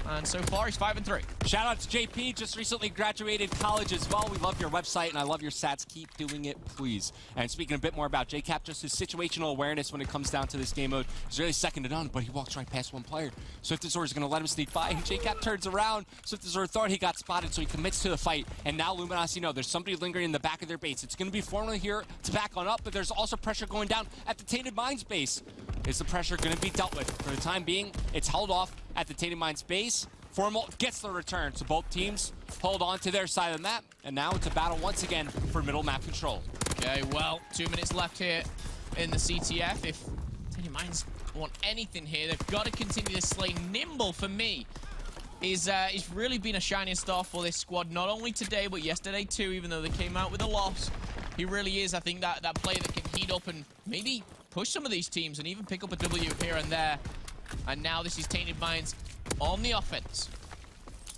And so far, he's 5 and 3. Shout out to JP, just recently graduated college as well. We love your website, and I love your stats. Keep doing it, please. And speaking a bit more about JCap, just his situational awareness when it comes down to this game mode is really second to none, but he walks right past one player. Swiftazor is going to let him sneak by. JCap turns around. Swiftazor thought he got spotted, so he commits to the fight. And now Luminosity know there's somebody lingering in the back of their base. It's going to be Formula here to back on up, but there's also pressure going down at the Tainted Minds base. Is the pressure going to be dealt with? For the time being, it's held off at the Tainted Minds base. Formal gets the return, so both teams hold on to their side of the map, and now it's a battle once again for middle map control. Okay, well, 2 minutes left here in the CTF. If Tainted Minds want anything here, they've got to continue to slay. Nimble, for me, is really been a shining star for this squad, not only today, but yesterday too, even though they came out with a loss. He really is, I think, that player that can heat up and maybe push some of these teams and even pick up a W here and there. And now this is Tainted Minds on the offense.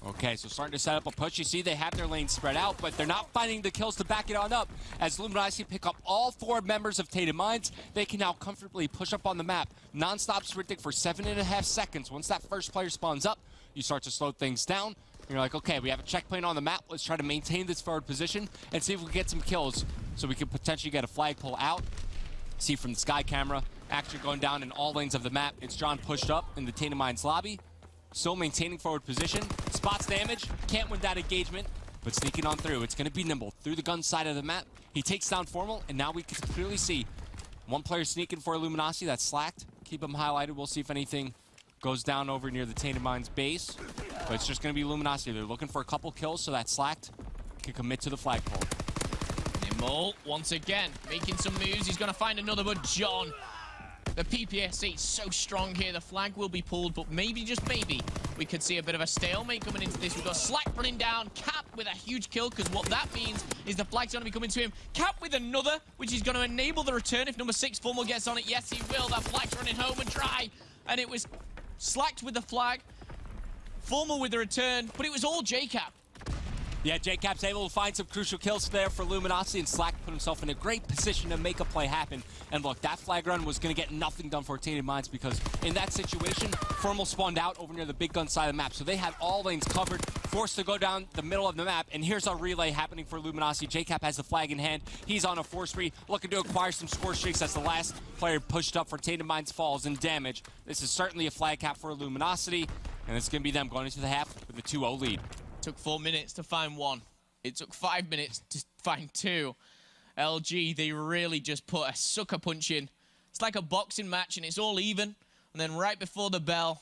Okay, so starting to set up a push. You see they have their lanes spread out, but they're not finding the kills to back it on up. As Luminosity pick up all 4 members of Tainted Minds, they can now comfortably push up on the map. Non-stop sprinting for 7.5 seconds. Once that first player spawns up, you start to slow things down. You're like, okay, we have a checkpoint on the map. Let's try to maintain this forward position and see if we can get some kills so we can potentially get a flagpole out. See from the sky camera, action going down in all lanes of the map. It's John pushed up in the Tainted Minds lobby. Still maintaining forward position. Spots Damage. Can't win that engagement. but sneaking on through. It's going to be Nimble through the gun side of the map. He takes down Formal, and now we can clearly see one player sneaking for Luminosity. That's slacked. Keep him highlighted. We'll see if anything goes down over near the Tainted Minds base. But it's just going to be Luminosity. They're looking for a couple kills, so that slacked can commit to the flagpole. Nimble, once again, making some moves. He's going to find another, but John, the PPSC is so strong here. The flag will be pulled, but maybe, just maybe, we could see a bit of a stalemate coming into this. We've got Slack running down, Cap with a huge kill, because what that means is the flag's going to be coming to him. Cap with another, which is going to enable the return if number 6 Formal gets on it. Yes, he will. That flag's running home and dry. And it was Slacked with the flag, Formal with the return, but it was all JCap. Yeah, JCap's able to find some crucial kills there for Luminosity, and Slack put himself in a great position to make a play happen. And look, that flag run was going to get nothing done for Tainted Minds, because in that situation, Formal spawned out over near the big gun side of the map. So they had all lanes covered, forced to go down the middle of the map. And here's a relay happening for Luminosity. JCap has the flag in hand. He's on a 4-spree, looking to acquire some score streaks as the last player pushed up for Tainted Minds falls in damage. This is certainly a flag cap for Luminosity, and it's going to be them going into the half with a 2-0 lead. Took 4 minutes to find one. It took 5 minutes to find two. LG, they really just put a sucker punch in. It's like a boxing match, and it's all even. And then right before the bell,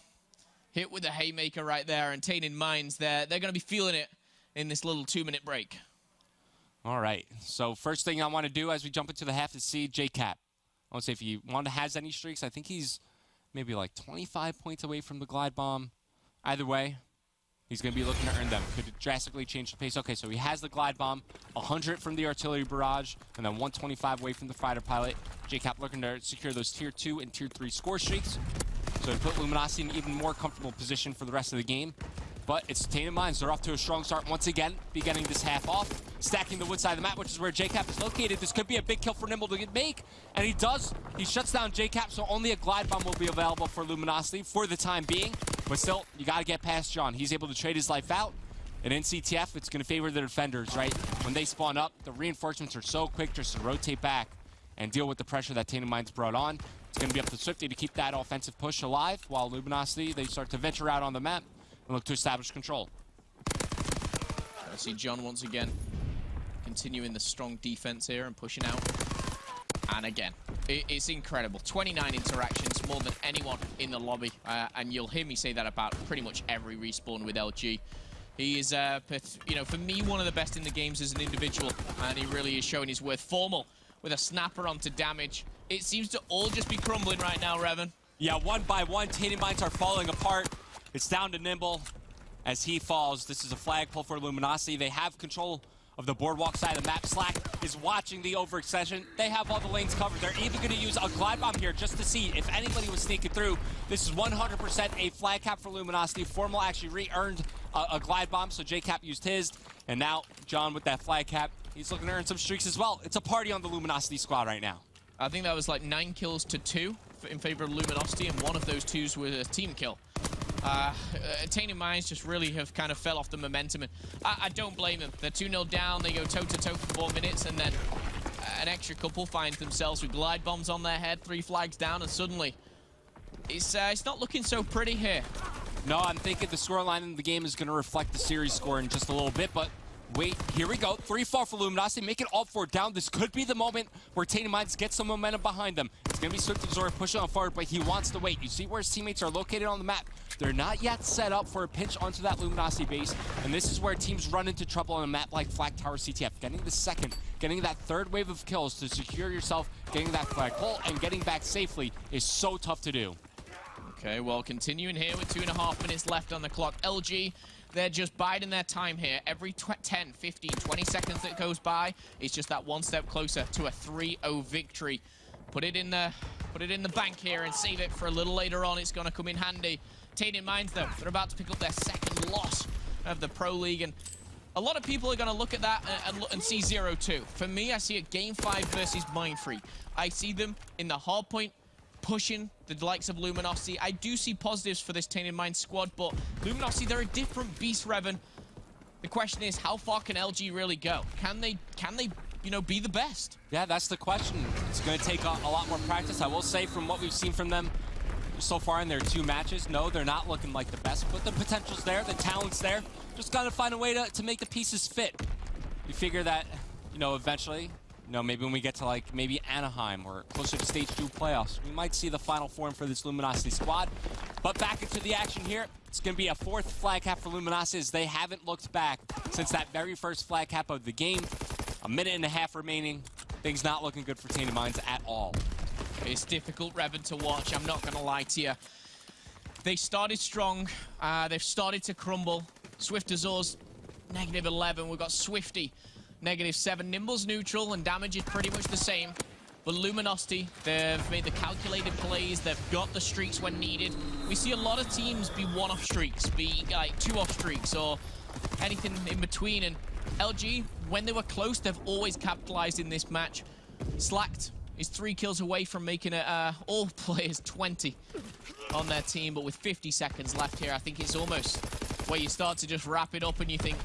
hit with a haymaker right there, and Tainted Minds, they're going to be feeling it in this little 2-minute break. All right. So first thing I want to do as we jump into the half is see JCap. I want to say if he has any streaks, I think he's maybe like 25 points away from the glide bomb. Either way, he's going to be looking to earn them. Could drastically change the pace. Okay, so he has the glide bomb, 100 from the artillery barrage, and then 125 away from the fighter pilot. JCap looking to secure those tier 2 and tier 3 score streaks. So to put Luminosity in an even more comfortable position for the rest of the game. But it's Tainted Minds. They're off to a strong start once again, beginning this half off, stacking the wood side of the map, which is where JCap is located. This could be a big kill for Nimble to make, and he does. He shuts down JCap, so only a glide bomb will be available for Luminosity for the time being. But still, you got to get past John. He's able to trade his life out. And in CTF, it's going to favor the defenders, right? When they spawn up, the reinforcements are so quick just to rotate back and deal with the pressure that Tainted Minds brought on. It's going to be up to Swifty to keep that offensive push alive, while Luminosity, they start to venture out on the map and look to establish control. I see John once again continuing the strong defense here and pushing out. And again, it's incredible. 29 interactions, more than anyone in the lobby. And you'll hear me say that about pretty much every respawn with LG. He is, you know, for me, one of the best in the games as an individual. And he really is showing his worth. Formal with a snapper onto damage. It seems to all just be crumbling right now, Revan. Yeah, one by one, Tainted Minds are falling apart. It's down to Nimble as he falls. This is a flag pull for Luminosity. They have control of the boardwalk side of the map. Slack is watching the overextension. They have all the lanes covered. They're even going to use a glide bomb here just to see if anybody was sneaking through. This is 100% a flag cap for Luminosity. Formal actually re-earned a glide bomb, so JCap used his. And now John with that flag cap, he's looking to earn some streaks as well. It's a party on the Luminosity squad right now. I think that was like 9 kills to 2 in favor of Luminosity, and one of those 2s was a team kill. Tainted Minds just really have kind of fell off the momentum, and I don't blame them. They're 2-0 down, they go toe-to-toe for 4 minutes, and then an extra couple find themselves with glide bombs on their head, 3 flags down, and suddenly it's not looking so pretty here. No, I'm thinking the scoreline in the game is going to reflect the series score in just a little bit, but wait, here we go. 3-4 for Luminosity, make it all 4 down. This could be the moment where Tainted Minds get some momentum behind them. It's going to be Swift Zora pushing on forward, but he wants to wait. You see where his teammates are located on the map. They're not yet set up for a pinch onto that Luminosity base, and this is where teams run into trouble on a map like Flag Tower CTF. Getting the second, getting that third wave of kills to secure yourself, getting that flag pull, and getting back safely is so tough to do. Okay, well, continuing here with 2.5 minutes left on the clock. LG, they're just biding their time here. Every 10, 15, 20 seconds that goes by, it's just that one step closer to a 3-0 victory. Put it in the bank here and save it for a little later on. It's going to come in handy. Tainted Minds, though, they're about to pick up their second loss of the Pro League, and a lot of people are going to look at that and see 0-2. For me, I see a Game 5 versus Mindfreak. I see them in the hard point, pushing the likes of Luminosity. I do see positives for this Tainted Minds squad, but Luminosity, they're a different beast, Revan. The question is, how far can LG really go? Can they, you know, be the best? Yeah, that's the question. It's going to take a lot more practice. I will say, from what we've seen from them, so far in their 2 matches. No, they're not looking like the best, but the potential's there, the talent's there. Just got to find a way to make the pieces fit. You figure that, you know, eventually, you know, maybe when we get to like maybe Anaheim or closer to Stage 2 playoffs, we might see the final form for this Luminosity squad. But back into the action here. It's going to be a 4th flag cap for Luminosity as they haven't looked back since that very first flag cap of the game. A minute and a half remaining. Things not looking good for Tainted Minds at all. It's difficult, Revan, to watch. I'm not going to lie to you. They started strong. They've started to crumble. Swift Azor's -11. We've got Swifty, -7. Nimble's neutral, and damage is pretty much the same. But Luminosity, they've made the calculated plays. They've got the streaks when needed. We see a lot of teams be 1-off streaks, be like 2-off streaks, or anything in between. And LG, when they were close, they've always capitalized in this match. Slacked is 3 kills away from making it all players 20 on their team, but with 50 seconds left here, I think it's almost where you start to just wrap it up and you think,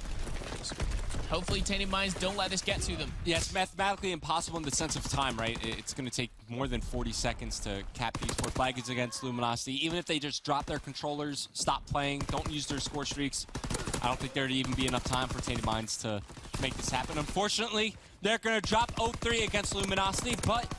hopefully Tainted Minds don't let this get to them. Yeah, it's mathematically impossible in the sense of time, right? It's going to take more than 40 seconds to cap these 4 flags against Luminosity. Even if they just drop their controllers, stop playing, don't use their score streaks, I don't think there'd even be enough time for Tainted Minds to make this happen. Unfortunately, they're going to drop 0-3 against Luminosity, but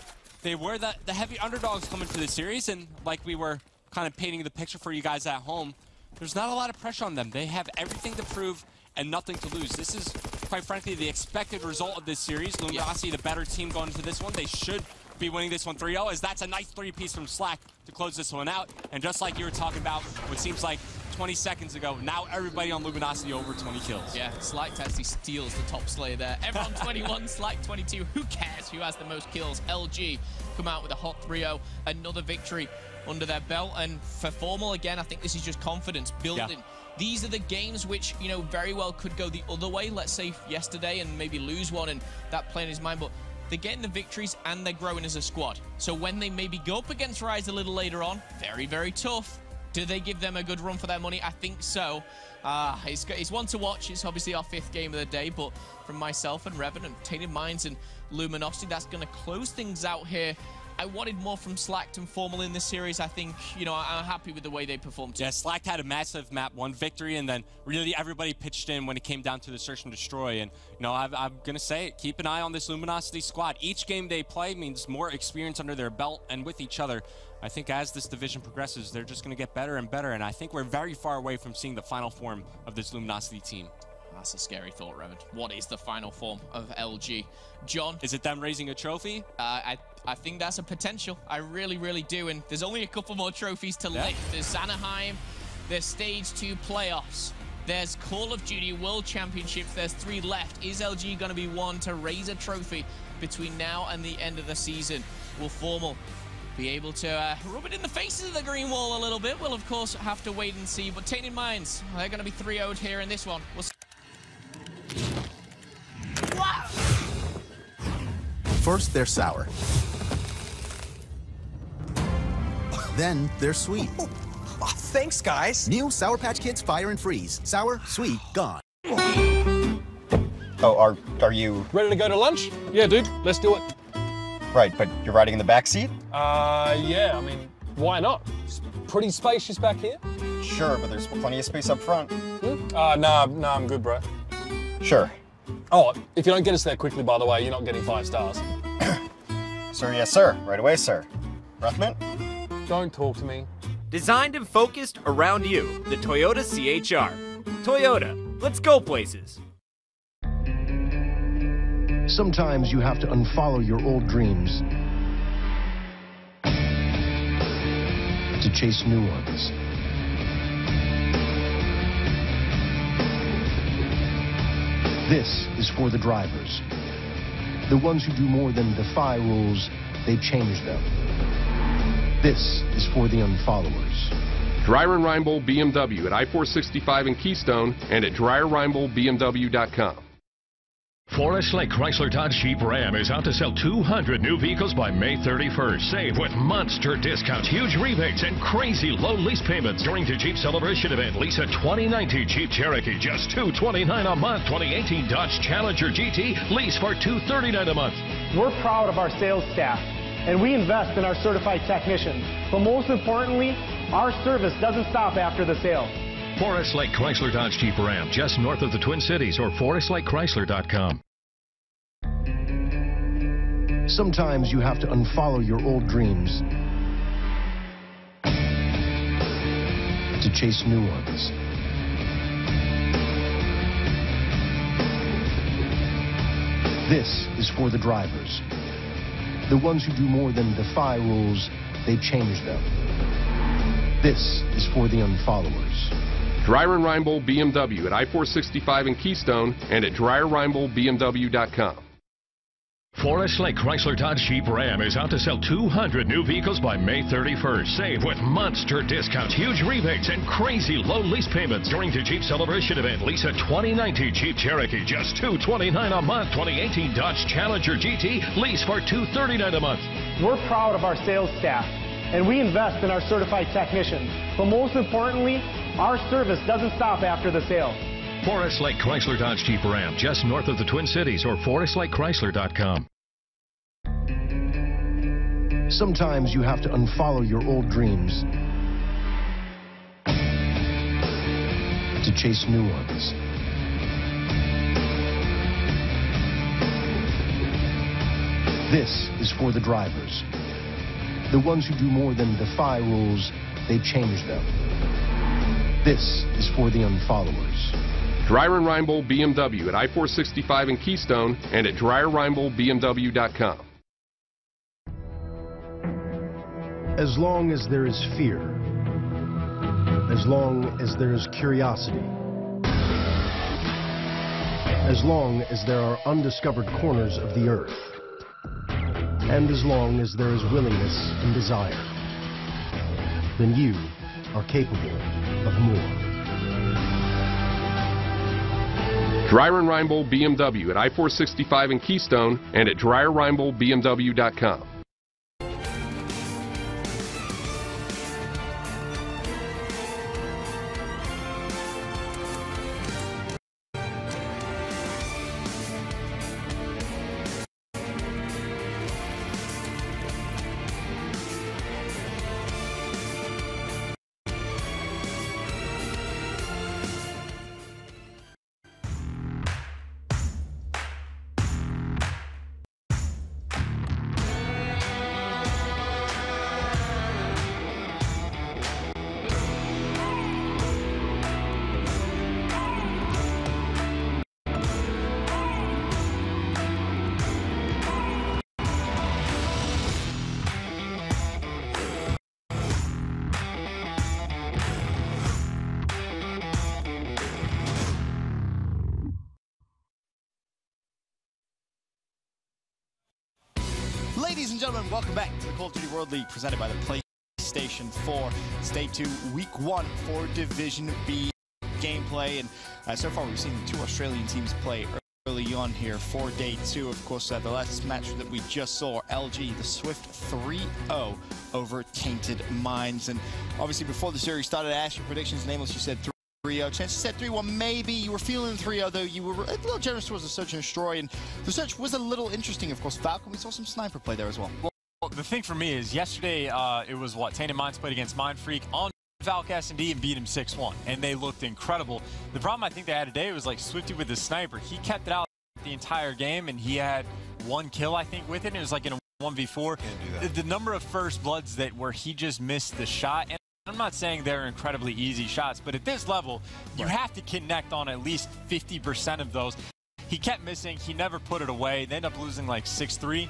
they were the heavy underdogs coming to the series, and like we were kind of painting the picture for you guys at home, there's not a lot of pressure on them. They have everything to prove and nothing to lose. This is, quite frankly, the expected result of this series. Luminosity, the better team going into this one. They should be winning this one 3-0, as that's a nice 3-piece from Slack to close this one out. And just like you were talking about, what seems like 20 seconds ago, now everybody on Luminosity over 20 kills. Yeah, Slack actually steals the top slayer there. Everyone 21, Slack 22. Who cares who has the most kills? LG come out with a hot 3-0, another victory under their belt. And for Formal, again, I think this is just confidence building. Yeah. These are the games which, you know, very well could go the other way. Let's say yesterday and maybe lose one and that play in his mind. But they're getting the victories and they're growing as a squad. So when they maybe go up against Rise a little later on, very, very tough. Do they give them a good run for their money? I think so. It's one to watch. It's obviously our 5th game of the day. But from myself and Revan and Tainted Minds and Luminosity, that's going to close things out here. I wanted more from Slacked and Formal in this series. I think, you know, I'm happy with the way they performed. Yeah, Slacked had a massive map 1 victory, and then really everybody pitched in when it came down to the search and destroy. And, you know, I'm going to say it, keep an eye on this Luminosity squad. Each game they play means more experience under their belt, and with each other, I think as this division progresses, they're just going to get better and better. And I think we're very far away from seeing the final form of this Luminosity team. That's a scary thought, Revan. What is the final form of LG? John? Is it them raising a trophy? I think that's a potential. I really, really do. And there's only a couple more trophies to lift. There's Anaheim, there's Stage 2 playoffs, there's Call of Duty World Championships, there's 3 left. Is LG going to be one to raise a trophy between now and the end of the season? Will Formal be able to rub it in the faces of the green wall a little bit? We'll, of course, have to wait and see. But Tainted Minds, they're going to be 3-0'd here in this one. Wow. First, they're sour. Then they're sweet. Oh, thanks, guys. New Sour Patch Kids Fire and Freeze. Sour, sweet, gone. Oh, are you... Ready to go to lunch? Yeah, dude, let's do it. Right, but you're riding in the back seat? Yeah, I mean, why not? It's pretty spacious back here. Sure, but there's plenty of space up front. Nah, I'm good, bro. Sure. Oh, if you don't get us there quickly, by the way, you're not getting 5 stars. Sir, yes, sir. Right away, sir. Rothman? Don't talk to me. Designed and focused around you, the Toyota CHR. Toyota, let's go places. Sometimes you have to unfollow your old dreams to chase new ones. This is for the drivers. The ones who do more than defy rules, they change them. This is for the unfollowers. Dreyer and Reinbold BMW at I-465 in Keystone and at DreyerReinboldBMW.com. Forest Lake Chrysler Dodge Jeep Ram is out to sell 200 new vehicles by May 31st. Save with monster discounts, huge rebates, and crazy low lease payments during the Jeep Celebration event. Lease a 2019 Jeep Cherokee, just $229 a month. 2018 Dodge Challenger GT, lease for $239 a month. We're proud of our sales staff. and we invest in our certified technicians. But most importantly, our service doesn't stop after the sale. Forest Lake Chrysler Dodge Jeep Ram, just north of the Twin Cities, or forestlakechrysler.com. Sometimes you have to unfollow your old dreams to chase new ones. This is for the drivers. The ones who do more than defy rules, they change them. This is for the unfollowers. Dreyer and Reinbold BMW at I-465 in Keystone and at DreyerReinboldBMW.com. Forest Lake Chrysler Dodge Jeep Ram is out to sell 200 new vehicles by May 31st. Save with monster discounts, huge rebates, and crazy low lease payments during the Jeep Celebration event. Lease a 2019 Jeep Cherokee, just $229 a month. 2018 Dodge Challenger GT, lease for $239 a month. We're proud of our sales staff, and we invest in our certified technicians. But most importantly, our service doesn't stop after the sale. Forest Lake Chrysler Dodge Jeep Ram, just north of the Twin Cities, or forestlakechrysler.com. Sometimes you have to unfollow your old dreams to chase new ones. This is for the drivers. The ones who do more than defy rules, they change them. This is for the unfollowers. Dreyer and Reinbold BMW at I-465 in Keystone and at DreyerReinboldBMW.com. As long as there is fear, as long as there is curiosity, as long as there are undiscovered corners of the earth, and as long as there is willingness and desire, then you are capable of more. Dreyer and Reinbold BMW at I-465 in Keystone and at DreyerReinboldBMW.com. Ladies and gentlemen, welcome back to the Call of Duty World League presented by the PlayStation 4. Stay tuned, Week 1 for Division B gameplay. And so far, we've seen the two Australian teams play early on here for Day 2. Of course, the last match that we just saw, LG, the Swift 3-0 over Tainted Minds. And obviously, before the series started, I asked your predictions. Nameless, you said 3-0. Chance said 3-1. Maybe you were feeling 3-0, though you were a little generous towards the search and destroy. And the search was a little interesting. Of course, Falcon, we saw some sniper play there as well. Well, the thing for me is yesterday it was what Tainted Minds played against Mindfreak on Valk S&D and beat him 6-1, and they looked incredible. The problem I think they had today was like Swifty with the sniper. He kept it out the entire game, and he had one kill, I think, with it. And it was like in a 1v4. The number of first bloods where he just missed the shot. And I'm not saying they're incredibly easy shots, but at this level, you have to connect on at least 50% of those. He kept missing. He never put it away. They ended up losing like 6-3.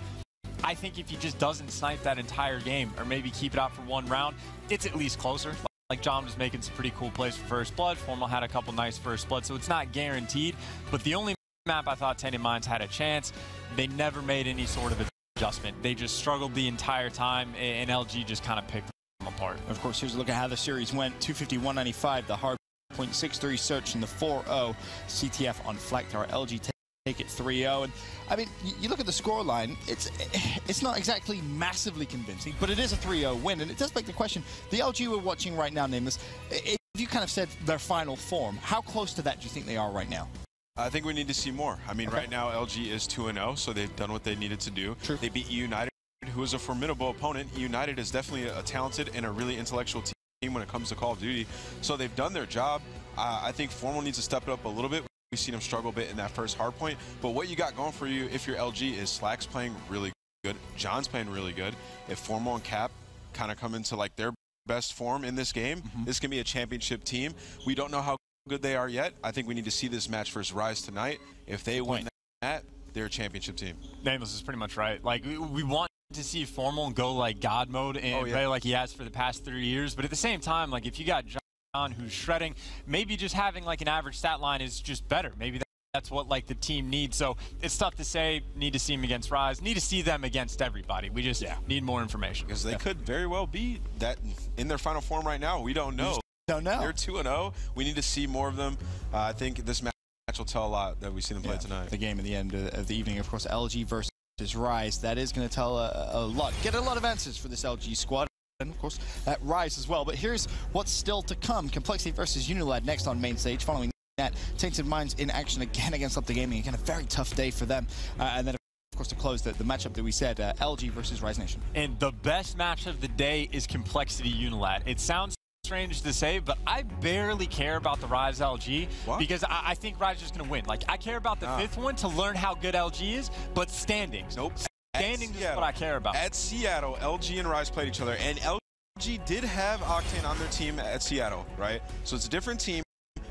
I think if he just doesn't snipe that entire game or maybe keep it out for one round, it's at least closer. Like John was making some pretty cool plays for first blood. Formal had a couple nice first blood, so it's not guaranteed. But the only map I thought Tainted Minds had a chance, they never made any sort of adjustment. They just struggled the entire time, and LG just kind of picked them apart. Of course, here's a look at how the series went. 250-195, the hard .63 search, and the 4-0 CTF on Flak Tower. LG take it 3-0. And I mean, you look at the scoreline, it's not exactly massively convincing, but it is a 3-0 win. And it does beg the question, the LG we're watching right now, Nameless, if you kind of said their final form, how close to that do you think they are right now? I think we need to see more. I mean, right now LG is 2-0, so they've done what they needed to do. True. They beat United, who is a formidable opponent. United is definitely a talented and a really intellectual team when it comes to Call of Duty. So they've done their job. I think Formal needs to step it up a little bit. We've seen him struggle a bit in that first hard point. But what you got going for you if you're LG is Slack's playing really good. John's playing really good. If Formal and Cap kind of come into like their best form in this game, this can be a championship team. We don't know how good they are yet. I think we need to see this match versus Rise tonight. If they win that, they're a championship team. Nameless is pretty much right. Like, we want to see Formal go like God mode and play like he has for the past 3 years. But at the same time, like if you got John who's shredding, maybe just having like an average stat line is just better. Maybe that's what like the team needs. So it's tough to say. Need to see him against Rise. Need to see them against everybody. We just need more information. Because they could very well be that in their final form right now. We don't know. Don't know. They're 2-0. We need to see more of them. I think this match will tell a lot that we see them play tonight. The game at the end of the evening, of course, LG versus Rise. That is going to tell a lot. Get a lot of answers for this LG squad. And of course, that Rise as well. But here's what's still to come. Complexity versus Unilad next on main stage. Following that, Tainted Minds in action again against Optic Gaming. Again, a very tough day for them. And then, of course, to close the matchup that we said, LG versus Rise Nation. And the best match of the day is Complexity Unilad. It sounds strange to say, but I barely care about the Rise LG because I think Rise is just going to win. Like, I care about the fifth one to learn how good LG is, but standings. Nope. Standings is what I care about. At Seattle, LG and Rise played each other, and LG did have Octane on their team at Seattle, right? So it's a different team,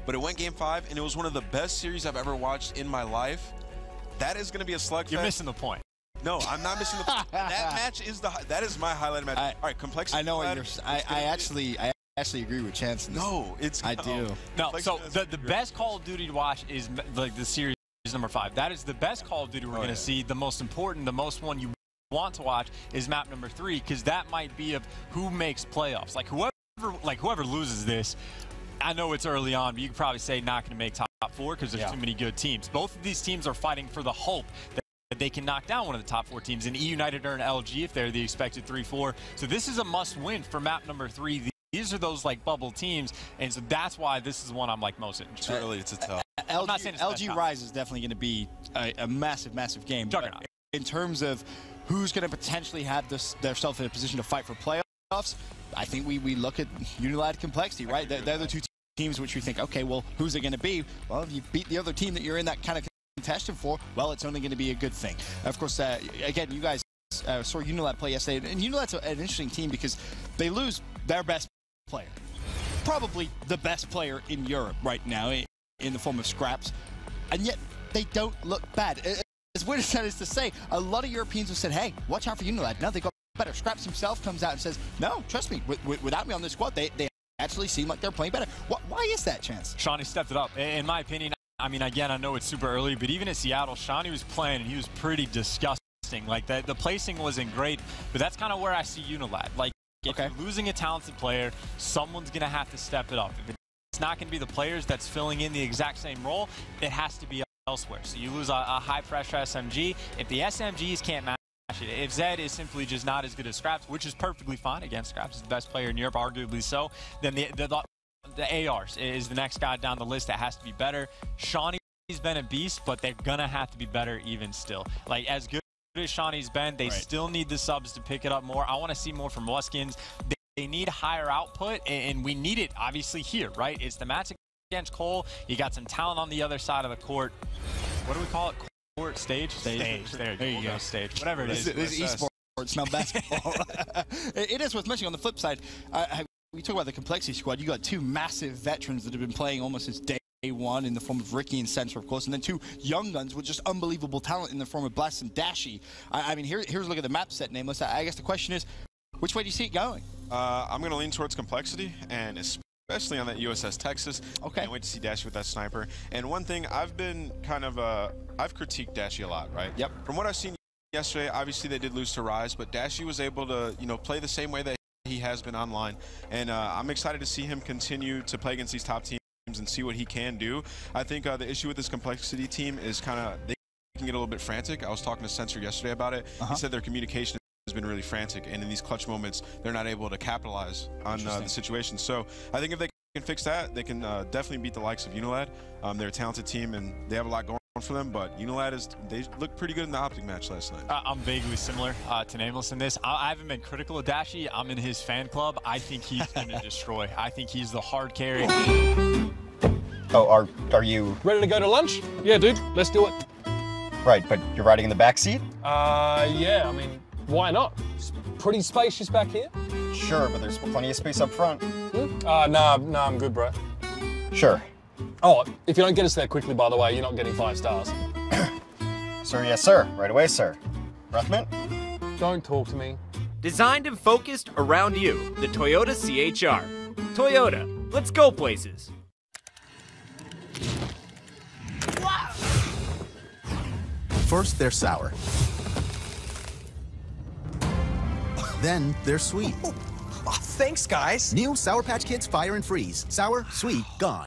but it went Game 5, and it was one of the best series I've ever watched in my life. That is going to be a slugfest. You're missing the point. No, I'm not missing the point. That match is that is my highlight match. All right, Complexity. I know what you're. I actually agree with Chance. No, I do. No, so the best Call of Duty to watch is like the series number 5. That is the best Call of Duty we're going to see. The most important, the most one you want to watch is map number 3 because that might be of who makes playoffs. Like whoever loses this, I know it's early on, but you could probably say not going to make top 4 because there's too many good teams. Both of these teams are fighting for the hope that they can knock down one of the top 4 teams. And United are an LG if they're the expected 3-4. So this is a must-win for map number 3. These are those like bubble teams, and so that's why this is the one I'm like most interested. Too early to tell. LG Rise is definitely going to be a massive, massive game. Juggernaut. In terms of who's going to potentially have themselves in a position to fight for playoffs, I think we look at Unilad Complexity, right? They're the two teams which we think, okay, well, who's it going to be? Well, if you beat the other team that you're in that kind of contention for, well, it's only going to be a good thing. Of course, again, you guys saw Unilad play yesterday, and Unilad's an interesting team because they lose their best player, probably the best player in Europe right now in the form of Scraps, and yet they don't look bad. As weird as that is to say, a lot of Europeans have said, hey, watch out for Unilad. Now they got better. Scraps himself comes out and says, no, trust me, without me on this squad, they actually seem like they're playing better. Why is that, Chance? Shawnee stepped it up. In my opinion, I mean, again, I know it's super early, but even at Seattle, Shawnee was playing and he was pretty disgusting. Like, the placing wasn't great, but that's kind of where I see Unilad. Like, if you're losing a talented player, someone's going to have to step it up. If it's not going to be the players that's filling in the exact same role, it has to be elsewhere. So you lose a high-pressure SMG. If the SMGs can't match it, if Zed is simply just not as good as Scraps, which is perfectly fine, again, Scraps is the best player in Europe, arguably so, then the ARs is the next guy down the list that has to be better. Shawnee's been a beast, but they're going to have to be better even still. Like, as good as Shawnee's been, they still need the subs to pick it up more. I want to see more from Luskins. They need higher output, and we need it, obviously, here, right? It's the match against Cole. You got some talent on the other side of the court. What do we call it? Court? Stage? Stage. There you go. Stage. Whatever it is. This is esports, not basketball. It is worth mentioning on the flip side, we talk about the Complexity squad. You got 2 massive veterans that have been playing almost since day 1 in the form of Ricky and Center, of course, and then 2 young guns with just unbelievable talent in the form of Blast and Dashi. I mean, here's a look at the map set, Nameless. I guess the question is, which way do you see it going? I'm going to lean towards Complexity, and especially on that USS Texas. Okay. Can't wait to see Dashi with that sniper. And one thing, I've been kind of, I've critiqued Dashi a lot, right? Yep. From what I've seen yesterday, obviously they did lose to Rise, but Dashi was able to, play the same way that he has been online. And I'm excited to see him continue to play against these top teams and see what he can do. I think the issue with this Complexity team is kind of, they can get a little bit frantic. I was talking to Sensor yesterday about it. He said their communication has been really frantic, and in these clutch moments, they're not able to capitalize on the situation. So I think if they can fix that, they can definitely beat the likes of Unilad. They're a talented team, and they have a lot going for them, but they looked pretty good in the Optic match last night. I'm vaguely similar to Nameless in this. I haven't been critical of Dashy. I'm in his fan club. I think he's going to destroy. I think he's the hard carry. Oh, are you ready to go to lunch? Yeah, dude, let's do it. Right, but you're riding in the back seat? Yeah, I mean, why not? It's pretty spacious back here. Sure, but there's plenty of space up front. Nah, I'm good, bro. Sure. Oh, if you don't get us there quickly, by the way, you're not getting 5 stars. Sir, yes, sir. Right away, sir. Breath mint? Don't talk to me. Designed and focused around you, the Toyota CHR. Toyota, let's go places. First, they're sour. Then they're sweet. Oh, thanks, guys. New Sour Patch Kids Fire and Freeze. Sour, sweet, gone.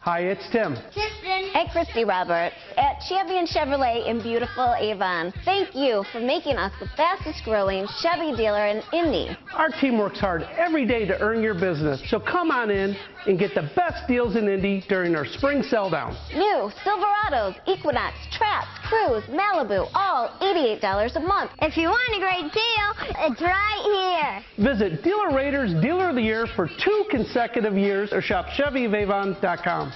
Hi, it's Tim. Hey, Christy Roberts at Champion Chevrolet in beautiful Avon. Thank you for making us the fastest growing Chevy dealer in Indy. Our team works hard every day to earn your business, so come on in and get the best deals in Indy during our spring sell down. New Silverados, Equinox, Traps, Cruise, Malibu, all $88 a month. If you want a great deal, it's right here. Visit Dealer Raiders Dealer of the Year for 2 consecutive years or shop ChevyAvon.com.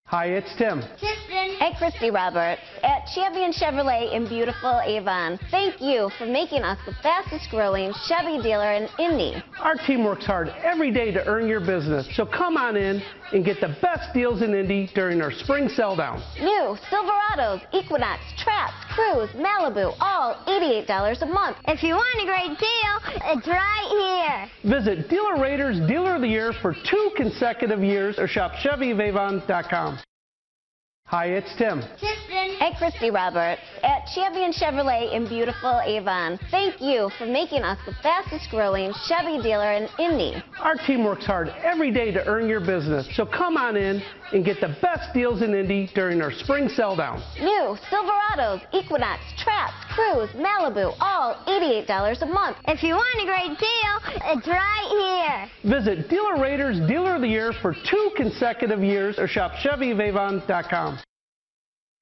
Hi, it's Tim. Hey, Christy Roberts at Champion Chevrolet in beautiful Avon. Thank you for making us the fastest growing Chevy dealer in Indy. Our team works hard every day to earn your business, so come on in and get the best deals in Indy during our spring sell down. New Silverados, Equinox, Traps, Cruise, Malibu, all $88 a month. If you want a great deal, it's right here. Visit Dealer Raiders Dealer of the Year for 2 consecutive years or shop ChevyAvon.com. Hi, it's Tim. Hey, Christy Roberts at Champion Chevrolet in beautiful Avon. Thank you for making us the fastest growing Chevy dealer in Indy. Our team works hard every day to earn your business, so come on in and get the best deals in Indy during our spring sell down. New Silverados, Equinox, Traps, Cruise, Malibu, all $88 a month. If you want a great deal, it's right here. Visit Dealer Raiders Dealer of the Year for 2 consecutive years or shop ChevyAvon.com.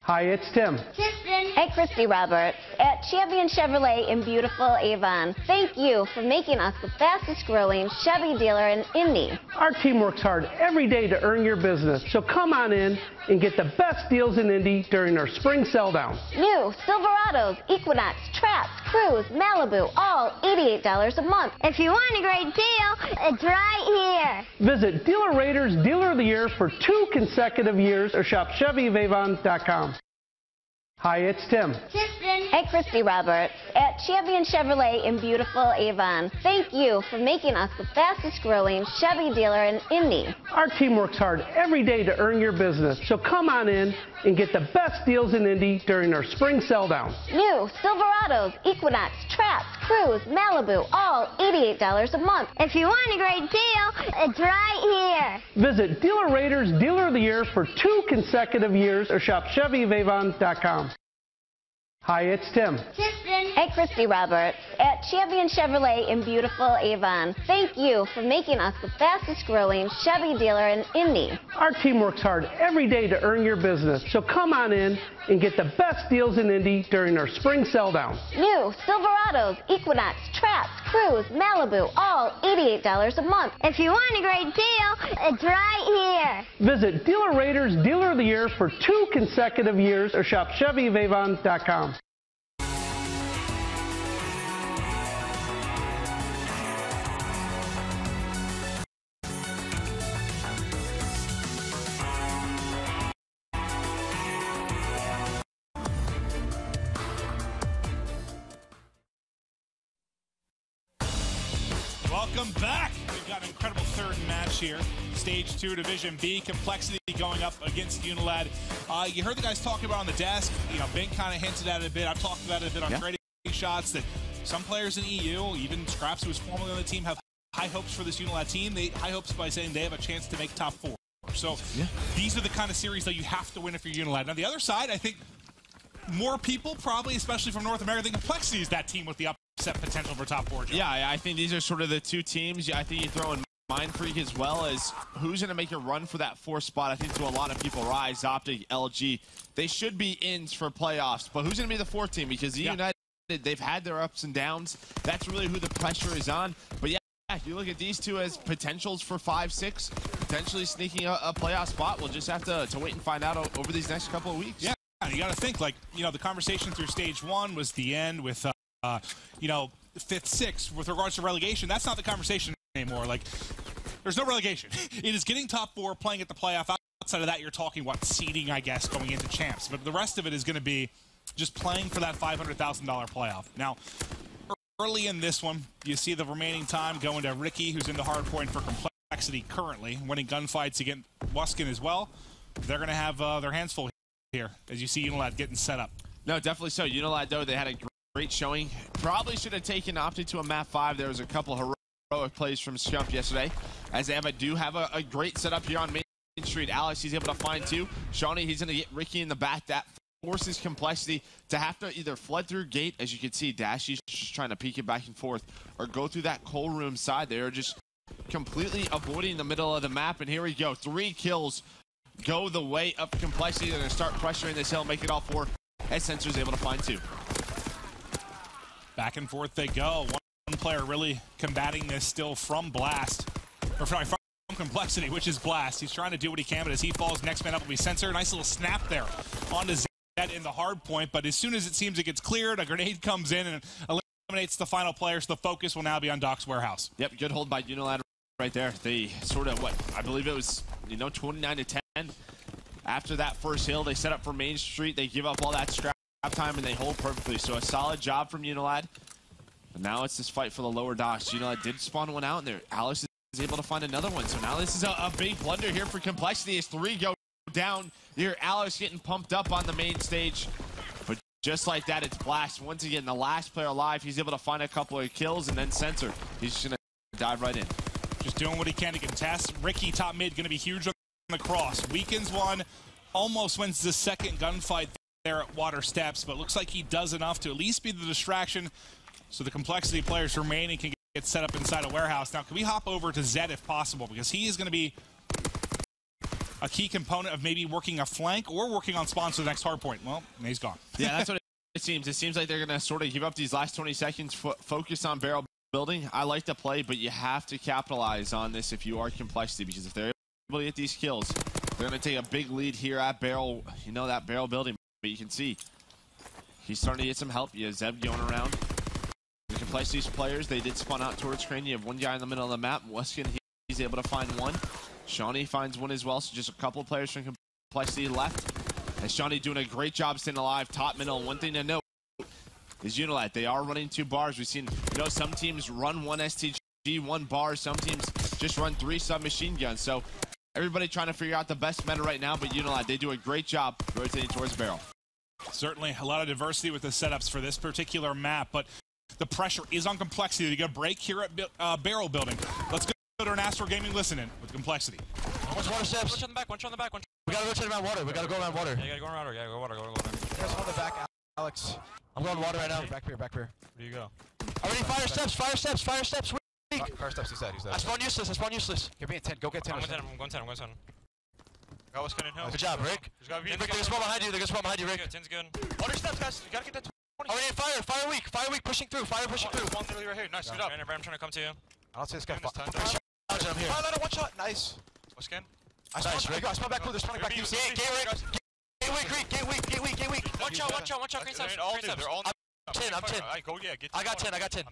Hi, it's Tim. Hey, Christy Roberts at Champion Chevrolet in beautiful Avon. Thank you for making us the fastest growing Chevy dealer in Indy. Our team works hard every day to earn your business, so come on in and get the best deals in Indy during our spring sell down. New Silverados, Equinox, Traps, Cruise, Malibu, all $88 a month. If you want a great deal, it's right here. Visit Dealer Raiders Dealer of the Year for 2 consecutive years or shop ChevyAvon.com. Hi, it's Tim. Hey, Christy Roberts at Champion Chevrolet in beautiful Avon. Thank you for making us the fastest growing Chevy dealer in Indy. Our team works hard every day to earn your business, so come on in and get the best deals in Indy during our spring sell down. New Silverados, Equinox, Traps, Cruise, Malibu, all $88 a month. If you want a great deal, it's right here. Visit Dealer Raiders Dealer of the Year for 2 consecutive years or shop ChevyAvon.com. Hi, it's Tim. Hey, Christy Roberts at Champion Chevrolet in beautiful Avon. Thank you for making us the fastest growing Chevy dealer in Indy. Our team works hard every day to earn your business, so come on in and get the best deals in Indy during our spring sell down. New Silverados, Equinox, Traps, Cruise, Malibu, all $88 a month. If you want a great deal, it's right here. Visit Dealer Raiders Dealer of the Year for 2 consecutive years or shop ChevyAvon.com. Welcome back. We've got an incredible third match here. Stage 2, Division B. Complexity going up against Unilad. You heard the guys talking about on the desk. You know, Ben kind of hinted at it a bit. I've talked about it a bit on trading shots that some players in EU, even Scraps, who was formerly on the team, have high hopes for this Unilad team. High hopes by saying they have a chance to make top 4. So these are the kind of series that you have to win if you're Unilad. Now, the other side, I think more people, probably, especially from North America, think Complexity is that team with the upset potential for top 4. John. Yeah, I think these are sort of the two teams. I think you throw in Mindfreak as well as who's going to make a run for that 4th spot. I think to a lot of people, Rise, Optic, LG, they should be ins for playoffs. But who's going to be the 4th team? Because the United, they've had their ups and downs. That's really who the pressure is on. But yeah, you look at these two as potentials for 5-6, potentially sneaking a playoff spot. We'll just have to wait and find out over these next couple of weeks. Yeah, you got to think, like, you know, the conversation through stage 1 was the end with, you know, 5th, 6th with regards to relegation. That's not the conversation anymore. Like, there's no relegation. It is getting top 4, playing at the playoff. Outside of that, you're talking, what, seeding, I guess, going into champs. But the rest of it is going to be just playing for that $500,000 playoff. Now, early in this one, you see the remaining time going to Ricky, who's in the hard point for complexity currently, winning gunfights against Wuskin as well. They're going to have their hands full here, as you see Unilad getting set up. No, definitely so. Unilad, though, they had a great showing. Probably should have taken Optic to a map 5. There was a couple heroic plays from Scump yesterday, as they do have a great setup here on Main Street. Alex, he's able to find 2. Shawnee, he's going to get Ricky in the back. That forces Complexity to have to either flood through gate, as you can see, Dashy's just trying to peek it back and forth, or go through that coal room side. They're just completely avoiding the middle of the map, and here we go. 3 kills go the way of Complexity. They're going to start pressuring this hill, make it all 4, as Sensor's able to find 2. Back and forth they go. One player really combating this still from Blast, or sorry, from Complexity, which is Blast. He's trying to do what he can, but as he falls, next man up will be Sensor. Nice little snap there onto Zed in the hard point, but as soon as it seems it gets cleared, a grenade comes in and eliminates the final player, so the focus will now be on Doc's Warehouse. Yep, good hold by Unilateral right there. They sort of, I believe it was, 29-10. After that first hill, they set up for Main Street. They give up all that scrap time, and they hold perfectly. So a solid job from Unilad. And now it's this fight for the lower docks. Unilad did spawn one out, and there Alex is able to find another one. So now this is a big blunder here for Complexity as 3 go down. Here, Alex getting pumped up on the main stage. But just like that, it's Blast. Once again, the last player alive. He's able to find a couple of kills, and then Sensor. He's just going to dive right in. Just doing what he can to contest. Ricky, top mid, going to be huge on the cross. Weakens one, almost wins the second gunfight there at Water Steps, but looks like he does enough to at least be the distraction so the Complexity players remaining can get set up inside a warehouse. Now, can we hop over to Zed if possible, because he is going to be a key component of maybe working a flank or working on spawns for the next hard point. Well, he's gone. Yeah, that's what it seems. It seems like they're going to sort of give up these last 20 seconds, focus on barrel building. I like to play, but you have to capitalize on this if you are Complexity, because if they're able to get these kills, they're going to take a big lead here at barrel, that barrel building. But you can see he's starting to get some help. You have Zeb going around. The Complexity players, they did spawn out towards Crane. You have one guy in the middle of the map. Weskin, he's able to find one. Shawnee finds one as well, so just a couple of players from Complexity left. And Shawnee doing a great job staying alive, top middle. One thing to note is Unilad. They are running 2 bars. We've seen, some teams run 1 STG, 1 bar. Some teams just run 3 submachine guns. So everybody trying to figure out the best meta right now, but Unilad, they do a great job rotating towards barrel. Certainly a lot of diversity with the setups for this particular map, but the pressure is on Complexity to get a break here at barrel building. Let's go to an Astro Gaming listen-in with Complexity. One's Water Steps. One on the back, one on the back. We gotta rotate around water. We gotta go around water. Yeah, you gotta go around water. Yeah, go water. Guys on the back, Alex. I'm going water right now. Back here. Where do you go? Already fire steps. Weak. Fire steps, he's dead. I spawn useless. Give me a 10. Go get 10. I'm going 10. Got what's going in. Good job, Rick. Rick, they're gonna spawn behind you. Rick. 10's good. Water steps, guys. You gotta get that 20. Already fire weak. Pushing through. One literally right here. Nice, good up. I'm trying to come to you. I don't see this guy. I'm here. Fire ladder, one shot. Nice. What's skin? I spawned back blue. They're spawning back blue. Gate weak. One shot. Green steps. They're all. I'm 10. I got 10.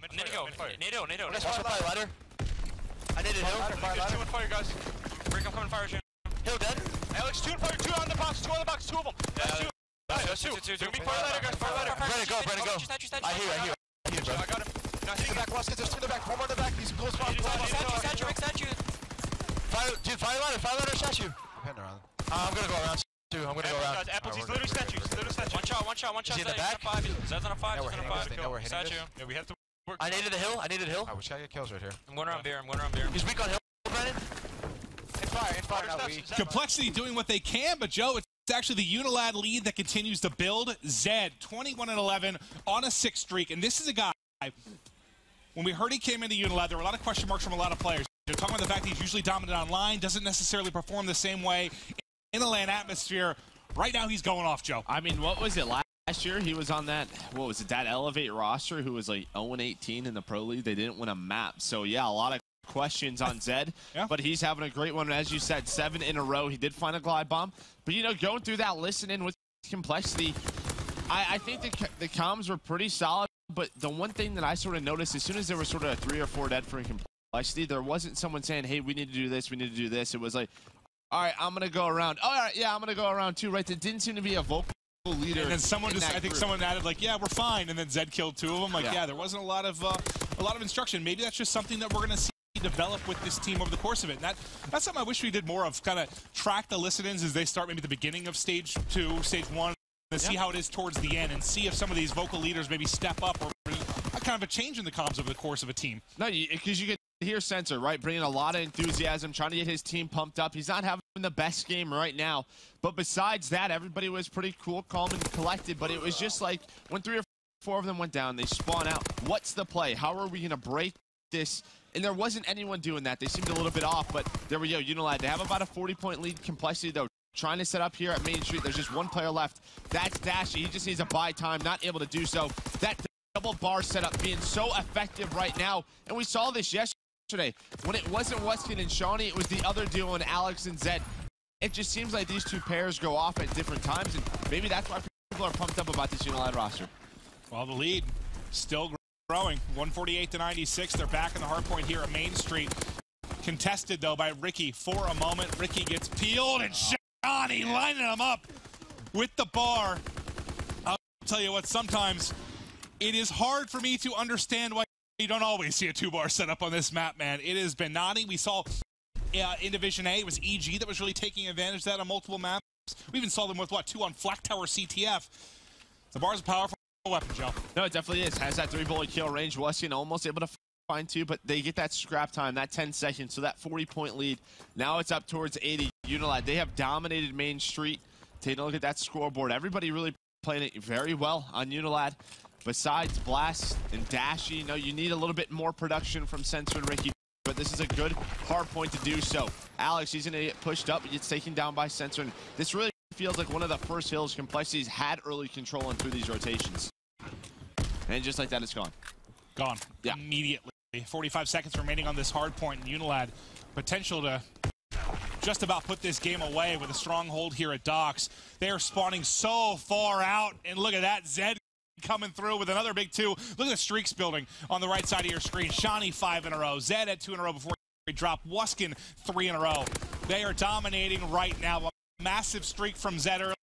NATO. Let's watch the fire ladder. I need a hill. There's 2 in fire, guys. Rick, I'm coming fire, Jim. Hill dead. Alex, 2 in fire. 2 on the box. 2 on the box. 2 of them. That's 2. Give me fire ladder, guys. Fire ladder. Brandon, go. I hear. I got him. In the back, Waskins. There's 2 in the back. 1 more in the back. He's close spot. Statue. Fire ladder, statue. I'm gonna go around. I'm gonna go around. Apples, he's literally statue. One shot. Is he in the back? Zed's on a 5. Now we're hitting this. Yeah, we have to work. I needed a hill. Alright, we gotta get kills right here. I'm going around beer. He's weak on hill, Brandon. In fire. Complexity doing what they can, but Joe, it's actually the Unilad lead that continues to build. Zed, 21-11 on a 6 streak, and this is a guy, when we heard he came into Unilad, there were a lot of question marks from a lot of players. talking about the fact that he's usually dominant online, doesn't necessarily perform the same way in a LAN atmosphere. Right now, he's going off, Joe. I mean, what was it last year? He was on that, what was it, that Elevate roster who was like 0-18 in the Pro League. They didn't win a map. So, yeah, a lot of questions on Zed, but he's having a great one. As you said, 7 in a row. He did find a glide bomb. But, you know, going through that listening with complexity, I think the comms were pretty solid. But the one thing that I sort of noticed, as soon as there was sort of a 3 or 4 dead for complexity, there wasn't someone saying, hey, we need to do this, we need to do this. It was like, all right, I'm going to go around. Oh, all right, yeah, I'm going to go around too, right? There didn't seem to be a vocal leader. And then someone just, I think someone added like, yeah, we're fine. And then Zed killed 2 of them. Like, yeah, there wasn't a lot of instruction. Maybe that's just something that we're going to see develop with this team over the course of it. And that's something I wish we did more of, kind of track the listen-ins as they start maybe at the beginning of stage 2, stage 1, and see how it is towards the end and see if some of these vocal leaders maybe step up or kind of a change in the comms over the course of a team. No, because you can hear Sensor, right, bringing a lot of enthusiasm, trying to get his team pumped up. He's not having the best game right now, but besides that, everybody was pretty cool, calm, and collected. But it was just like when 3 or 4 of them went down, they spawn out. What's the play? How are we going to break this? And there wasn't anyone doing that. They seemed a little bit off, but there we go. Unilad, they have about a 40-point lead. Complexity, though, trying to set up here at Main Street. There's just one player left. That's Dashy. He just needs to buy time, not able to do so. That double bar setup being so effective right now. And we saw this yesterday. When it wasn't Weskin and Shawnee, it was the other duo in Alex and Zed. It just seems like these 2 pairs go off at different times, and maybe that's why people are pumped up about this Unilad roster. Well, the lead still growing. 148-96. They're back in the hard point here at Main Street. Contested, though, by Ricky for a moment. Ricky gets peeled, and Shawnee lining him up with the bar. I'll tell you what, sometimes it is hard for me to understand why you don't always see a 2-bar setup on this map, man. It has been naughty. We saw in Division A, it was EG that was really taking advantage of that on multiple maps. We even saw them with, 2 on Flak Tower CTF. The bar's a powerful weapon, Joe. No, it definitely is. Has that 3-bullet kill range. Weston almost able to find 2, but they get that scrap time, that 10 seconds, so that 40-point lead. Now it's up towards 80. Unilad, they have dominated Main Street. Taking a look at that scoreboard. Everybody really playing it very well on Unilad. Besides Blast and Dashy, you know, you need a little bit more production from Sensor and Ricky, but this is a good hard point to do so. Alex, he's going to get pushed up, he gets taken down by Sensor, and this really feels like one of the first hills Complexity's had early control in through these rotations. And just like that, it's gone. Gone. Yeah. Immediately. 45 seconds remaining on this hard point, and Unilad potential to just about put this game away with a stronghold here at Docks. They are spawning so far out, and look at that, Zed coming through with another big 2. Look at the streaks building on the right side of your screen. Shawnee 5 in a row. Zed had 2 in a row before he dropped. Wuskin 3 in a row. They are dominating right now. A massive streak from Zed early.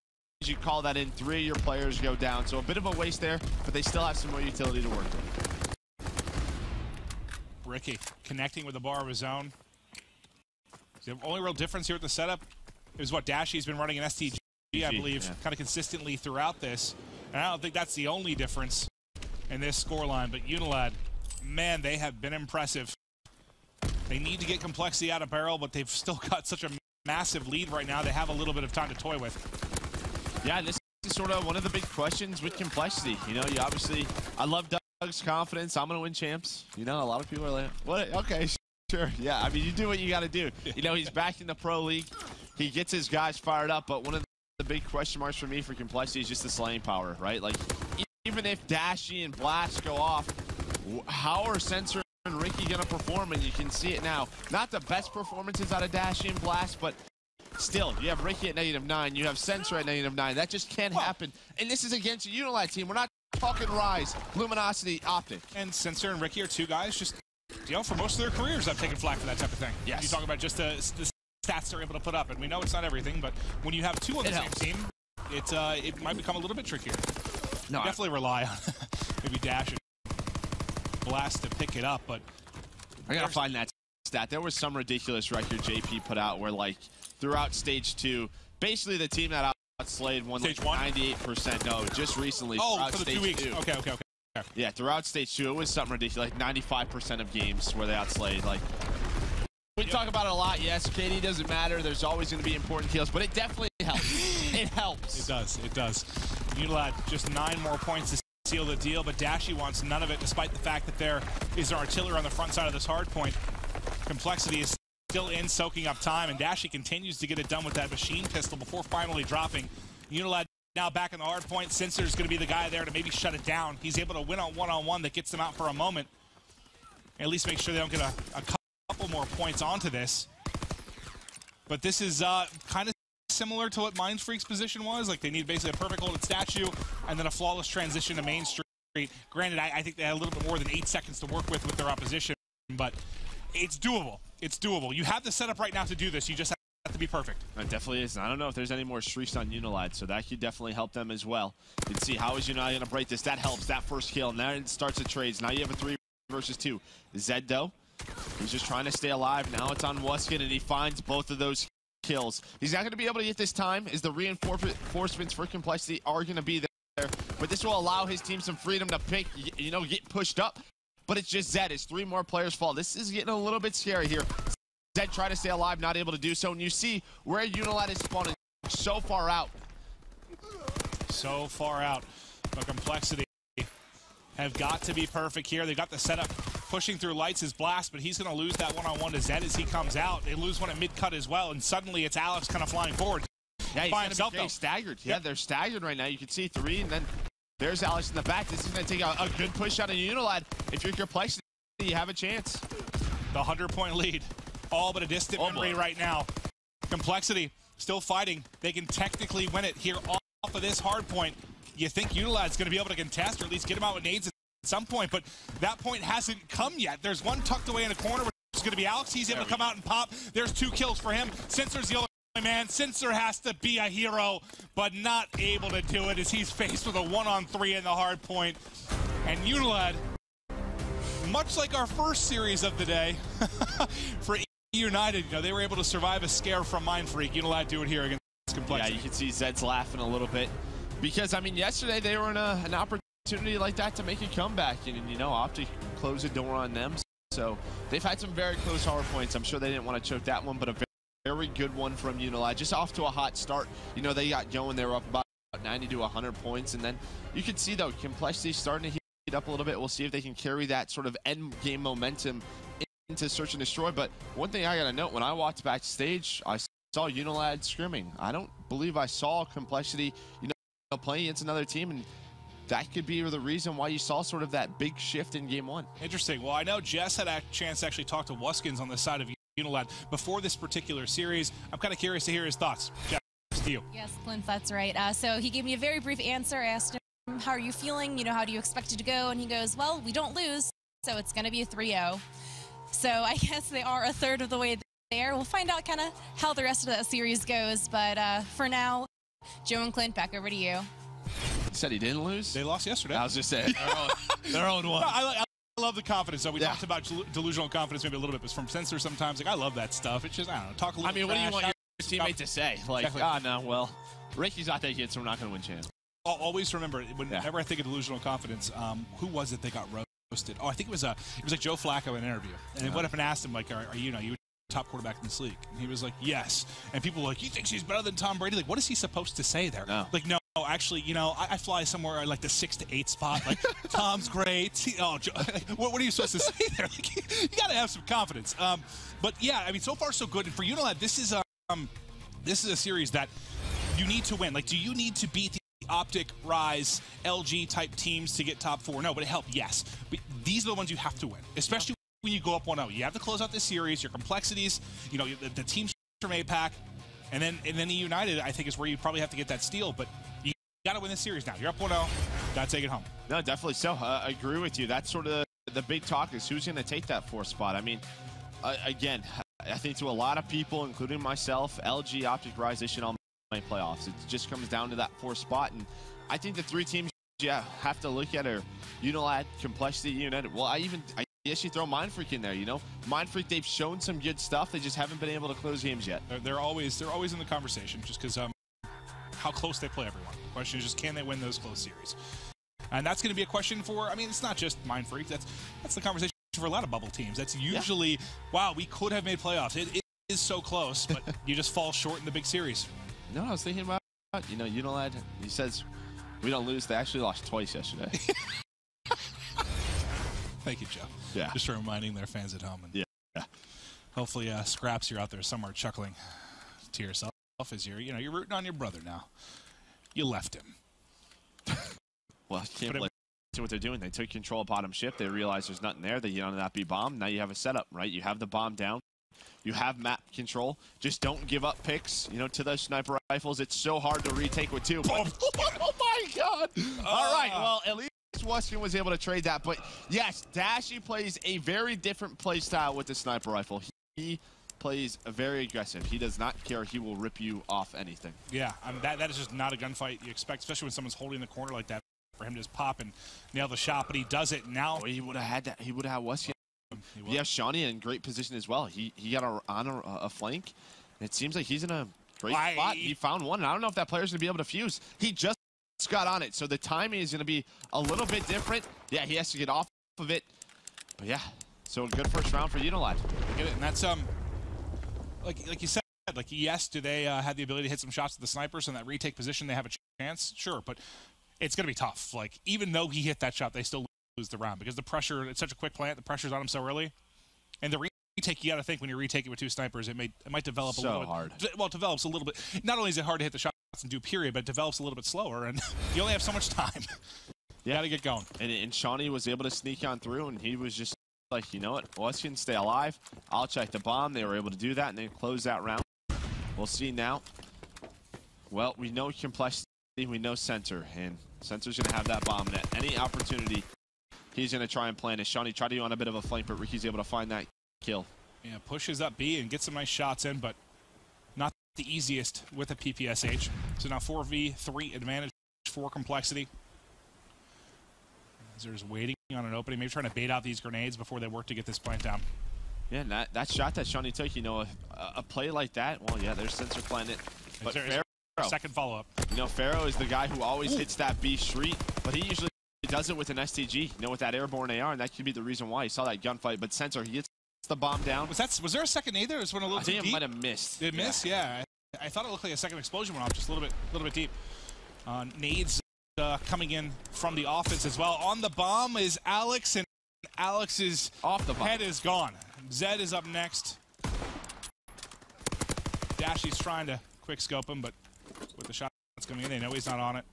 You call that in, 3 of your players go down. So a bit of a waste there, but they still have some more utility to work with. Ricky connecting with the bar of his own. The only real difference here with the setup is what Dashy's been running an STG, I believe, kind of consistently throughout this. And I don't think that's the only difference in this scoreline. But Unilad, man, they have been impressive. They need to get Complexity out of barrel, but they've still got such a massive lead right now. They have a little bit of time to toy with. Yeah, this is sort of one of the big questions with Complexity. You know, you obviously, I love Doug's confidence. I'm going to win champs. You know, a lot of people are like, what? Okay, sure. Yeah, I mean, you do what you got to do. You know, he's back in the Pro League. He gets his guys fired up, but one of the big question marks for me for Complexity is just the slaying power, right? Like, even if Dashy and Blast go off, how are Sensor and Ricky going to perform? And you can see it now. Not the best performances out of Dashy and Blast, but still, you have Ricky at -9. You have Sensor at -9. That just can't happen. And this is against a Unilad team. We're not talking Rise, Luminosity, Optic. And Sensor and Ricky are 2 guys just, you know, for most of their careers, I've taken flack for that type of thing. Yes. You talk about just the stats they're able to put up, and we know it's not everything, but when you have 2 on the same team, it might become a little bit trickier. No, you definitely rely on maybe Dash and Blast to pick it up, but I gotta find that stat. There was some ridiculous record JP put out where, like, throughout stage 2, basically the team that outslayed won like 98%. No, just recently. Oh, for the 2 weeks. 2. Okay. Yeah, throughout stage 2, it was something ridiculous, like 95% of games where they outslayed. Like, we talk about it a lot. Yes, KD doesn't matter. There's always going to be important kills, but it definitely helps. It helps. It does. Unilad just 9 more points to seal the deal, but Dashy wants none of it, despite the fact that there is an artillery on the front side of this hard point. Complexity is still in, soaking up time, and Dashy continues to get it done with that machine pistol before finally dropping. Unilad now back in the hard point. Cincer's going to be the guy there to maybe shut it down. He's able to win on one-on-one that gets them out for a moment. At least make sure they don't get a couple more points onto this. But this is kind of similar to what Mind Freak's position was. Like, they need basically a perfect holded statue and then a flawless transition to Main Street. Granted, I think they had a little bit more than 8 seconds to work with their opposition, but it's doable. It's doable. You have the setup right now to do this. You just have to be perfect. It definitely is. I don't know if there's any more streaks on Unilad, so that could definitely help them as well. You can see how is Unilad going to break this. That helps. That first kill. Now it starts the trades. Now you have a 3 versus 2. Zed, though, he's just trying to stay alive. Now it's on Wuskin, and he finds both of those kills. He's not going to be able to get this time, as the reinforcements for Complexity are going to be there. But this will allow his team some freedom to pick, you know, get pushed up. But it's just Zed as 3 more players fall. This is getting a little bit scary here. Zed trying to stay alive, not able to do so. And you see where Unilad is spawning so far out. So far out. But Complexity have got to be perfect here. They got the setup. Pushing through Lights is Blast, but he's going to lose that one-on-one to Zed as he comes out. They lose one at mid-cut as well, and suddenly it's Alex kind of flying forward. Yeah, he's by himself, though. Staggered. Yeah, they're staggered right now. You can see 3, and then there's Alex in the back. This is going to take a good push out of Unilad. If you're Complexity, you have a chance. The 100-point lead. All but a distant memory right now. Complexity still fighting. They can technically win it here off of this hard point. You think Unilad's going to be able to contest or at least get him out with nades at some point, but that point hasn't come yet. There's one tucked away in a corner, which is going to be Alex. He's able to come out and pop. There's 2 kills for him. Cincer's the only man. Cincer has to be a hero, but not able to do it as he's faced with a 1-on-3 in the hard point. And Unilad, much like our first series of the day, for United, you know, they were able to survive a scare from Mind Freak. Unilad do it here against Complexity. Yeah, you can see Zed's laughing a little bit because, I mean, yesterday they were in an opportunity like that to make a comeback, and you know, Optic closed the door on them. So they've had some very close hard points. I'm sure they didn't want to choke that one, but a very good one from Unilad. Just off to a hot start. You know, they got going. They were up about 90 to 100 points, and then you can see, though, Complexity starting to heat up a little bit. We'll see if they can carry that sort of end game momentum into Search and Destroy. But one thing I gotta note, when I walked backstage, I saw Unilad scrimming. I don't believe I saw Complexity, you know, playing against another team, and that could be the reason why you saw sort of that big shift in game 1. Interesting. Well, I know Jess had a chance to actually talk to Wuskins on the side of Unilad before this particular series. I'm kind of curious to hear his thoughts. Jess, to you. Yes, Clint, that's right. So he gave me a very brief answer. I asked him, how are you feeling? You know, how do you expect it to go? And he goes, well, we don't lose, so it's going to be a 3-0. So I guess they are a third of the way there. We'll find out kind of how the rest of that series goes. But for now, Joe and Clint, back over to you. You said he didn't lose? They lost yesterday. I was just saying. They're on 1. No, I love the confidence, though. We talked about delusional confidence maybe a little bit, but from Cincer sometimes. Like, I love that stuff. It's just, I don't know, talk a little I mean, what do you want your teammate to say? Like, exactly. No, well, Ricky's not that good, so we're not going to win champ. Always remember, whenever I think of delusional confidence, who was it that got roasted? Oh, I think it was like Joe Flacco in an interview. And they went up and asked him, like, are you top quarterback in this league? And he was like, yes. And people were like, you think he's better than Tom Brady? Like, what is he supposed to say there? No. Like, no, actually, you know, I fly somewhere like the 6 to 8 spot. Like, Tom's great. What are you supposed to say there? Like, you got to have some confidence. But yeah, I mean, so far so good. And for Unilad, this is a series that you need to win. Like, do you need to beat the Optic, Rise, LG type teams to get top 4? No, but it helped, yes. But these are the ones you have to win, especially when you go up 1-0. You have to close out this series. Your Complexities, you know, the teams from APAC, and then the United, I think, is where you probably have to get that steal. But you got to win this series now. You're up 1-0. Got to take it home. No, definitely so. I agree with you. That's sort of the big talk, is who's going to take that 4th spot. I mean, again, I think to a lot of people, including myself, LG, Optic, Rise, they should all make playoffs. It just comes down to that 4th spot. And I think the 3 teams you have to look at are Unilad, Complexity, United. Well, I guess you throw Mind Freak in there, you know? Mind Freak, they've shown some good stuff. They just haven't been able to close games yet. They're always in the conversation just because how close they play everyone. The question is just, can they win those close series? And that's going to be a question for, I mean, it's not just Mind Freak. That's the conversation for a lot of bubble teams. That's usually, wow, we could have made playoffs. It is so close, but you just fall short in the big series. No, I was thinking about, you know, Unilad, he says we don't lose. They actually lost twice yesterday. Thank you, Joe. Yeah. Just for reminding their fans at home. And yeah. Hopefully, Scraps, you're out there somewhere chuckling to yourself as you're rooting on your brother now. You left him. Well, I can't believe what they're doing. They took control of bottom ship. They realize there's nothing there. They get on that B bomb. Now you have a setup, right? You have the bomb down. You have map control. Just don't give up picks, to those sniper rifles. It's so hard to retake with two. But, oh my God! All right, well, at least Weskin was able to trade that. But yes, Dashy plays a very different play style with the sniper rifle. He plays very aggressive. He does not care. He will rip you off anything. Yeah, that is just not a gunfight you expect, especially when someone's holding the corner like that, for him to just pop and nail the shot. But he does it now. He would have had that. He would have had Weskin. Yeah, Shawnee in great position as well. He got on a flank. It seems like he's in a great spot. He found one. And I don't know if that player's going to be able to fuse. He just got on it, so the timing is going to be a little bit different. Yeah, he has to get off of it. But yeah, so a good first round for Unilad. Get it, and that's like you said, yes, do they have the ability to hit some shots to the snipers in that retake position? They have a chance, sure, but it's going to be tough. Like, even though he hit that shot, they still lose the round because the pressure, it's such a quick plant, the pressure's on him so early. And the retake, you got to think when you're retaking with two snipers, it might develop a little bit. Hard. Well, it develops a little bit. Not only is it hard to hit the shots and do period, but it develops a little bit slower, and you only have so much time. You got to get going. And Shawnee was able to sneak on through, and he was just like, you know what, Weskin, stay alive. I'll check the bomb. They were able to do that, and they close that round. We'll see now. Well, we know complexity, we know Center, and Center's going to have that bomb at any opportunity. He's going to try and plan it. Shawnee tried to go on a bit of a flank, but Ricky's able to find that kill. Yeah, pushes up B and gets some nice shots in, but not the easiest with a PPSH. So now 4v3 advantage for complexity. They're just waiting on an opening, maybe trying to bait out these grenades before they work to get this plant down. Yeah, and that shot that Shawnee took, a play like that, well, yeah, there's Sensor playing it. But Pharaoh, second follow-up. Pharaoh is the guy who always hits that B street, but he usually does it with an STG, with that airborne AR, and that could be the reason why he saw that gunfight. But Sensor, he gets the bomb down. Was there a second nade there? It was one a little too deep? I think it might have missed. Did it miss? Yeah. I thought it looked like a second explosion went off, just a little bit deep. Nades coming in from the offense as well. On the bomb is Alex, and Alex's head is gone. Zed is up next. Dashy's trying to quick scope him, but with the shot that's coming in, they know he's not on it.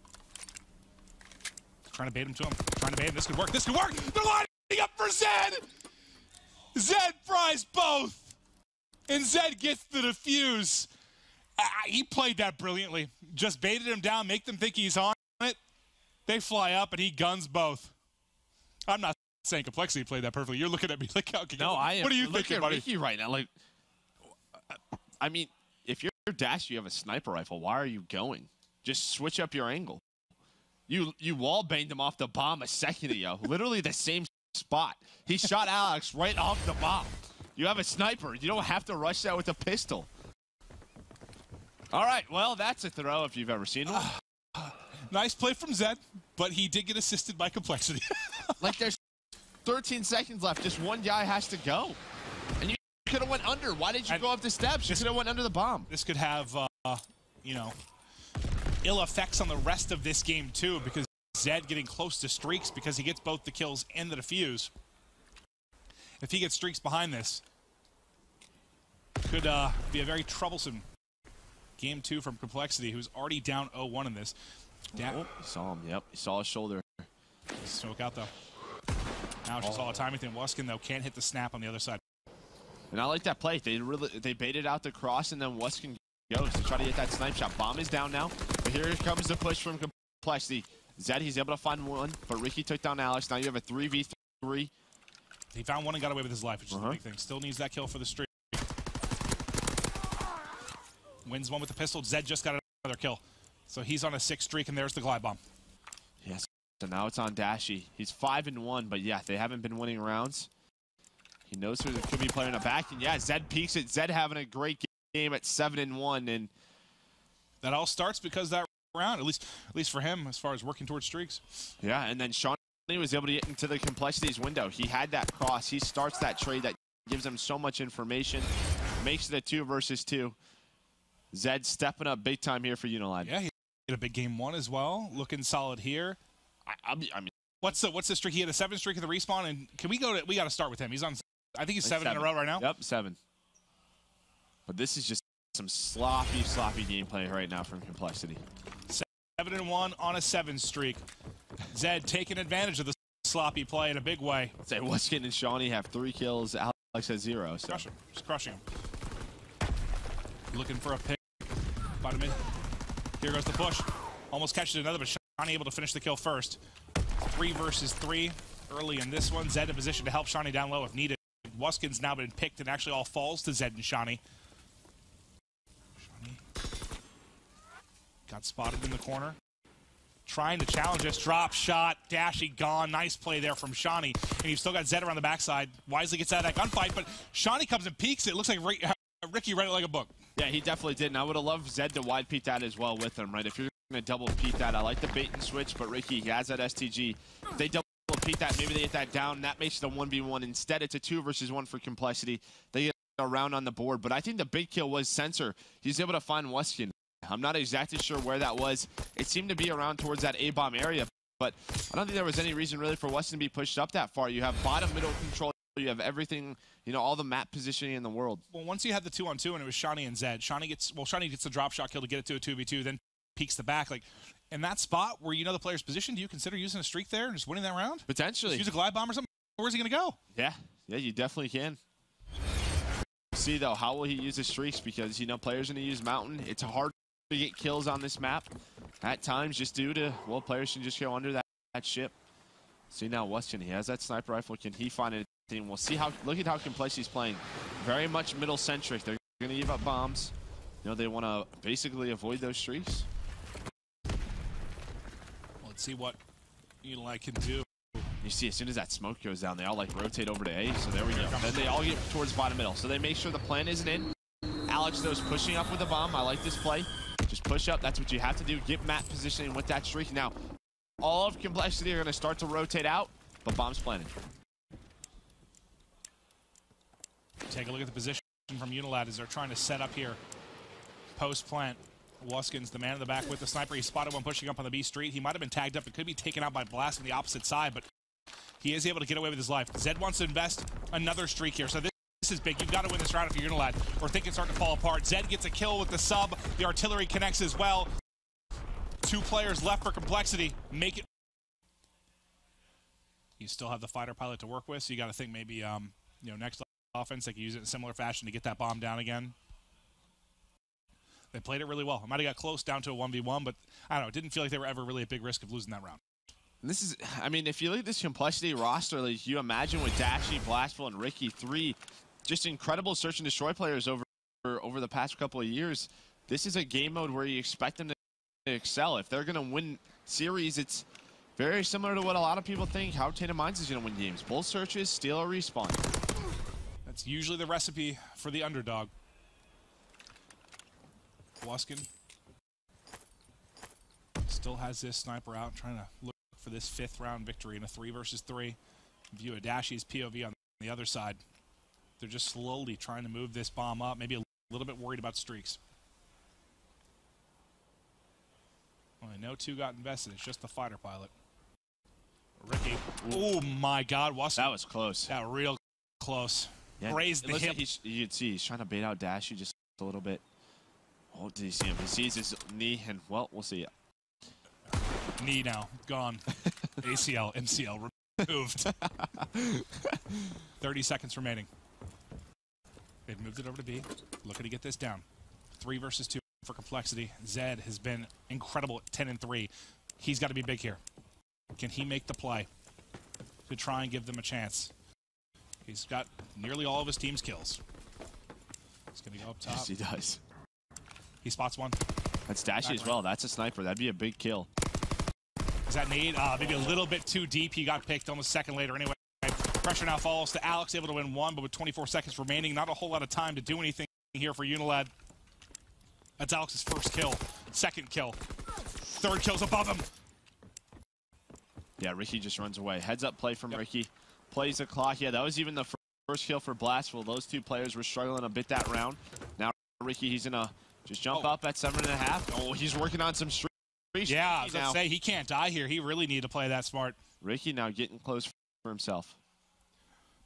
Trying to bait him to him. Trying to bait him. This could work. This could work. They're lining up for Zed. Zed fries both. And Zed gets the defuse. He played that brilliantly. Just baited him down, make them think he's on it. They fly up, and he guns both. I'm not saying Complexity played that perfectly. You're looking at me like, okay, no, I am. What are you thinking, buddy? Ricky right now. Like, I mean, if you're Dash, you have a sniper rifle. Why are you going? Just switch up your angle. You wall banged him off the bomb a second ago. Literally the same spot. He shot Alex right off the bomb. You have a sniper. You don't have to rush that with a pistol. All right, well, that's a throw if you've ever seen one. Nice play from Zed, but he did get assisted by Complexity. Like, there's 13 seconds left. Just one guy has to go. And you could have went under. Why did you go up the steps? You could have went under the bomb. This could have, ill effects on the rest of this game, too, because Zed getting close to streaks because he gets both the kills and the defuse. If he gets streaks behind this, could be a very troublesome game 2 from Complexity, who's already down 0-1 in this. You saw him, yep. You saw his shoulder. Smoke out, though. Now it's just all a timing thing. Weskin, though, can't hit the snap on the other side. And I like that play. They baited out the cross, and then Weskin goes to try to get that snipe shot. Bomb is down now, but here comes the push from Complexity. Zed, he's able to find one, but Ricky took down Alex. Now you have a 3v3. He found one and got away with his life, which is the big thing. Still needs that kill for the streak. Wins one with the pistol. Zed just got another kill. So he's on a 6 streak, and there's the glide bomb. Yes, so now it's on Dashy. He's 5-1, but yeah, they haven't been winning rounds. He knows who could be playing a back, and yeah, Zed peaks it. Zed having a great game at 7-1, and that all starts because that round, at least for him, as far as working towards streaks. Yeah, and then Shawnee was able to get into the Complexity's window. He had that cross. He starts that trade that gives him so much information, makes it a 2 versus 2. Zed stepping up big time here for Unilad. Yeah, he had a big game 1 as well. Looking solid here. I mean, what's the streak? He had a 7 streak at the respawn, and we got to start with him. He's on. I think he's 7 in a row right now. Yep, 7. But this is just some sloppy gameplay right now from Complexity. 7-1 on a 7 streak. Zed taking advantage of the sloppy play in a big way. Say Weskin and Shawnee have 3 kills. Alex has 0. So. Just crushing him. Looking for a pick. Bottom mid. Here goes the push. Almost catches another, but Shawnee able to finish the kill first. 3 versus 3 early in this one. Zed in position to help Shawnee down low if needed. Weskin's now been picked and actually all falls to Zed and Shawnee. Got spotted in the corner. Trying to challenge us. Drop shot. Dashy gone. Nice play there from Shawnee. And you've still got Zed around the backside. Wisely gets out of that gunfight, but Shawnee comes and peeks. It looks like Ricky read it like a book. Yeah, he definitely did. And I would have loved Zed to wide peek that as well with him, right? If you're going to double peek that, I like the bait and switch, but Ricky, he has that STG. If they double peek that, maybe they get that down. That makes it a 1v1. Instead, it's a 2 versus 1 for Complexity. They get a round on the board. But I think the big kill was Sensor. He's able to find Weskin. I'm not exactly sure where that was. It seemed to be around towards that A-bomb area, but I don't think there was any reason really for Weston to be pushed up that far. You have bottom middle control. You have everything, you know, all the map positioning in the world. Well, once you had the 2-on-2 and it was Shawnee and Zed, Shawnee gets the drop shot kill to get it to a 2v2, then peeks the back. Like, in that spot where you know the player's position, do you consider using a streak there and just winning that round? Potentially. Just use a glide bomb or something? Where's he going to go? Yeah, you definitely can. See, though, how will he use his streaks? Because, you know, players are going to use Mountain. It's hard to get kills on this map at times just due to, well, players can just go under that ship. See now Weston, he has that sniper rifle. Can he find anything? We'll see how, look at how Complexity's playing. Very much middle centric. They're going to give up bombs. You know, they want to basically avoid those streaks. Let's see what Eli can do. You see, as soon as that smoke goes down, they all like rotate over to A. So there we go. Then they all get towards bottom middle. So they make sure the plan isn't in. Alex, though, is pushing up with a bomb. I like this play. Just push up. That's what you have to do. Get map positioning with that streak. Now, all of Complexity are going to start to rotate out, but bomb's planted. Take a look at the position from Unilad as they're trying to set up here. Post-plant. Weskin's the man in the back with the sniper. He spotted one pushing up on the B street. He might have been tagged up. It could be taken out by Blast on the opposite side, but he is able to get away with his life. Zed wants to invest another streak here. So this is big. You've got to win this round if you're Unilad, or think it's starting to fall apart. Zed gets a kill with the sub. The artillery connects as well. 2 players left for Complexity. Make it. You still have the fighter pilot to work with, so you got to think maybe, you know, next offense they can use it in a similar fashion to get that bomb down again. They played it really well. It might have got close down to a 1v1, but I don't know. It didn't feel like they were ever really at big risk of losing that round. And this is, I mean, if you look at this Complexity roster, like you imagine with Dashy, Blastful, and Ricky, 3 just incredible search and destroy players over the past couple of years. This is a game mode where you expect them to excel. If they're going to win series, it's very similar to what a lot of people think how Tatum Mines is going to win games. Bull searches, steal or respawn. That's usually the recipe for the underdog. Weskin still has this sniper out, trying to look for this 5th round victory in a 3 versus 3. View of Dashy's POV on the other side. They're just slowly trying to move this bomb up, maybe a little bit worried about streaks. Only no 2 got invested, it's just the fighter pilot. Ricky. Oh my God, Weskin. That was close. That real close. Yeah, Raised the hip. You'd see he's trying to bait out Dashy just a little bit. Oh, did he see him? He sees his knee, and, well, we'll see it. Knee now, gone. ACL, MCL removed. 30 seconds remaining. They've moved it over to B. Looking to get this down. 3 versus 2 for Complexity. Zed has been incredible at 10 and 3. He's got to be big here. Can he make the play to try and give them a chance? He's got nearly all of his team's kills. He's going to go up top. Yes, he does. He spots one. That's Dashy as well. That's a sniper. That'd be a big kill. Is that nade? Maybe a little bit too deep. He got picked almost a second later anyway. Pressure now falls to Alex, able to win 1, but with 24 seconds remaining, not a whole lot of time to do anything here for Unilad. That's Alex's first kill. 2nd kill. 3rd kill's above him. Yeah, Ricky just runs away. Heads up play from Ricky. Plays the clock. Yeah, that was even the first kill for Blastful. Those 2 players were struggling a bit that round. Now Ricky, he's going to just jump up at 7.5. Oh, he's working on some streaks. Yeah, I was going to say, he can't die here. He really needed to play that smart. Ricky now getting close for himself.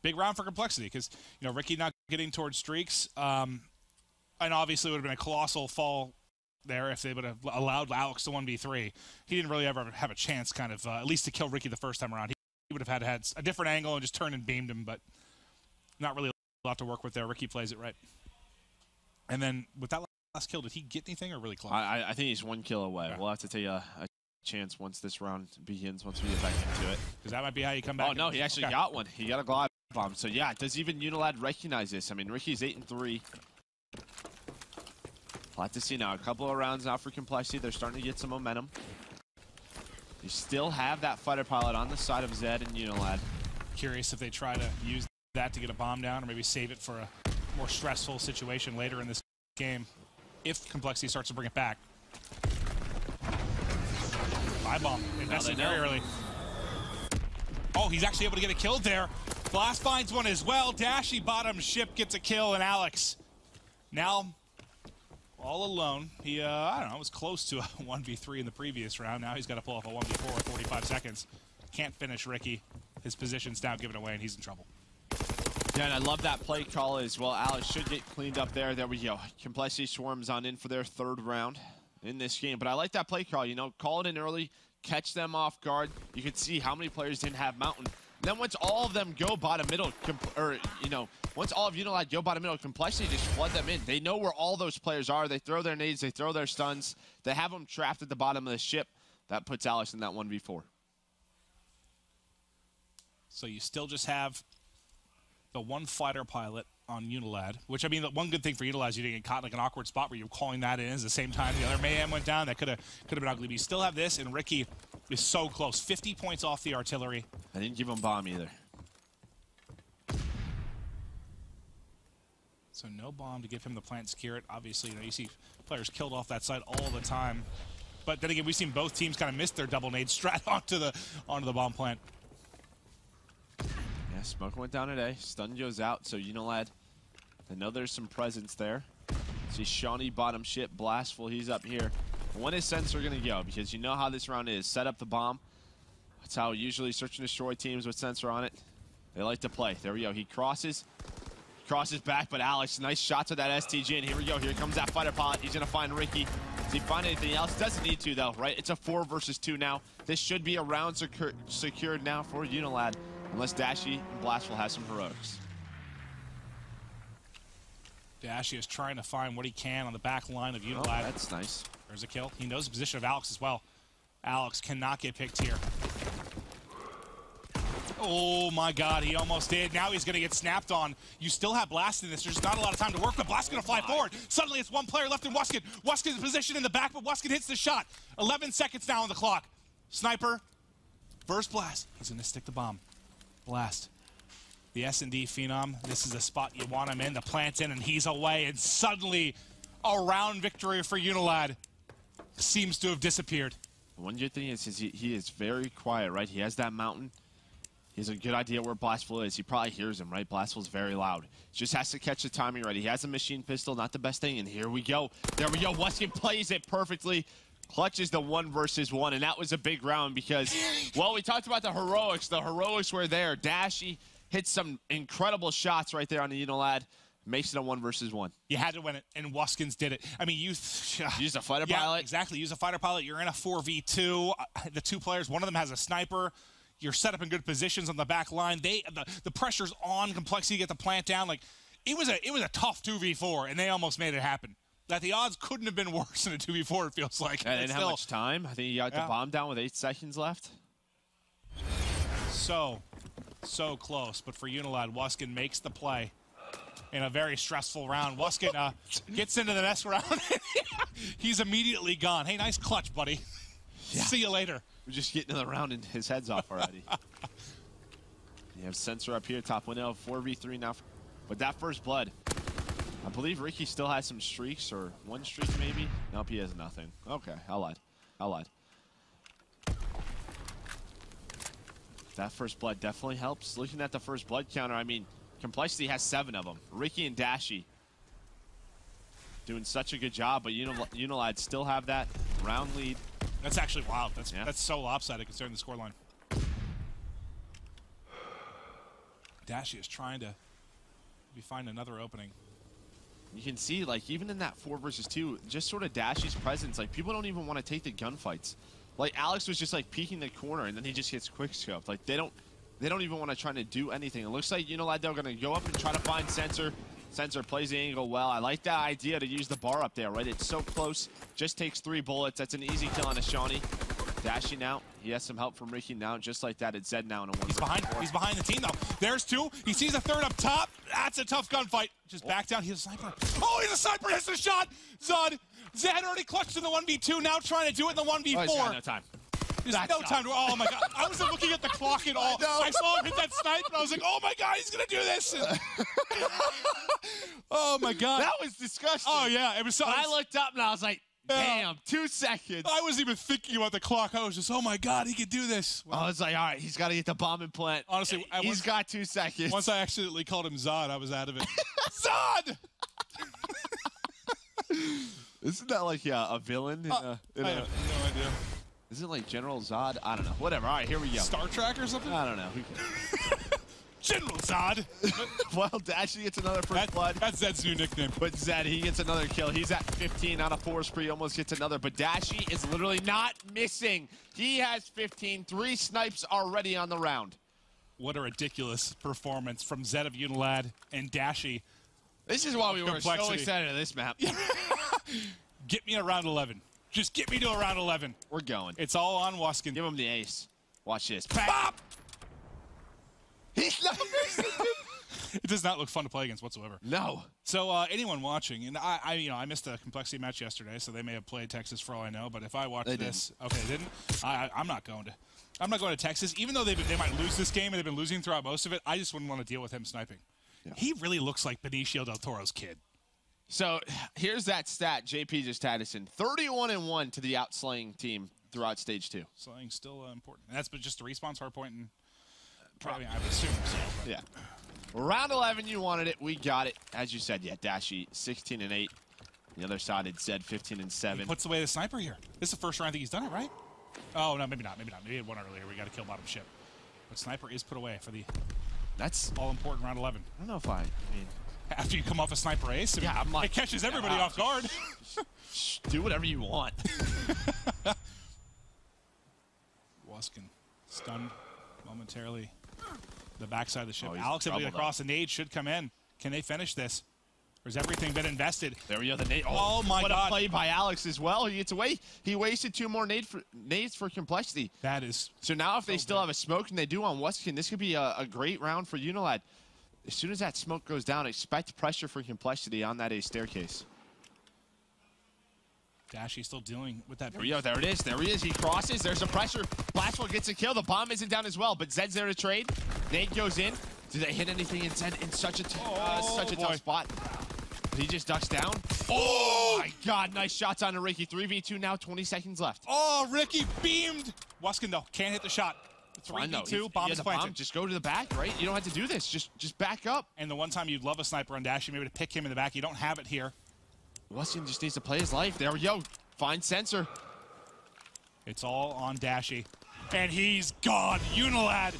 Big round for Complexity because, you know, Ricky not getting towards streaks. And obviously it would have been a colossal fall there if they would have allowed Alex to 1v3. He didn't really ever have a chance, kind of, at least to kill Ricky the first time around. He would have had a different angle and just turned and beamed him, but not really a lot to work with there. Ricky plays it right. And then with that last kill, did he get anything or really close? I think he's 1 kill away. Yeah. We'll have to take a chance once this round begins, once we get back into it. Because that might be how you come back. Oh, no, he actually got one. He got a glide bomb. So, yeah, does even Unilad recognize this? I mean, Ricky's 8-3. We'll have to see now. A couple of rounds now for Complexity. They're starting to get some momentum. You still have that fighter pilot on the side of Zed and Unilad. Curious if they try to use that to get a bomb down or maybe save it for a more stressful situation later in this game if Complexity starts to bring it back. Buy bomb. Invested very early. Oh, he's actually able to get a kill there. Blast finds one as well. Dashy bottom ship gets a kill, and Alex now all alone. He, I don't know, was close to a 1v3 in the previous round. Now he's got to pull off a 1v4 in 45 seconds. Can't finish Ricky. His position's now given away, and he's in trouble. Yeah, and I love that play call as well. Alex should get cleaned up there. There we go. Complexity swarms on in for their 3rd round in this game. But I like that play call. You know, call it in early, catch them off guard. You can see how many players didn't have Mountain. And then once all of them go bottom middle, once all of Unilad go bottom middle, Complexity just flood them in. They know where all those players are. They throw their nades, they throw their stuns. They have them trapped at the bottom of the ship. That puts Alex in that 1v4. So you still just have the 1 fighter pilot on Unilad, which, I mean, the one good thing for Unilad is you didn't get caught in like an awkward spot where you're calling that in at the same time the other Mayhem went down. That could have been ugly. But you still have this, and Ricky is so close. 50 points off the artillery. I didn't give him bomb either. So no bomb to give him the plant secure it. Obviously, you see players killed off that side all the time. But then again, we've seen both teams kind of miss their double nade strat onto the bomb plant. Yeah, smoke went down today. Stun goes out, so Unilad, I know there's some presence there. See Shawnee bottom ship, Blastful, he's up here. When is Sensor gonna go? Because you know how this round is. Set up the bomb. That's how usually search and destroy teams with Sensor on it. They like to play. There we go. He crosses back, but Alex, nice shots of that STG, and here we go. Here comes that fighter pilot. He's gonna find Ricky. Does he find anything else? Doesn't need to though, right? It's a 4 versus 2 now. This should be a round secured now for Unilad. Unless Dashy and Blastful has some heroics. Dashy is trying to find what he can on the back line of Unilad. Oh, that's nice. There's a kill. He knows the position of Alex as well. Alex cannot get picked here. Oh my god, he almost did. Now he's going to get snapped on. You still have Blast in this. There's not a lot of time to work, but Blast's going to fly forward. Suddenly it's 1 player left in Wuskin. Wuskin's position in the back, but Wuskin hits the shot. 11 seconds now on the clock. Sniper, first Blast. He's going to stick the bomb. Blast. The S&D Phenom, this is a spot you want him in. The plant's in, and he's away. And suddenly, a round victory for Unilad seems to have disappeared. One good thing is he is very quiet, right? He has that mountain. He has a good idea where Blastful is. He probably hears him, right? Blastful's very loud. Just has to catch the timing right. He has a machine pistol, not the best thing. And here we go. There we go. Wuskin plays it perfectly. Clutches the 1 versus 1, and that was a big round because, well, we talked about the heroics. The heroics were there. Dashy hit some incredible shots right there on the Unilad. Makes it a 1 versus 1. You had to win it, and Wuskins did it. I mean, use a fighter pilot. Exactly. Use a fighter pilot. You're in a 4v2. The 2 players, one of them has a sniper. You're set up in good positions on the back line. The pressure's on Complexity to get the plant down. Like, it was a tough 2v4, and they almost made it happen. That the odds couldn't have been worse than a 2v4, it feels like. And how much time? I think he got the bomb down with 8 seconds left. So close. But for Unilad, Wuskin makes the play in a very stressful round. Wuskin gets into the next round. He's immediately gone. Hey, nice clutch, buddy. Yeah. See you later. We're just getting to the round and his head's off already. You have Sensor up here, top 1-0, 4v3 now. But that first blood, I believe Ricky still has some streaks, or 1 streak maybe. Nope, he has nothing. Okay, I lied. That first blood definitely helps. Looking at the first blood counter, I mean, Complexity has 7 of them. Ricky and Dashy doing such a good job, but Unilad still have that round lead. That's actually wild. That's so lopsided considering the scoreline. Dashy is trying to maybe find another opening. You can see, like, even in that 4 versus 2, just sort of Dashy's presence, like, people don't even want to take the gunfights. Like, Alex was just, like, peeking the corner, and then he just gets quick-scoped. Like, they don't even want to try to do anything. It looks like Unilad, they're going to go up and try to find Sensor. Sensor plays the angle well. I like that idea to use the bar up there, right? It's so close. Just takes 3 bullets. That's an easy kill on a Shawnee. Dashy now. He has some help from Ricky now. Just like that, it's Zed now in a 1. He's behind the team, though. There's 2. He sees a 3rd up top. That's a tough gunfight. Just back down. He's a sniper. Oh, he's a sniper. Hits the shot. Zed already clutched in the 1v2. Now trying to do it in the 1v4. Oh, he's got no time. There's no time to. Oh my God! I wasn't looking at the clock at all. I saw him hit that snipe, and I was like, "Oh my God, he's gonna do this!" Oh my God, that was disgusting. Oh yeah, it was. So, I looked up and I was like, "Damn, 2 seconds." I wasn't even thinking about the clock. I was just, "Oh my God, he could do this." Well, I was like, "All right, he's got to get the bomb and plant." Honestly, he's got 2 seconds. Once I accidentally called him Zod, I was out of it. Zod. Isn't that like a villain? I have no idea. Isn't it like General Zod? I don't know. Whatever. All right, here we go. Star Trek or something? I don't know. General Zod. Well, Dashy gets another first blood. That's Zed's new nickname. But Zed, he gets another kill. He's at 15 on a 4 spree. Almost gets another. But Dashy is literally not missing. He has 15. 3 snipes already on the round. What a ridiculous performance from Zed of Unilad and Dashy. This is why we were so excited at this map. Get me around 11. Just get me to around 11. We're going. It's all on Waskin. Give him the ace. Watch this. Pop! He's not missing. It does not look fun to play against whatsoever. No. So anyone watching, and I missed the complexity match yesterday, so they may have played Texas for all I know. But if I watch this, okay, they didn't. I'm not going to. I'm not going to Texas, even though they might lose this game and they've been losing throughout most of it. I just wouldn't want to deal with him sniping. Yeah. He really looks like Benicio del Toro's kid. So here's that stat JP just had us in. 31-1 to the outslaying team throughout stage 2. Slaying's still important. And that's just the respawn hard point and probably I would assume so. But. Yeah. Round 11, you wanted it. We got it. As you said, yeah, Dashy 16-8. The other side, it's Zed 15-7. He puts away the sniper here. This is the first round I think he's done it, right? Oh, no, maybe not. Maybe he had one earlier. We got to kill bottom ship. But sniper is put away for the all-important round 11. I don't know if I mean... After you come off a sniper ace, I'm like, it catches everybody off guard. Do whatever you want. Waskin stunned momentarily. The backside of the ship. Oh, Alex able to get across. The nade should come in. Can they finish this? Or has everything been invested? There we go. The nade. Oh my God! What a play by Alex as well. He gets away. He wasted 2 more nades for complexity. That is. So now if they still have a smoke, and they do on Waskin, this could be a great round for Unilad. As soon as that smoke goes down, expect pressure for complexity on that A staircase. Dashy still dealing with that. There we go. There it is. There he is. He crosses. There's a pressure. Blastwell gets a kill. The bomb isn't down as well, but Zed's there to trade. Nate goes in. Do they hit anything in Zed in such a tough spot? He just ducks down. Oh my God. Nice shots on Ricky. 3v2 now. 20 seconds left. Oh, Ricky beamed. Waskin, though, can't hit the shot. 3v2, bomb is planted. Just go to the back, right? You don't have to do this. Just back up. And the one time you'd love a sniper on Dashy, maybe to pick him in the back. You don't have it here. Waskin just needs to play his life. There we go. Find Sensor. It's all on Dashy. And he's gone. Unilad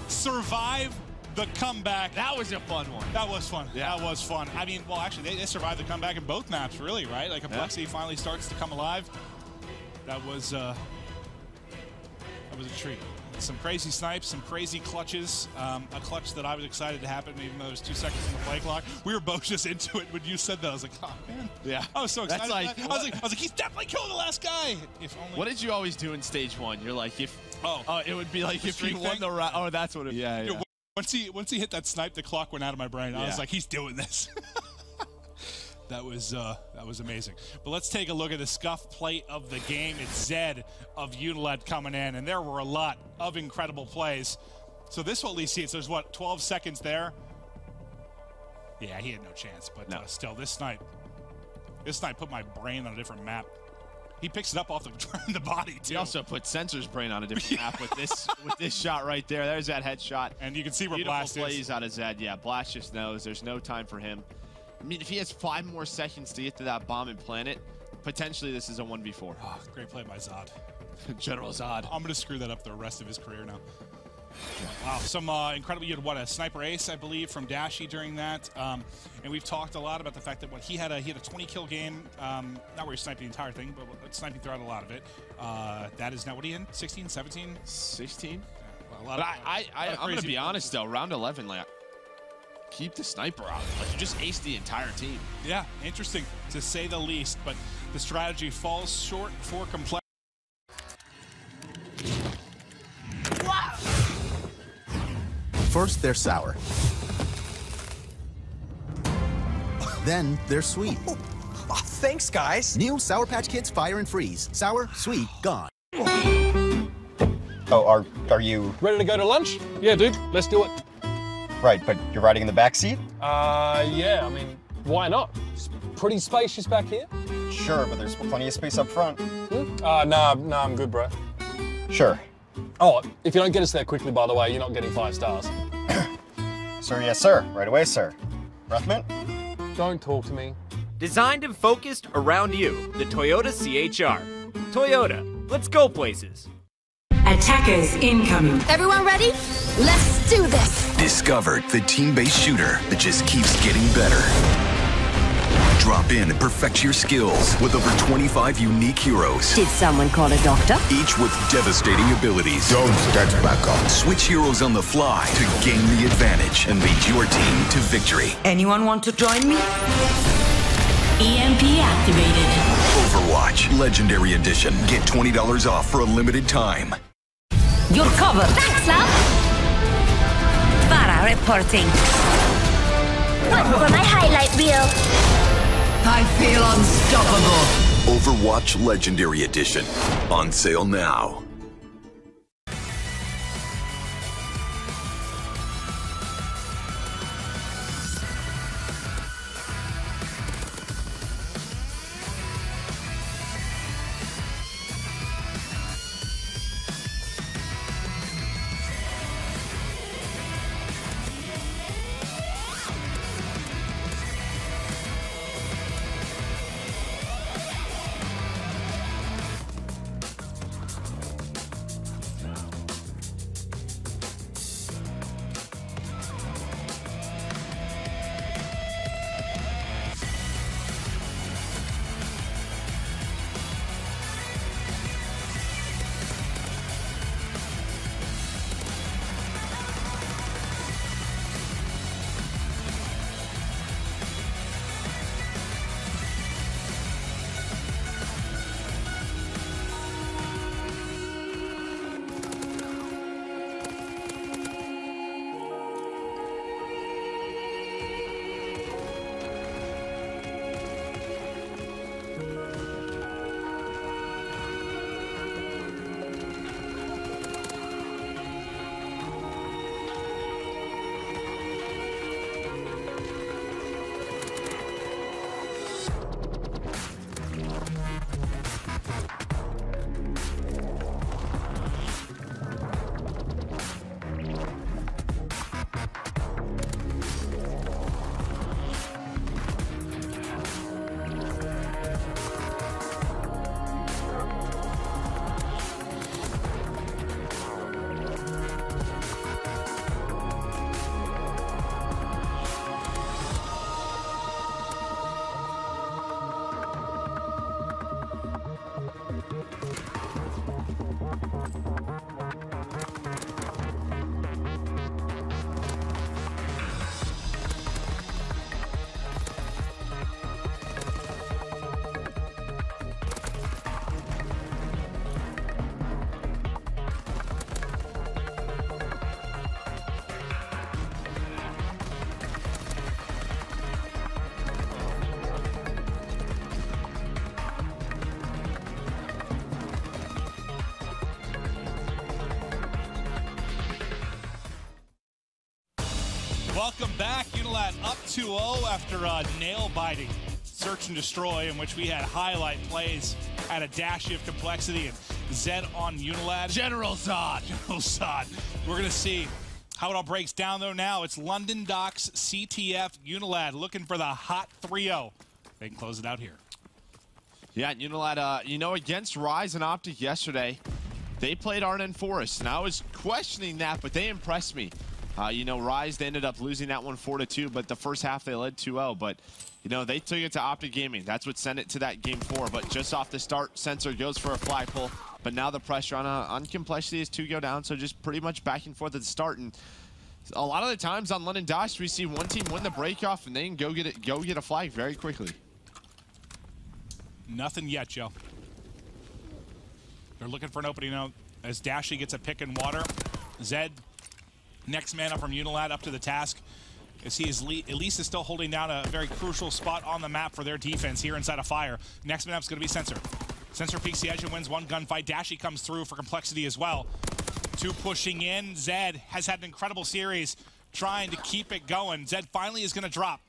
survive the comeback. That was a fun one. That was fun. Yeah. That was fun. I mean, well, actually, they survived the comeback in both maps, really, right? Like, complexity finally starts to come alive. That was a treat. Some crazy snipes, some crazy clutches. A clutch that I was excited to happen, even though there's 2 seconds on the play clock. We were both just into it when you said that. I was like, oh man. Yeah. I was so excited. I was like, he's definitely killing the last guy. If only. What did you always do in stage 1? You're like, it would be like if you won the round. Oh, that's what it. Yeah. Yeah. Once he hit that snipe, the clock went out of my brain. I was like, he's doing this. That was amazing. But let's take a look at the scuff plate of the game. It's Zed of Unilad coming in, and there were a lot of incredible plays. So this will at least see it. So there's, 12 seconds there? Yeah, he had no chance. But still, this snipe put my brain on a different map. He picks it up off the body, too. He also put Sensor's brain on a different map with this shot right there. There's that headshot. And you can see where Beautiful Blast plays is. out of Zed. Yeah, Blast just knows there's no time for him. I mean, if he has 5 more seconds to get to that bomb and plant it, potentially this is a 1v4. Oh, great play by Zod. General Zod. I'm going to screw that up the rest of his career now. Wow, some incredible. You had what, a sniper ace, I believe, from Dashy during that. And we've talked a lot about the fact that he had a 20-kill game, not where he sniped the entire thing, but sniping throughout a lot of it. That is now, what are you in? 16, 17? 16. Well, but I'm gonna be honest though, round 11, like, keep the sniper out. Like, you just aced the entire team. Yeah, interesting to say the least. But the strategy falls short for complexity. First, they're sour. Then they're sweet. Oh, thanks, guys. New Sour Patch Kids Fire and Freeze. Sour, sweet, gone. Oh, are you ready to go to lunch? Yeah, dude, let's do it. Right, but you're riding in the back seat? Yeah, I mean, why not? It's pretty spacious back here. Sure, but there's plenty of space up front. Nah, I'm good, bro. Sure. Oh, if you don't get us there quickly, by the way, you're not getting 5 stars. Sir, yes, sir. Right away, sir. Breath mint? Don't talk to me. Designed and focused around you, the Toyota CHR. Toyota, let's go places. Attackers incoming. Everyone ready? Let's do this. Discover the team-based shooter that just keeps getting better. Drop in and perfect your skills with over 25 unique heroes. Did someone call a doctor? Each with devastating abilities. Don't get back up. Switch heroes on the fly to gain the advantage and lead your team to victory. Anyone want to join me? EMP activated. Overwatch Legendary Edition. Get $20 off for a limited time. You're covered. Thanks, love. Farah reporting. What for my highlight reel? I feel unstoppable. Overwatch Legendary Edition. On sale now. Welcome back. Unilad up 2-0 after a nail-biting search and destroy in which we had highlight plays at a dash of complexity and Zed on Unilad. General Zod. General Zod. We're going to see how it all breaks down, though, now. It's London Docks, CTF, Unilad looking for the hot 3-0. They can close it out here. Yeah, Unilad, you know, against Rise and Optic yesterday, they played Arden Forest, and I was questioning that, but they impressed me. You know, Rise, they ended up losing that one 4-2, but the first half they led 2-0. But, you know, they took it to Optic Gaming. That's what sent it to that game 4. But just off the start, Sensor goes for a flagpole. But now the pressure on Complexity is 2 go down, so just pretty much back and forth at the start. And a lot of the times on London Dash, we see one team win the breakoff and then go get a flag very quickly. Nothing yet, Joe. They're looking for an opening now as Dashy gets a pick in water. Zed, next man up from Unilad, up to the task. As he is Elise is still holding down a very crucial spot on the map for their defense here inside of Fire. Next man up is going to be Sensor. Sensor peeks the edge and wins one gunfight. Dashy comes through for Complexity as well. 2 pushing in. Zed has had an incredible series trying to keep it going. Zed finally is going to drop.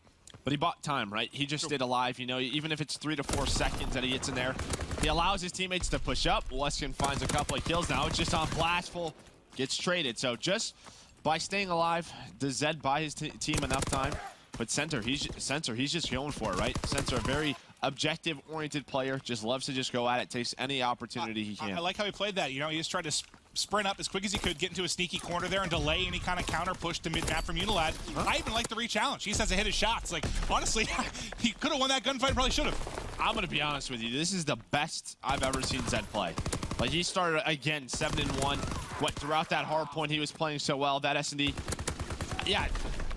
But he bought time, right? He just stayed alive. You know, even if it's 3 to 4 seconds that he gets in there, he allows his teammates to push up. Weskin finds a couple of kills. Now it's just on Blastful, gets traded. So just by staying alive, does Zed buy his team enough time? But Sensor, he's just going for it, right? Sensor, a very objective-oriented player, just loves to just go at it, takes any opportunity he can. I like how he played that. You know, he just tried to sprint up as quick as he could, get into a sneaky corner there and delay any kind of counter push to mid-map from Unilad. I even like the re-challenge. He says to hit his shots. Like, honestly, he could have won that gunfight, probably should have. I'm going to be honest with you. This is the best I've ever seen Zed play. Like, he started, again, 7-1. What, throughout that hard point, he was playing so well. That S&D, yeah,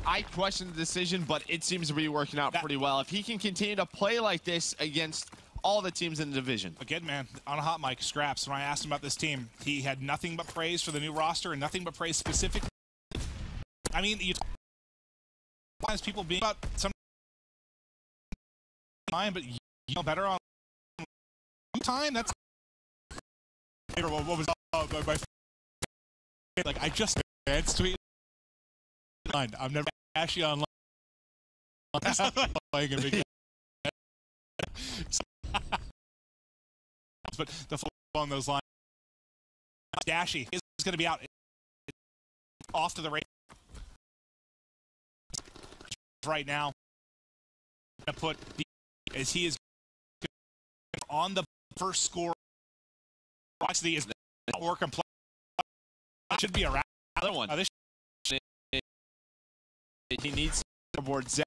I questioned the decision, but it seems to be working out pretty well. If he can continue to play like this against all the teams in the division. Again, man, on a hot mic, Scraps, when I asked him about this team, he had nothing but praise for the new roster and nothing but praise specifically. I mean, you people being about some time, but you know better on time. That's what was my like. I just advanced tweet. I'm never actually online. Playing a big. But the on those lines, Dashy is going to be out off to the race right now. To put as he is on the first score. Roxy is more complex. Should be around another one. He needs to board Zed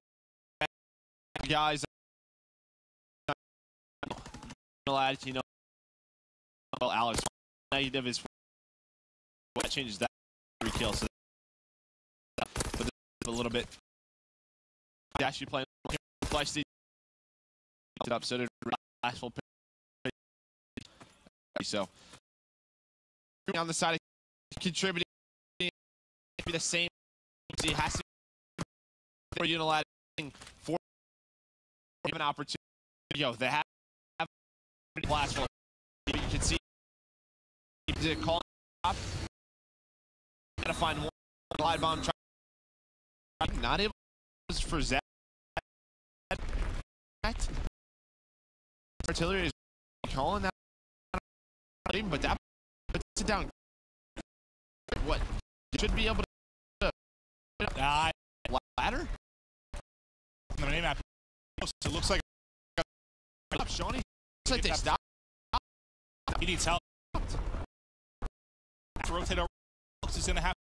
guys. You know, well, Alex negative is what changes that 3 kills. So but a little bit. Actually playing Complexity it up so did last full pick. So on the side of contributing be the same. He has to for Unilad for an opportunity. Yo, they have Blastful. You can see the call up. Gotta find one glide bomb. Not able for Zed. Artillery is calling that, but that puts it down. What should be able to ladder? The name app. It looks like Shawnee. Looks like they stopped. He needs help. Rotate over. He's gonna have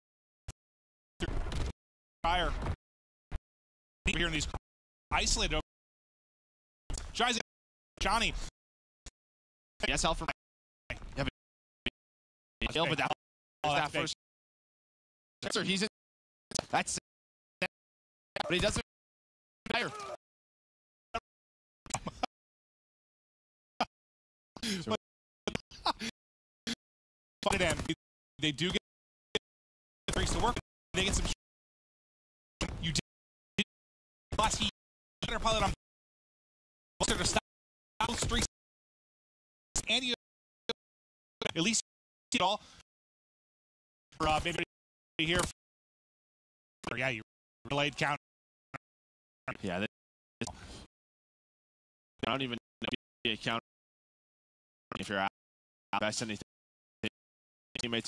fire. Here in these isolated. Johnny. Yes, help from. Yeah, but that first. Sir, he's in. That's. But he doesn't. Fire. They do get breaks to work. They get some. You did last heat. Better pilot on. To stop streaks. And you at least see it all. Maybe here. Yeah, you relayed count. Yeah, I don't even know if you count if you're out. Best anything. Teammates are